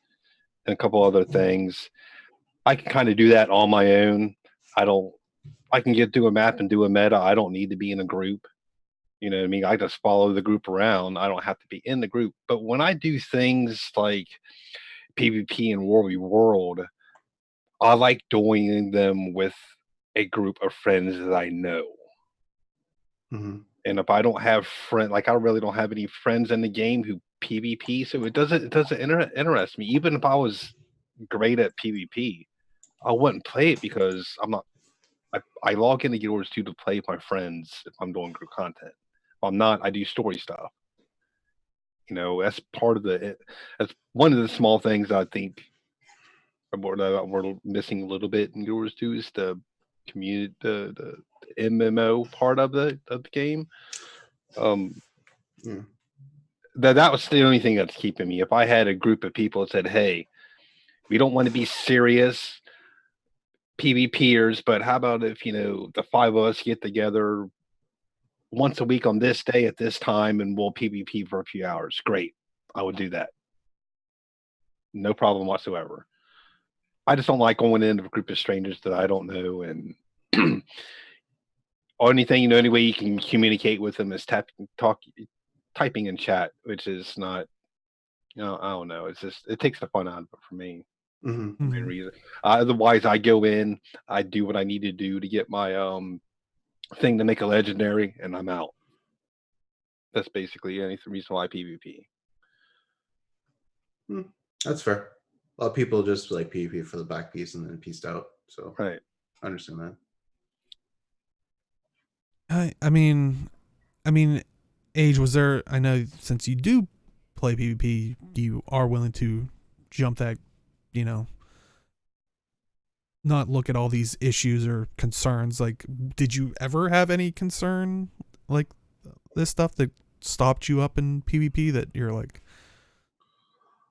and a couple other things, I can kind of do that on my own. I can get through a map and do a meta. I don't need to be in a group. You know what I mean? I just follow the group around. I don't have to be in the group. But when I do things like PvP and War v World, I like doing them with a group of friends that I know. Mm-hmm. And if I don't have friends, like I really don't have any friends in the game who PvP, so it doesn't interest me. Even if I was great at PvP, I wouldn't play it because I'm not. I log into Guild Wars 2 to play with my friends if I'm doing group content. If I'm not, I do story stuff. That's part of that's one of the small things I think we're missing a little bit in Guild Wars 2 is the community, the MMO part of the game. That was the only thing that's keeping me. If I had a group of people that said, "Hey, We don't want to be serious PvPers, but how about if, the 5 of us get together once a week on this day at this time and we'll PvP for a few hours? Great. I would do that. No problem whatsoever. I just don't like going into a group of strangers that I don't know, and only way you can communicate with them is typing in chat, which is not, I don't know. It's just, it takes the fun out of it for me. Mm-hmm. Main reason. Otherwise, I go in, I do what I need to do to get my thing to make a legendary, and I'm out. That's basically any reason why PvP. That's fair. A lot of people just like PvP for the back piece and then pieced out. So Right. I understand that. I mean, Age, was there? I know since you do play PvP, you are willing to jump that, not look at all these issues or concerns. Like, did you ever have any concern like this stuff that stopped you up in PvP that you're like?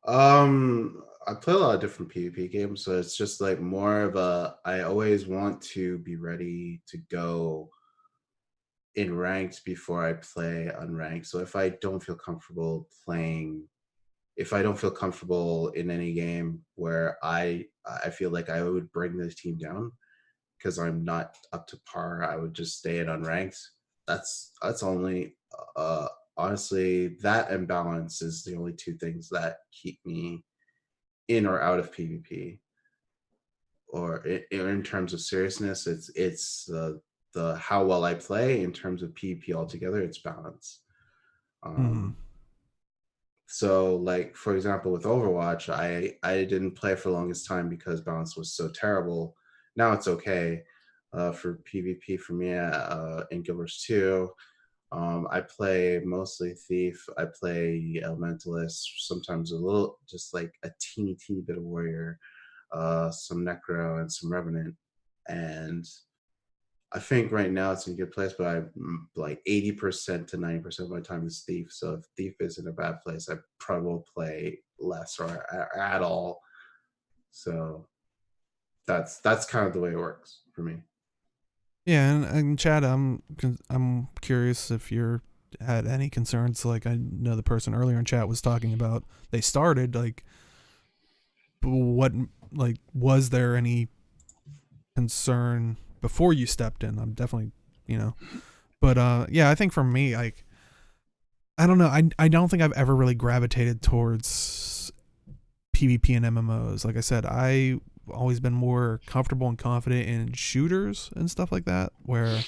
I play a lot of different PvP games, so it's just like more of I always want to be ready to go in ranked before I play unranked. So if I don't feel comfortable in any game where I feel like I would bring the team down because I'm not up to par, I would just stay in unranked. That's only honestly, that and balance is the only two things that keep me in or out of PvP. Or in terms of seriousness, it's the how well I play. In terms of PvP altogether, it's balance. So, like, for example, with Overwatch, I didn't play for the longest time because balance was so terrible. Now it's okay. For PvP for me in Guild Wars 2, I play mostly Thief. I play Elementalist, sometimes a little, just like a teeny bit of Warrior, some Necro, and some Revenant. And I think right now it's in a good place, but I'm like 80% to 90% of my time is Thief. So if Thief is in a bad place, I probably will play less or at all. So that's kind of the way it works for me. Yeah, and Chad, I'm curious if you're had any concerns. Like, I know the person earlier in chat was talking about they started like, what, like, was there any concern before you stepped in? I'm definitely, but yeah, I think for me, like, I don't know, I don't think I've ever really gravitated towards PvP and MMOs. Like I said, I've always been more comfortable and confident in shooters and stuff like that, where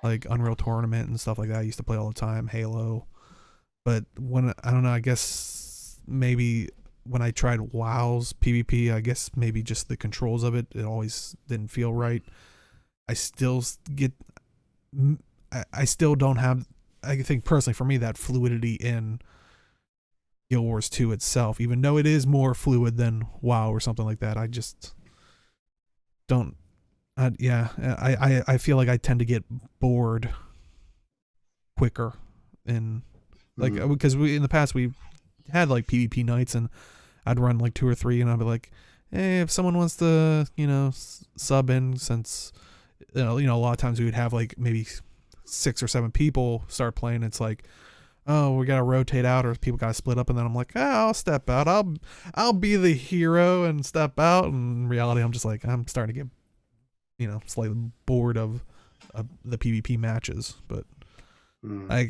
like Unreal Tournament and stuff like that I used to play all the time, Halo. But when, I don't know, I guess maybe when I tried WoW's PvP, I guess maybe just the controls of it always didn't feel right. I still don't have, I think personally for me, that fluidity in Guild Wars 2 itself, even though it is more fluid than WoW or something like that. I just don't. I feel like I tend to get bored quicker, and like because in the past we had like PvP nights, and I'd run like 2 or 3, and I'd be like, hey, if someone wants to, sub in, since a lot of times we would have like maybe 6 or 7 people start playing. It's like, oh, we gotta rotate out, or people gotta split up, and then I'm like, I'll step out. I'll be the hero and step out. And in reality, I'm just like, I'm starting to get, slightly bored of the PvP matches. But I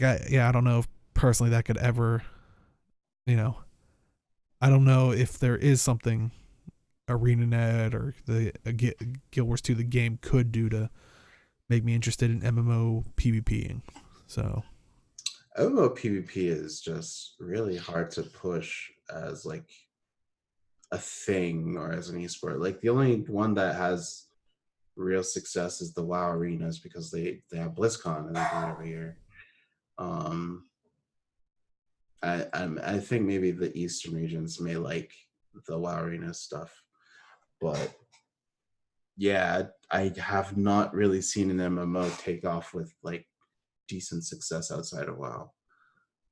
don't know if personally that could ever, I don't know if there is something ArenaNet or the Guild Wars 2 the game could do to make me interested in MMO PvPing. So MMO PvP is just really hard to push as like a thing or as an esport. Like the only one that has real success is the WoW arenas, because they have BlizzCon and they do it every year. I think maybe the Eastern regions may like the WoW arena stuff, but yeah, I have not really seen an MMO take off with like decent success outside of WoW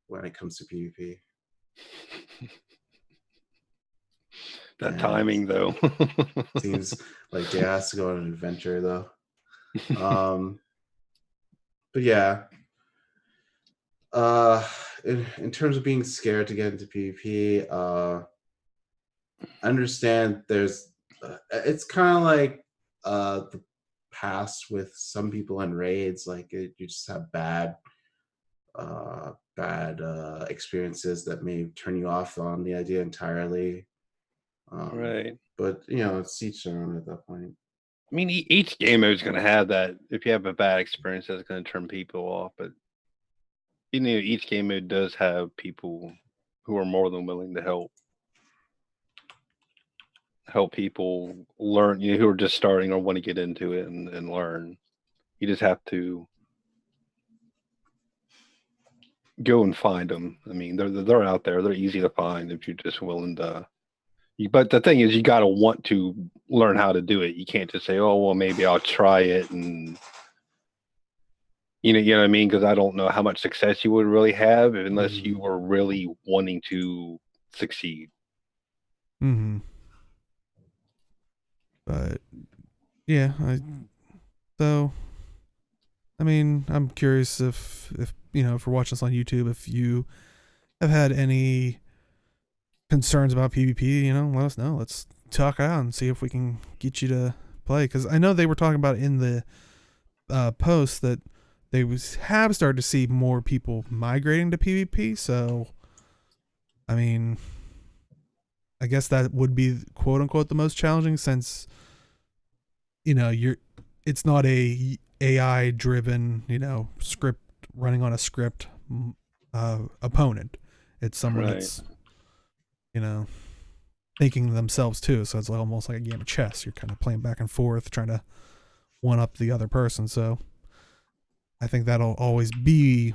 when it comes to PvP. That Yeah. timing though. Seems like Jay has to go on an adventure though. But yeah. In terms of being scared to get into PvP, I understand there's it's kind of like the past with some people in raids, like you just have bad experiences that may turn you off on the idea entirely. Right. But it's each their own at that point. I mean, each game mode is going to have that. If you have a bad experience, that's going to turn people off. But each game mode does have people who are more than willing to help people learn. Who are just starting or want to get into it and learn. You just have to go and find them. I mean, they're out there. They're easy to find if you're just willing to. But the thing is, you got to want to learn how to do it. You can't just say, "Oh, well, maybe I'll try it," and you know what I mean? Because I don't know how much success you would really have unless you were really wanting to succeed. Mm-hmm. But yeah, I mean, I'm curious if if you're watching this on YouTube, if you have had any concerns about PvP, let us know. Let's talk it out and see if we can get you to play. Because I know they were talking about in the post that they have started to see more people migrating to PvP. So, I mean, I guess that would be quote unquote the most challenging, since it's not a AI driven script running on a script opponent. It's someone Right. that's thinking themselves too. So it's almost like a game of chess. You're kind of playing back and forth, trying to one up the other person. So I think that'll always be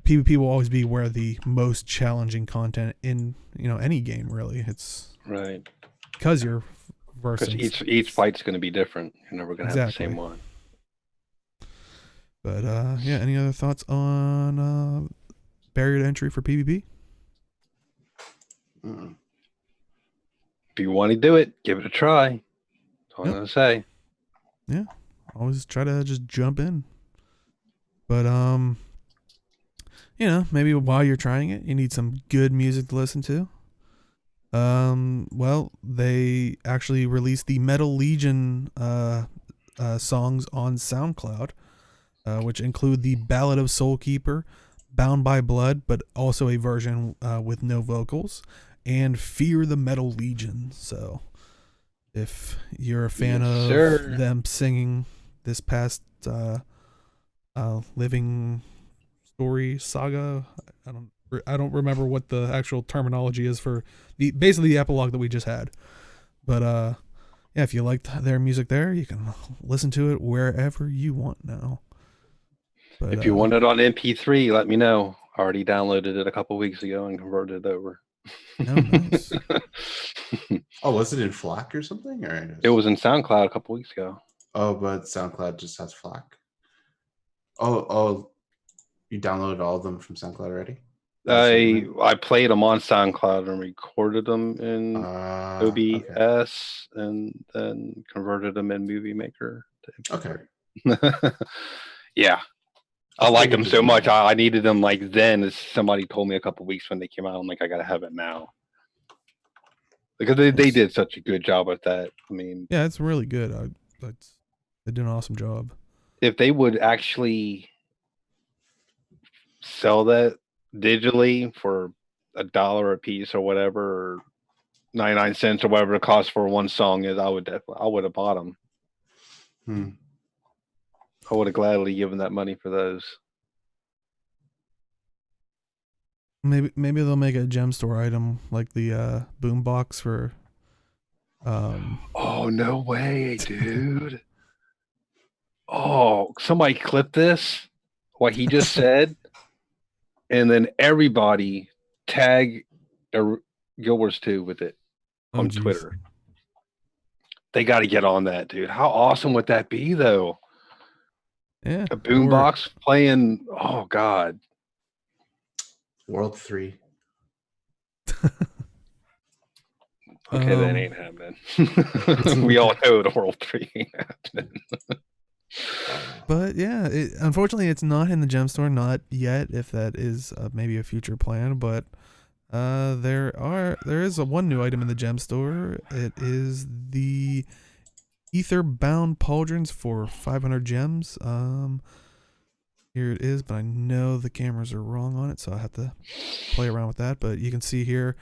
PvP will always be where the most challenging content in any game really. It's Right. because you're Because versing each fight's going to be different. You're never going to have the Exactly. same one. But yeah, any other thoughts on barrier to entry for PvP? Mm-mm. If you want to do it, give it a try. That's all I'm going to say. Yeah, always try to just jump in. But maybe while you're trying it, you need some good music to listen to. Well, they actually released the Metal Legion songs on SoundCloud, which include the Ballad of Soulkeeper, Bound by Blood, but also a version with no vocals, and Fear the Metal Legion. So if you're a fan of them singing this past living story saga, I don't remember what the actual terminology is for basically the epilogue that we just had. But yeah, if you liked their music there, you can listen to it wherever you want now. But if you want it on MP3, let me know. I already downloaded it a couple weeks ago and converted it over. Oh, nice. Oh, was it in FLAC or something? Or It was in SoundCloud a couple weeks ago. Oh, but SoundCloud just has FLAC. Oh, you downloaded all of them from SoundCloud already? I played them on SoundCloud and recorded them in OBS, okay. and then converted them in Movie Maker. Okay. Yeah. I like them so much. I needed them like then. As somebody told me a couple weeks when they came out, I'm like, I gotta have it now, because they did such a good job with that. I mean, yeah, it's really good. They did an awesome job. If they would actually sell that digitally for $1 a piece or whatever, or 99 cents or whatever the cost for one song is, I would have bought them. I would have gladly given that money for those. Maybe they'll make a gem store item like the boombox for. Oh, no way, dude! Oh, somebody clip this, what he just said, and then everybody tag Gilbert's too with it on Twitter. They got to get on that, dude. How awesome would that be, though? Yeah, a boombox playing. Oh God, World 3. Okay, that ain't happening. We all know the World 3 ain't happening. But yeah, unfortunately, it's not in the gem store, not yet. If that is maybe a future plan, but there is one new item in the gem store. It is the Ether-bound pauldrons for 500 gems. Here it is, but I know the cameras are wrong on it, so I have to play around with that. But you can see here,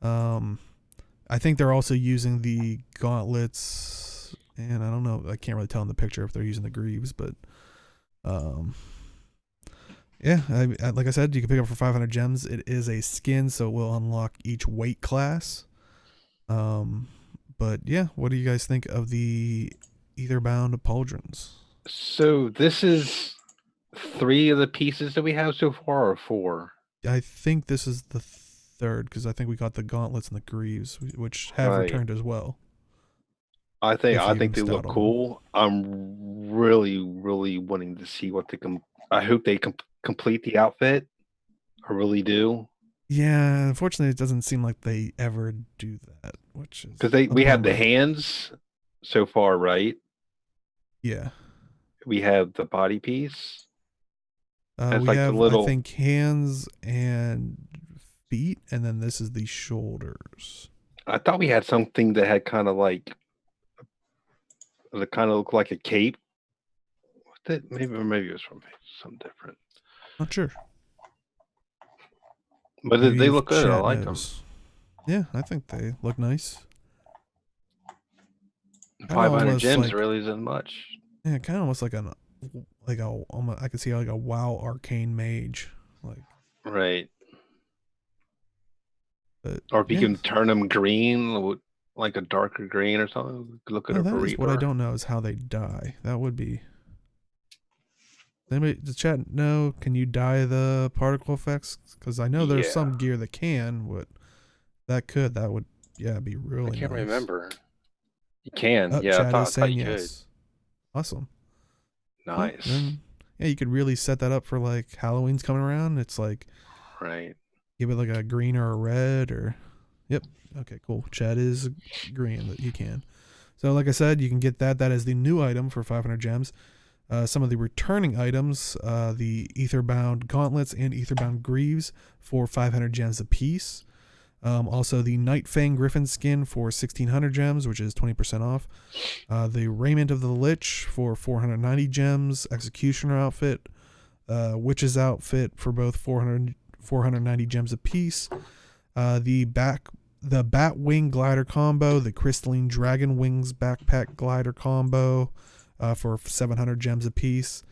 I think they're also using the gauntlets, and I don't know, I can't really tell in the picture if they're using the greaves, but yeah, like I said, you can pick it up for 500 gems. It is a skin, so it will unlock each weight class. But yeah, what do you guys think of the Ether-bound pauldrons? So this is 3 of the pieces that we have so far, or 4? I think this is the third, because I think we got the gauntlets and the greaves, which have Right. returned as well. I think If you they missed look out on cool. I'm really wanting to see what they I hope they complete the outfit. I really do. Yeah, unfortunately, it doesn't seem like they ever do that, which is Because a we have the bummer. hands so far, right? Yeah. We have the body piece. It's We like have, the little. I think, hands and feet, and then this is the shoulders. I thought we had something that had kind of like. It kind of looked like a cape. Maybe it was from something different. Not sure. But Maybe they if look good. I chat like knows. Yeah, I think they look nice. them. Kinda 500 almost gems like- really isn't much. Yeah, kind of almost like I could see like a WoW arcane mage, like. Right. But, Or if you yeah. can turn them green, like a darker green or something. Look at Oh, a that is what I Reaper. don't know is how they die. That would be. Anybody, does chat know? Can you dye the particle effects? Because I know there's Yeah. some gear that can, but that would be really I can't nice. remember. You can. Oh, Yeah, I chat thought is saying you yes. Awesome. could. Well, Nice. then, yeah, you could really set that up for like Halloween's coming around. It's like Right. give it like a green or a red or. Yep. Okay, cool. Chat is green that you can. So like I said, you can get that. That is the new item for 500 gems. Some of the returning items, the Ether-bound gauntlets and Ether-bound greaves for 500 gems apiece. Also, the Night Fang Griffin skin for 1,600 gems, which is 20% off. The Raiment of the Lich for 490 gems. Executioner outfit. Witch's outfit for both 490 gems apiece. The Batwing glider combo. The Crystalline Dragon Wings backpack glider combo. For 700 gems apiece.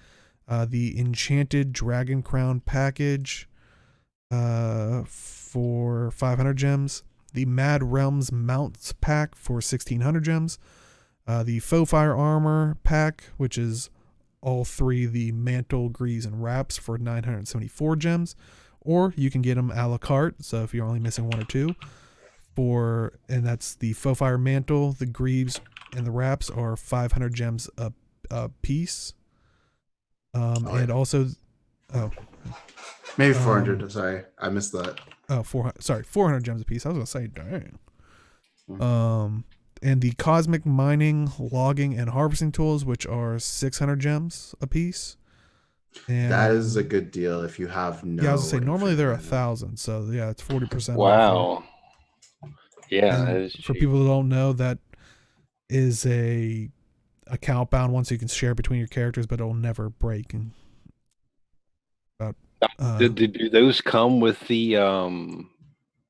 The Enchanted Dragon Crown package for 500 gems. The MAAD Realms Mounts pack for 1,600 gems. The Faux Fire Armor pack, which is all 3 the Mantle, Greaves, and Wraps for 974 gems. Or you can get them a la carte, so if you're only missing 1 or 2. And that's the Faux Fire Mantle, the Greaves, and the Wraps are 500 gems a piece. And also, maybe 400. Sorry, I missed that. 400 gems a piece. I was gonna say, dang. And the Cosmic Mining, Logging, and Harvesting tools, which are 600 gems a piece. And That is a good deal if you have no. Yeah, I was gonna say normally they're infinite 1,000, so yeah, it's 40% off. Wow. Yeah, And that is for cheap. people who don't know, that is a account bound one, so you can share between your characters, but it'll never break. And do those come with the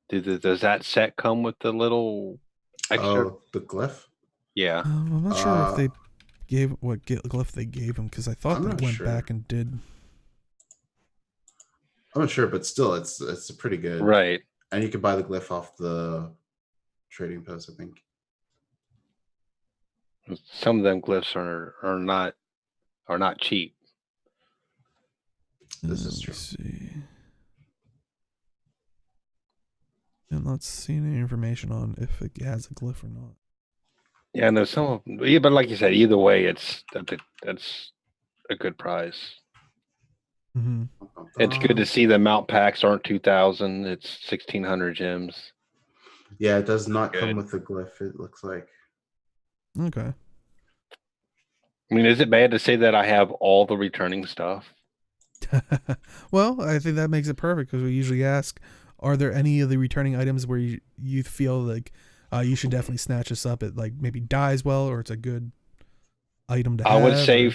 does that set come with the little extra? Oh, the glyph. Yeah. I'm not sure if they gave what glyph they gave him, because I thought I'm they not went sure. back and did. I'm not sure, but still, it's a pretty good. Right. And you can buy the glyph off the trading post, I think. Some of them glyphs are not cheap. This is Let me true. see. I'm not seeing any information on if it has a glyph or not. Yeah, no, some of them, yeah, but like you said, either way, that's a good price. Mm-hmm. It's good to see the mount packs aren't 2,000; it's 1,600 gems. Yeah, it does not come Good. with a glyph, it looks like. Okay. I mean, is it bad to say that I have all the returning stuff? Well, I think that makes it perfect because we usually ask, are there any of the returning items where you feel like you should definitely snatch this up? It like maybe dies well, or it's a good item to I would have. say Or...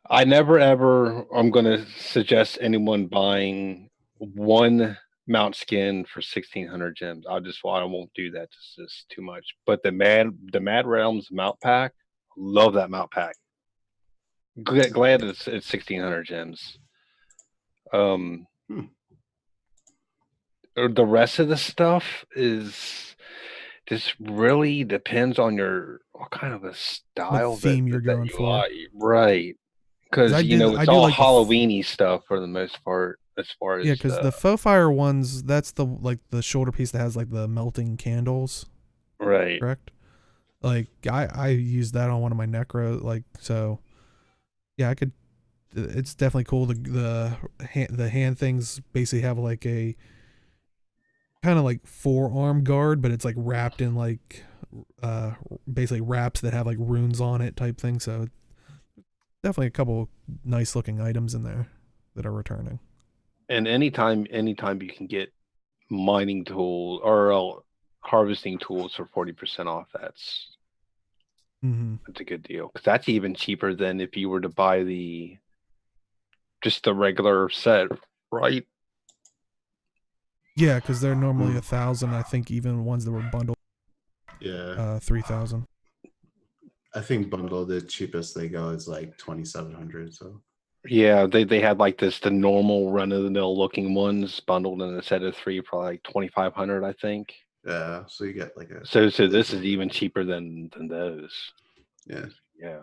I never ever. I'm going to suggest anyone buying one mount skin for 1,600 gems. I won't do that. It's just too much. But the Mad Realms mount pack, love that mount pack. Glad it's 1,600 gems. The rest of the stuff is just really depends on what kind of a style theme you're that going you for. like, right? Because I it's do all like Halloweeny stuff for the most part, as far as because the faux fire ones, that's the like the shoulder piece that has like the melting candles, right. correct? Like I use that on one of my necro, like, so yeah, I could. It's definitely cool. The hand things basically have like a kind of like forearm guard, but it's like wrapped in like basically wraps that have like runes on it type thing. So definitely a couple nice looking items in there that are returning. And anytime you can get mining tool or harvesting tools for 40% off, that's a good deal. Because that's even cheaper than if you were to buy just the regular set, right? Yeah, because they're normally 1,000. I think even ones that were bundled, Yeah. 3,000. I think bundle the cheapest they go is like 2,700. So Yeah, they had like the normal run of the mill looking ones bundled in a set of 3 for like 2,500, I think. yeah, so you get like a So this is even cheaper than those. yeah. Yeah.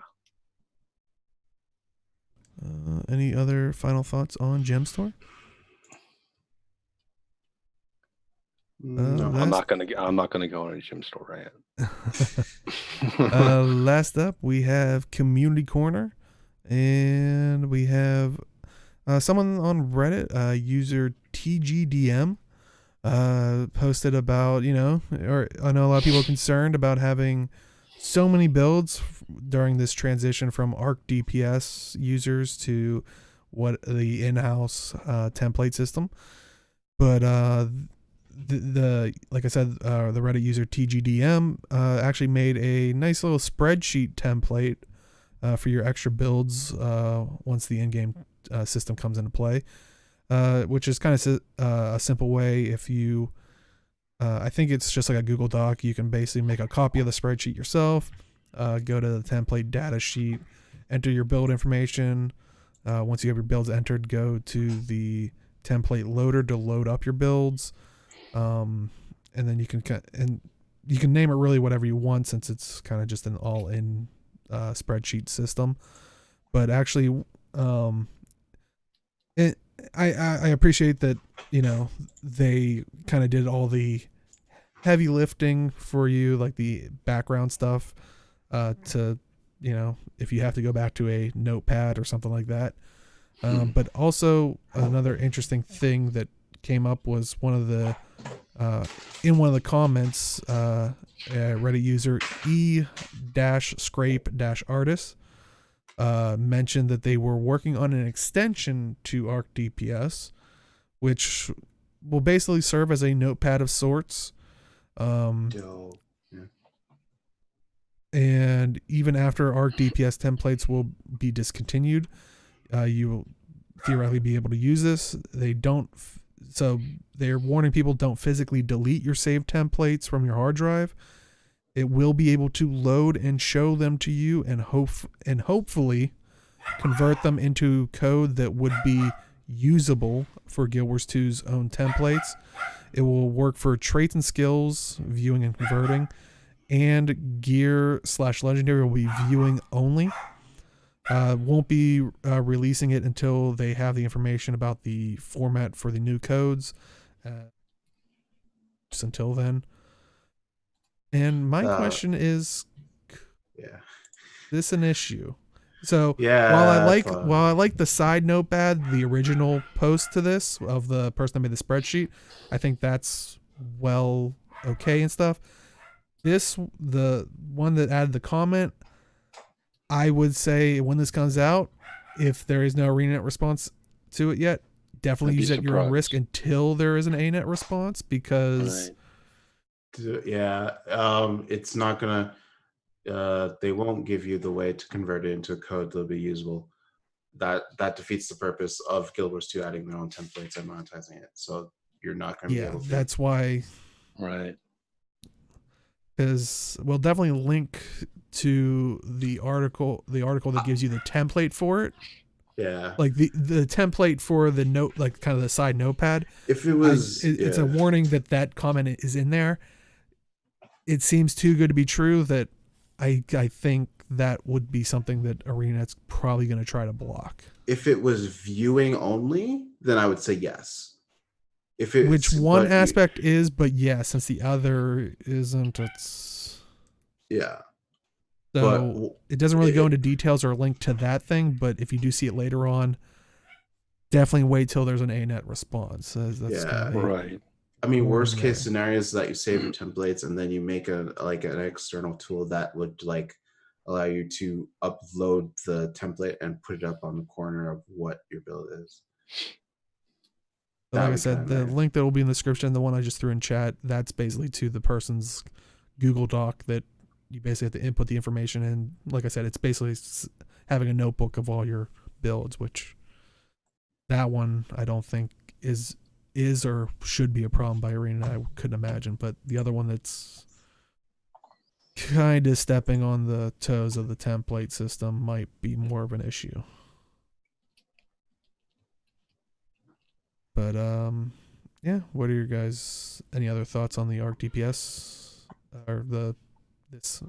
Any other final thoughts on Gem Store? No. I'm not gonna go on a gym store rant. Last up, we have Community Corner, and we have someone on Reddit, user TGDM, posted about, or I know a lot of people are concerned about having so many builds during this transition from Arc DPS users to what the in-house template system. But the like I said, the Reddit user TGDM actually made a nice little spreadsheet template for your extra builds once the in-game system comes into play, which is kind of a simple way. If you I think it's just like a Google Doc. You can basically make a copy of the spreadsheet yourself, go to the template data sheet, enter your build information. Once you have your builds entered, go to the template loader to load up your builds. And then you can name it really whatever you want, since it's kind of just an all-in spreadsheet system. But actually, I appreciate that, they kind of did all the heavy lifting for you, like the background stuff, to, if you have to go back to a notepad or something like that. But also another interesting thing that came up was in one of the comments, Reddit user e-scrape-artist mentioned that they were working on an extension to Arc DPS, which will basically serve as a notepad of sorts. And even after Arc DPS templates will be discontinued, you will theoretically be able to use this. So they're warning people, don't physically delete your saved templates from your hard drive. It will be able to load and show them to you, and hopefully convert them into code that would be usable for Guild Wars 2's own templates. It will work for traits and skills, viewing and converting, and gear/legendary will be viewing only. Won't be releasing it until they have the information about the format for the new codes. Just until then. And my question is, this an issue? So while I like the side notepad, the original post to this of the person that made the spreadsheet, I think that's well, okay and stuff. The one that added the comment, I would say when this comes out, if there is no ArenaNet response to it yet, definitely use it at your own risk until there is an ANET response, because yeah, it's not gonna they won't give you the way to convert it into a code that'll be usable. That defeats the purpose of Guild Wars 2 adding their own templates and monetizing it. So you're not gonna be able to. That's why. Right. Because we'll definitely link to the article that gives you the template for it. Yeah. Like the template for the note, like kind of the side notepad. If it was, it's a warning that comment is in there. It seems too good to be true that I think that would be something that ArenaNet's probably going to try to block. If it was viewing only, then I would say yes. If it, which one aspect is, but yeah, since the other isn't, it's yeah. So it doesn't really go into details or link to that thing, but if you do see it later on, definitely wait till there's an ANET response. Right. I mean, worst case scenario is that you save your templates and then you make an external tool that would like allow you to upload the template and put it up on the corner of what your build is. But like I said, the link that will be in the description, the one I just threw in chat, that's basically to the person's Google Doc that you basically have to input the information in. Like I said, it's basically having a notebook of all your builds, which that one I don't think is or should be a problem by Arena. I couldn't imagine. But the other one that's kind of stepping on the toes of the template system might be more of an issue. But yeah, what are your guys' any other thoughts on the ARC DPS or this?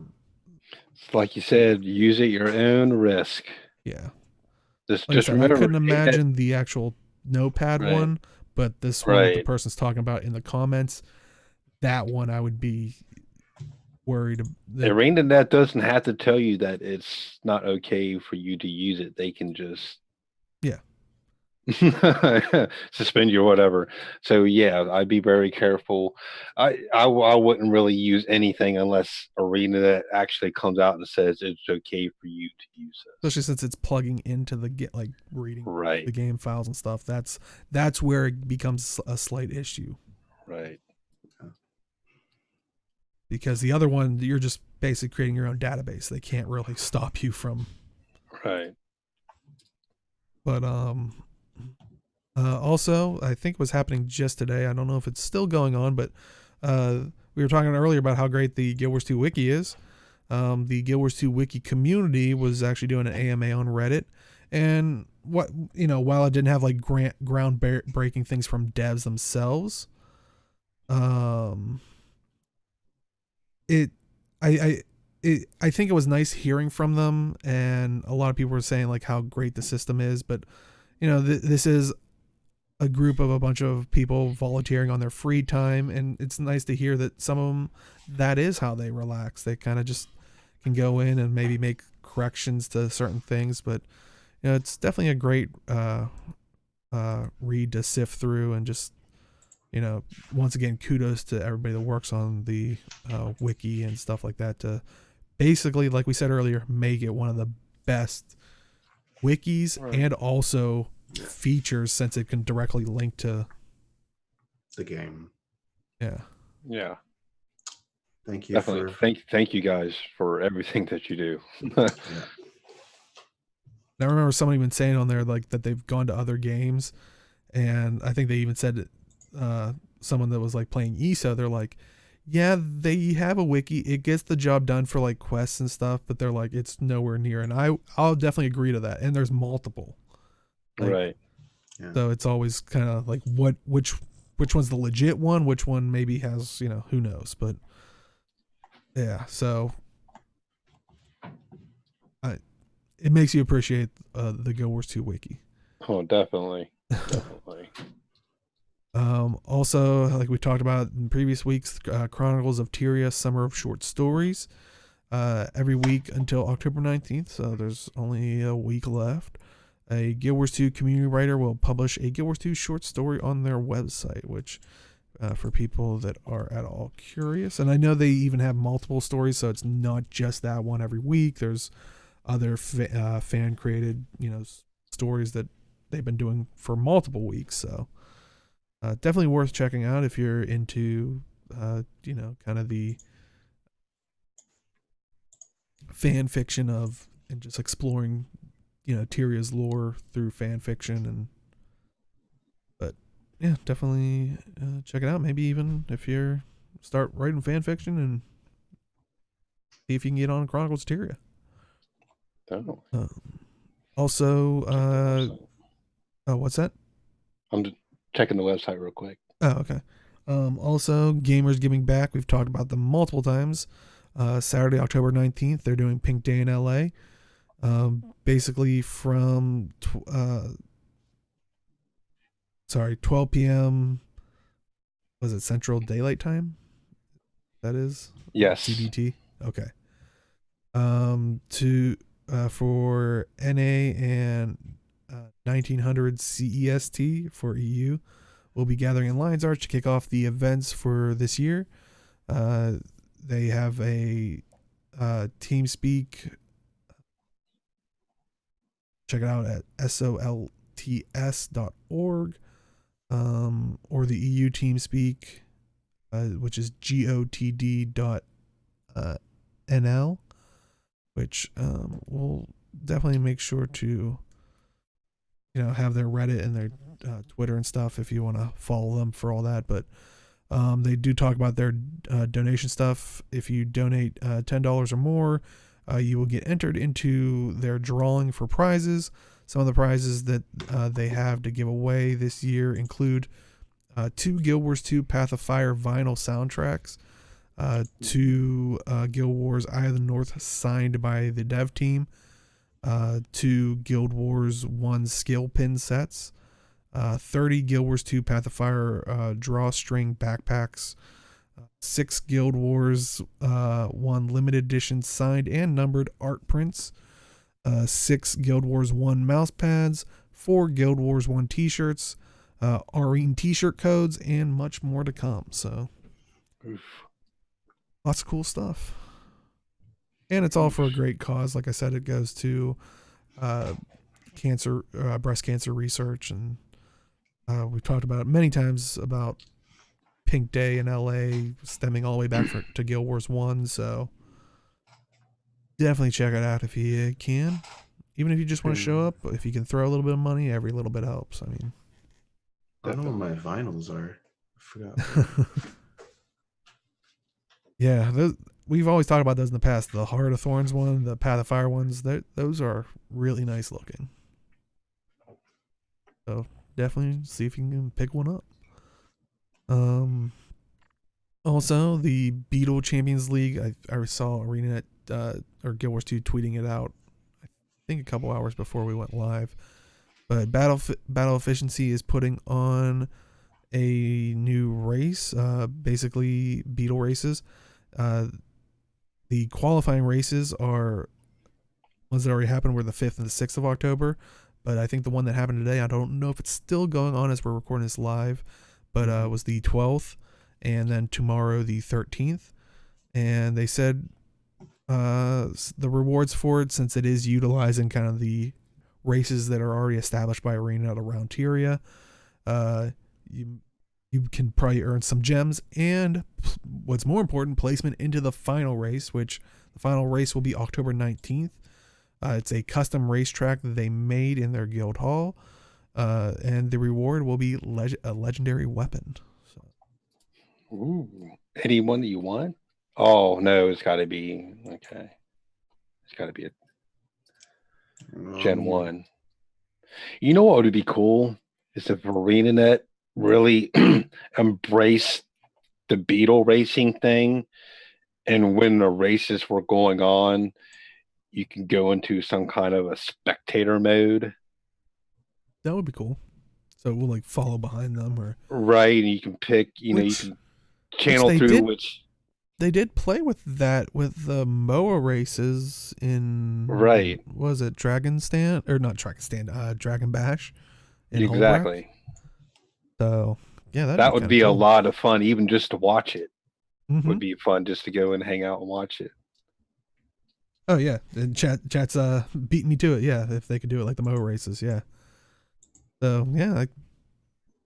Like you said, use it at your own risk. Yeah. Just remember, I couldn't imagine the actual notepad one, but this one that the person's talking about in the comments, that one I would be worried. ArenaNet doesn't have to tell you that it's not okay for you to use it. They can just suspend you or whatever. So yeah, I'd be very careful. I wouldn't really use anything unless ArenaNet actually comes out and says it's okay for you to use it. Especially since it's plugging into the reading the game files and stuff. That's where it becomes a slight issue. Right. Because the other one, you're just basically creating your own database. They can't really stop you from. Right. But also, I think what's happening just today, I don't know if it's still going on, but we were talking earlier about how great the Guild Wars 2 wiki is. The Guild Wars 2 wiki community was actually doing an AMA on Reddit, and while it didn't have like groundbreaking things from devs themselves, I think it was nice hearing from them, and a lot of people were saying like how great the system is, but this is a group of a bunch of people volunteering on their free time, and it's nice to hear that some of them, that is how they relax. They kind of just can go in and maybe make corrections to certain things, but it's definitely a great read to sift through, and just once again, kudos to everybody that works on the wiki and stuff like that to basically, like we said earlier, make it one of the best wikis and also features, since it can directly link to the game. Yeah. Thank you. Definitely. Thank you guys for everything that you do. I remember somebody even saying on there like that they've gone to other games, and I think they even said someone that was like playing ESO, they're like, yeah, they have a wiki, it gets the job done for like quests and stuff, but they're like, it's nowhere near. And I'll definitely agree to that. And there's multiple, right? So it's always kind of like which one's the legit one, which one maybe has who knows. But yeah, so it makes you appreciate the Guild Wars 2 wiki. Oh, definitely. Also, like we talked about in previous weeks, Chronicles of Tyria Summer of Short Stories, every week until October 19th, so there's only a week left. A Guild Wars 2 community writer will publish a Guild Wars 2 short story on their website, which for people that are at all curious. And I know they even have multiple stories, so it's not just that one every week. There's other fan created, stories that they've been doing for multiple weeks. So definitely worth checking out if you're into, kind of the fan fiction of and just exploring, Tyria's lore through fan fiction. But yeah, definitely check it out. Maybe even if you're start writing fan fiction and see if you can get on Chronicles of Tyria. Oh. Also, what's that? I'm just checking the website real quick. Oh, okay. Also, Gamers Giving Back. We've talked about them multiple times. Saturday, October 19th, they're doing Pink Day in LA. Basically from 12 p.m. Was it Central Daylight Time? That is? Yes. CDT. Okay. For NA and 1900 CEST for EU. We'll be gathering in Lions Arch to kick off the events for this year. They have a TeamSpeak. Check it out at solts.org or the EU TeamSpeak, which is gotd.nl, which we'll definitely make sure to have their Reddit and their Twitter and stuff if you want to follow them for all that. But they do talk about their donation stuff. If you donate $10 or more, you will get entered into their drawing for prizes. Some of the prizes that they have to give away this year include 2 Guild Wars 2 Path of Fire vinyl soundtracks, 2 Guild Wars Eye of the North signed by the dev team, 2 Guild Wars 1 skill pin sets, 30 Guild Wars 2 Path of Fire drawstring backpacks, 6 Guild Wars 1 limited edition signed and numbered art prints, 6 Guild Wars 1 mouse pads, 4 Guild Wars 1 t-shirts, Arene t-shirt codes, and much more to come. So lots of cool stuff. And it's all for a great cause. Like I said, it goes to breast cancer research. And we've talked about it many times about Pink Day in LA stemming all the way back to Guild Wars 1. So definitely check it out if you can. Even if you just want to show up, if you can throw a little bit of money, every little bit helps. I mean, I don't know what my vinyls are. I forgot. Yeah, we've always talked about those in the past. The Heart of Thorns one, the Path of Fire ones, those are really nice looking. So definitely see if you can pick one up. Also, the Beetle Champions League, I saw ArenaNet or Guild Wars 2 tweeting it out, I think a couple hours before we went live. But Battle Efficiency is putting on a new race, basically Beetle races. The qualifying races are ones that already happened were the 5th and the 6th of October. But I think the one that happened today, I don't know if it's still going on as we're recording this live, but was the 12th, and then tomorrow the 13th. And they said the rewards for it, since it is utilizing kind of the races that are already established by Arena around Tyria, you can probably earn some gems, and what's more important, placement into the final race, which the final race will be October 19th. It's a custom racetrack that they made in their guild hall, and the reward will be a legendary weapon. So. Ooh, any one that you want? Oh no, it's got to be okay. It's got to be a Gen 1. You know what would be cool is if ArenaNet really embrace the Beetle racing thing, and when the races were going on, you can go into some kind of a spectator mode. That would be cool. So we'll like follow behind them, or right, and you can pick, you can channel through which they did play with that with the MOA races in was it Dragon Stand or not Dragon Stand, Dragon Bash in exactly. Holbrook. So Yeah, that would be a cool. lot of fun, even just to watch it. Mm-hmm. Would be fun just to go and hang out and watch it. Oh yeah, and chat's beating me to it. Yeah, if they could do it like the Mo races, yeah. So yeah, like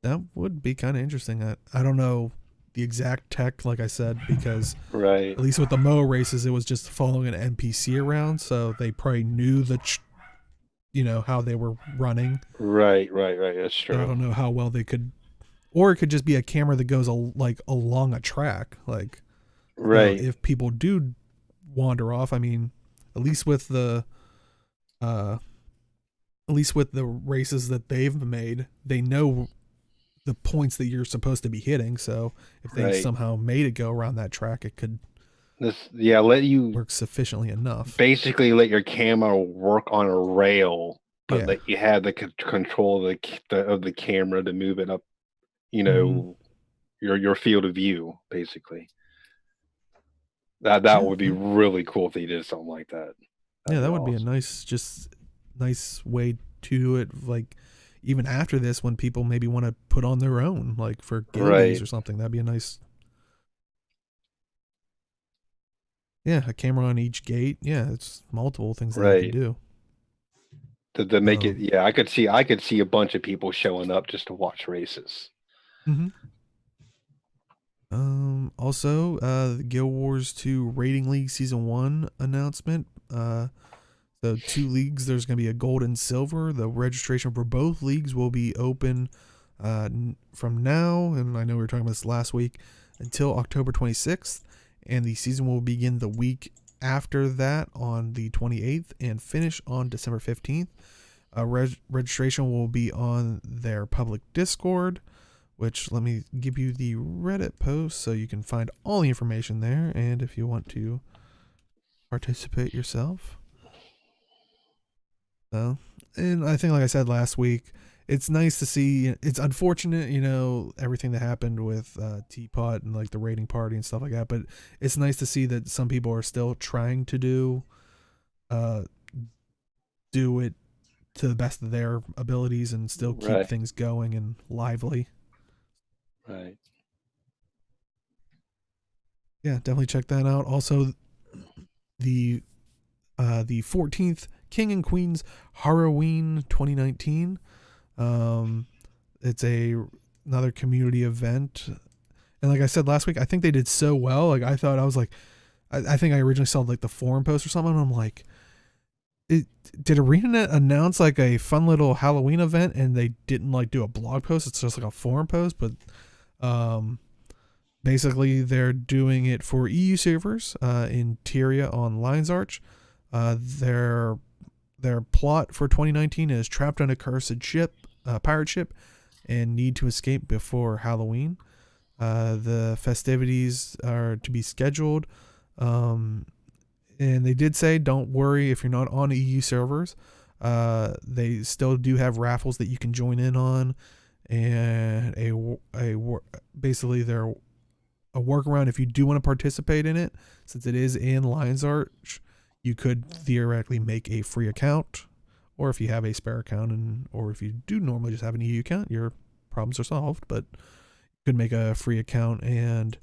that would be kind of interesting. I don't know the exact tech, like I said, because Right. at least with the Mo races, it was just following an NPC around, so they probably knew how they were running. Right. That's true. So I don't know how well they could, or it could just be a camera that goes along a track, like. Right. So if people do wander off, I mean, at least with the races that they've made, they know the points that you're supposed to be hitting. So if they somehow made it go around that track, it could let you work sufficiently enough. Basically, let your camera work on a rail, but let you have the control of the camera to move it up. Your field of view, basically. That would be really cool if they did something like that. That would be a nice way to do it. Like even after this, when people maybe want to put on their own, like for guild days or something, that'd be a nice. Yeah, a camera on each gate. Yeah, it's multiple things that they could do. To make it, I could see a bunch of people showing up just to watch races. Mm-hmm. Also, the Guild Wars 2 Rating League Season 1 announcement. So 2 leagues, there's going to be a gold and silver. The registration for both leagues will be open from now, and I know we were talking about this last week, until October 26th, and the season will begin the week after that on the 28th and finish on December 15th. Registration will be on their public Discord, which let me give you the Reddit post so you can find all the information there, and if you want to participate yourself. So, and I think, like I said last week, it's nice to see. It's unfortunate, everything that happened with Teapot and like the raiding party and stuff like that, but it's nice to see that some people are still trying to do it to the best of their abilities and still keep things going and lively. Right. Yeah, definitely check that out. Also, the 14th King and Queens Halloween 2019. It's another community event, and like I said last week, I think they did so well. Like I thought, I was like, I think I originally saw like the forum post or something, and I'm like, did ArenaNet announce like a fun little Halloween event and they didn't like do a blog post? It's just like a forum post, but basically they're doing it for EU servers in Tyria on Lion's Arch. Their plot for 2019 is trapped on a cursed pirate ship, and need to escape before Halloween. The festivities are to be scheduled. And they did say, don't worry if you're not on EU servers. They still do have raffles that you can join in on, and basically they're a workaround if you do want to participate in it. Since it is in Lion's Arch, you could theoretically make a free account, or if you have a spare account, or if you do normally just have an EU account, your problems are solved. But you could make a free account and,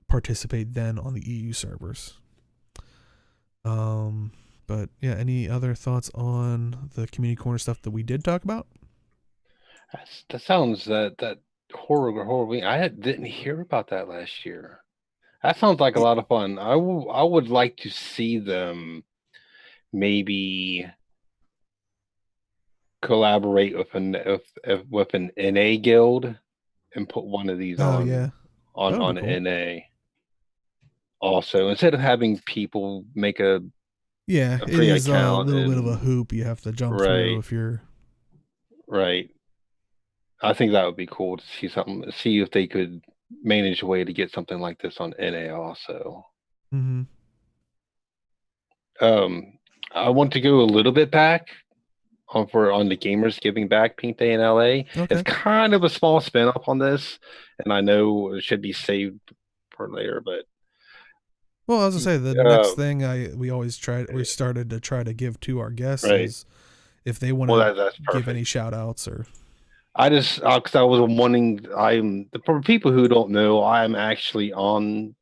participate then on the EU servers. But yeah, any other thoughts on the community corner stuff that we did talk about? That sounds that horror. I didn't hear about that last year. That sounds like a lot of fun. I would like to see them maybe collaborate with an NA guild and put one of these on cool. NA. Also, instead of having people make a it is a little bit of a hoop you have to jump through if you're right. I think that would be cool to see if they could manage a way to get something like this on NA also. Mm-hmm. I want to go a little bit back on the Gamers Giving Back Pink Day in LA. Okay. It's kind of a small spin-off on this, and I know it should be saved for later, but well, I was gonna say the next thing we started to try to give to our guests is if they want to give any shout outs or I just because I was wanting. For people who don't know, I'm actually on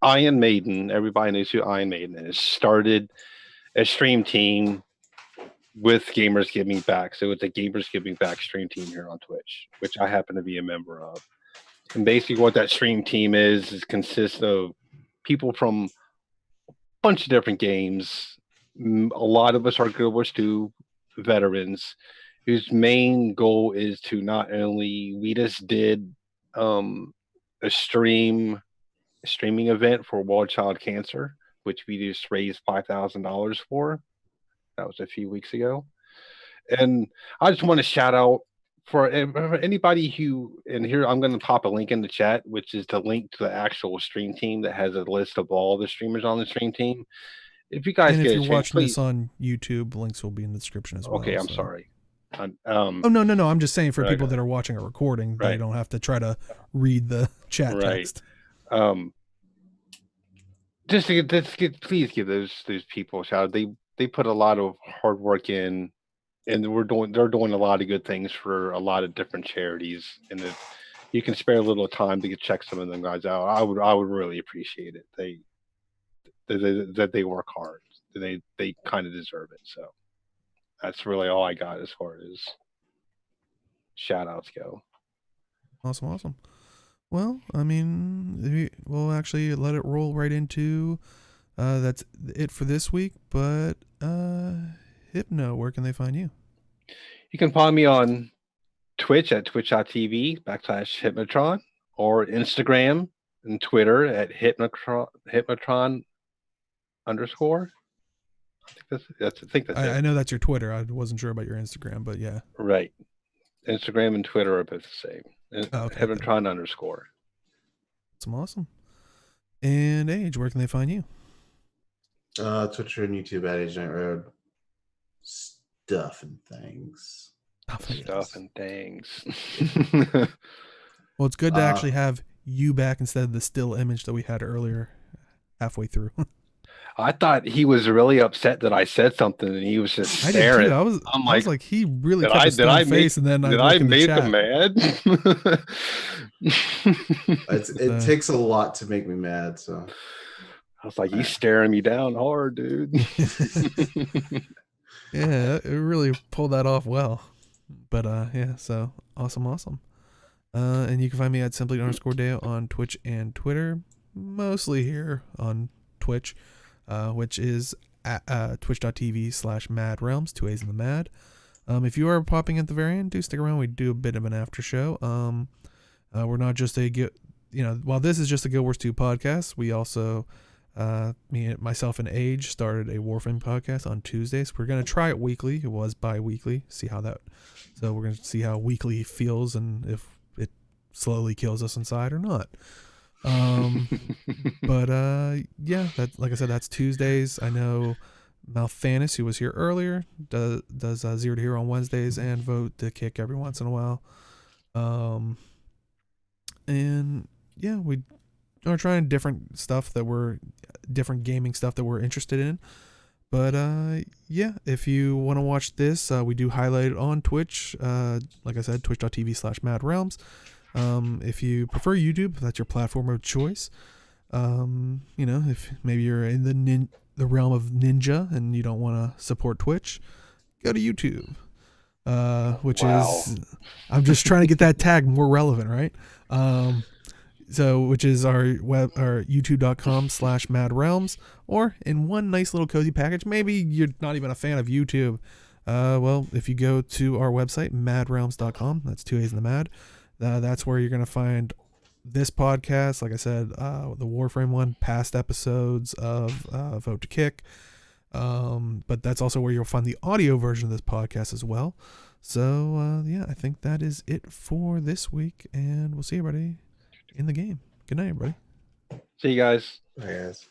Iron Maiden. Everybody knows who Iron Maiden is. Started a stream team with Gamers Giving Back. So it's a Gamers Giving Back stream team here on Twitch, which I happen to be a member of. And basically what that stream team is consists of people from a bunch of different games. A lot of us are Guild Wars 2 veterans whose main goal is to not only, we just did a streaming event for World Child Cancer, which we just raised $5,000 for. That was a few weeks ago. And I just want to shout out for anybody who, and here I'm going to pop a link in the chat, which is the link to the actual stream team that has a list of all the streamers on the stream team. If you guys And get a if you're chance, watching this on YouTube, links will be in the description as well. Okay, I'm sorry. Oh, no. I'm just saying for people Okay. that are watching a recording, they Right. don't have to try to read the chat Right. text. Please give those people a shout out. They put a lot of hard work in, and they're doing a lot of good things for a lot of different charities. And if you can spare a little time to check some of them guys out, I would really appreciate it. They work hard. They kind of deserve it. So that's really all I got as far as shout outs go. Awesome. Well, I mean, we'll actually let it roll right into that's it for this week. But Hypno, where can they find you? You can find me on Twitch at twitch.tv/Hypnotron, or Instagram and Twitter at Hypnotron_. I think that's it. I know that's your Twitter. I wasn't sure about your Instagram, but yeah. Right. Instagram and Twitter are both the same. Okay. Hypnotron_. Awesome. And Age, where can they find you? Twitter and YouTube at Age Night Road. Stuff and things. Stuff and things. Well, it's good to actually have you back instead of the still image that we had earlier halfway through. I thought he was really upset that I said something, and he was just staring. I was like, he really kept a did I stone face, and then did I I make him mad? It takes a lot to make me mad, so I was like, he's staring me down hard, dude. Yeah, it really pulled that off well. But yeah, so awesome. And you can find me at simply_Dale on Twitch and Twitter, mostly here on Twitch, which is at twitch.tv/MAAD_Realms, 2 A's in the MAAD. If you are popping at the very end, do stick around. We do a bit of an after show. We're not just while this is just a Guild Wars 2 podcast, we also, myself and Age started a Warframe podcast on Tuesdays. We're going to try it weekly. It was bi-weekly. So we're going to see how weekly feels and if it slowly kills us inside or not. But yeah, like I said, that's Tuesdays. I know Malthanis, who was here earlier, does 0 to Hero on Wednesdays and Vote to Kick every once in a while. And yeah, we are trying different gaming stuff that we're interested in. But yeah, if you want to watch this, we do highlight it on Twitch. Like I said, twitch.tv/MAAD_Realms. If you prefer YouTube, that's your platform of choice. If maybe you're in the realm of ninja and you don't want to support Twitch, go to YouTube. Which is, I'm just trying to get that tag more relevant, right? Which is our youtube.com/MAAD_Realms, or in one nice little cozy package. Maybe you're not even a fan of YouTube. Well, if you go to our website, MAADRealms.com, that's 2 A's in the MAAD. That's where you're going to find this podcast. Like I said, the Warframe one, past episodes of Vote to Kick. But that's also where you'll find the audio version of this podcast as well. So, yeah, I think that is it for this week, and we'll see everybody in the game. Good night, everybody. See you guys. Bye, guys.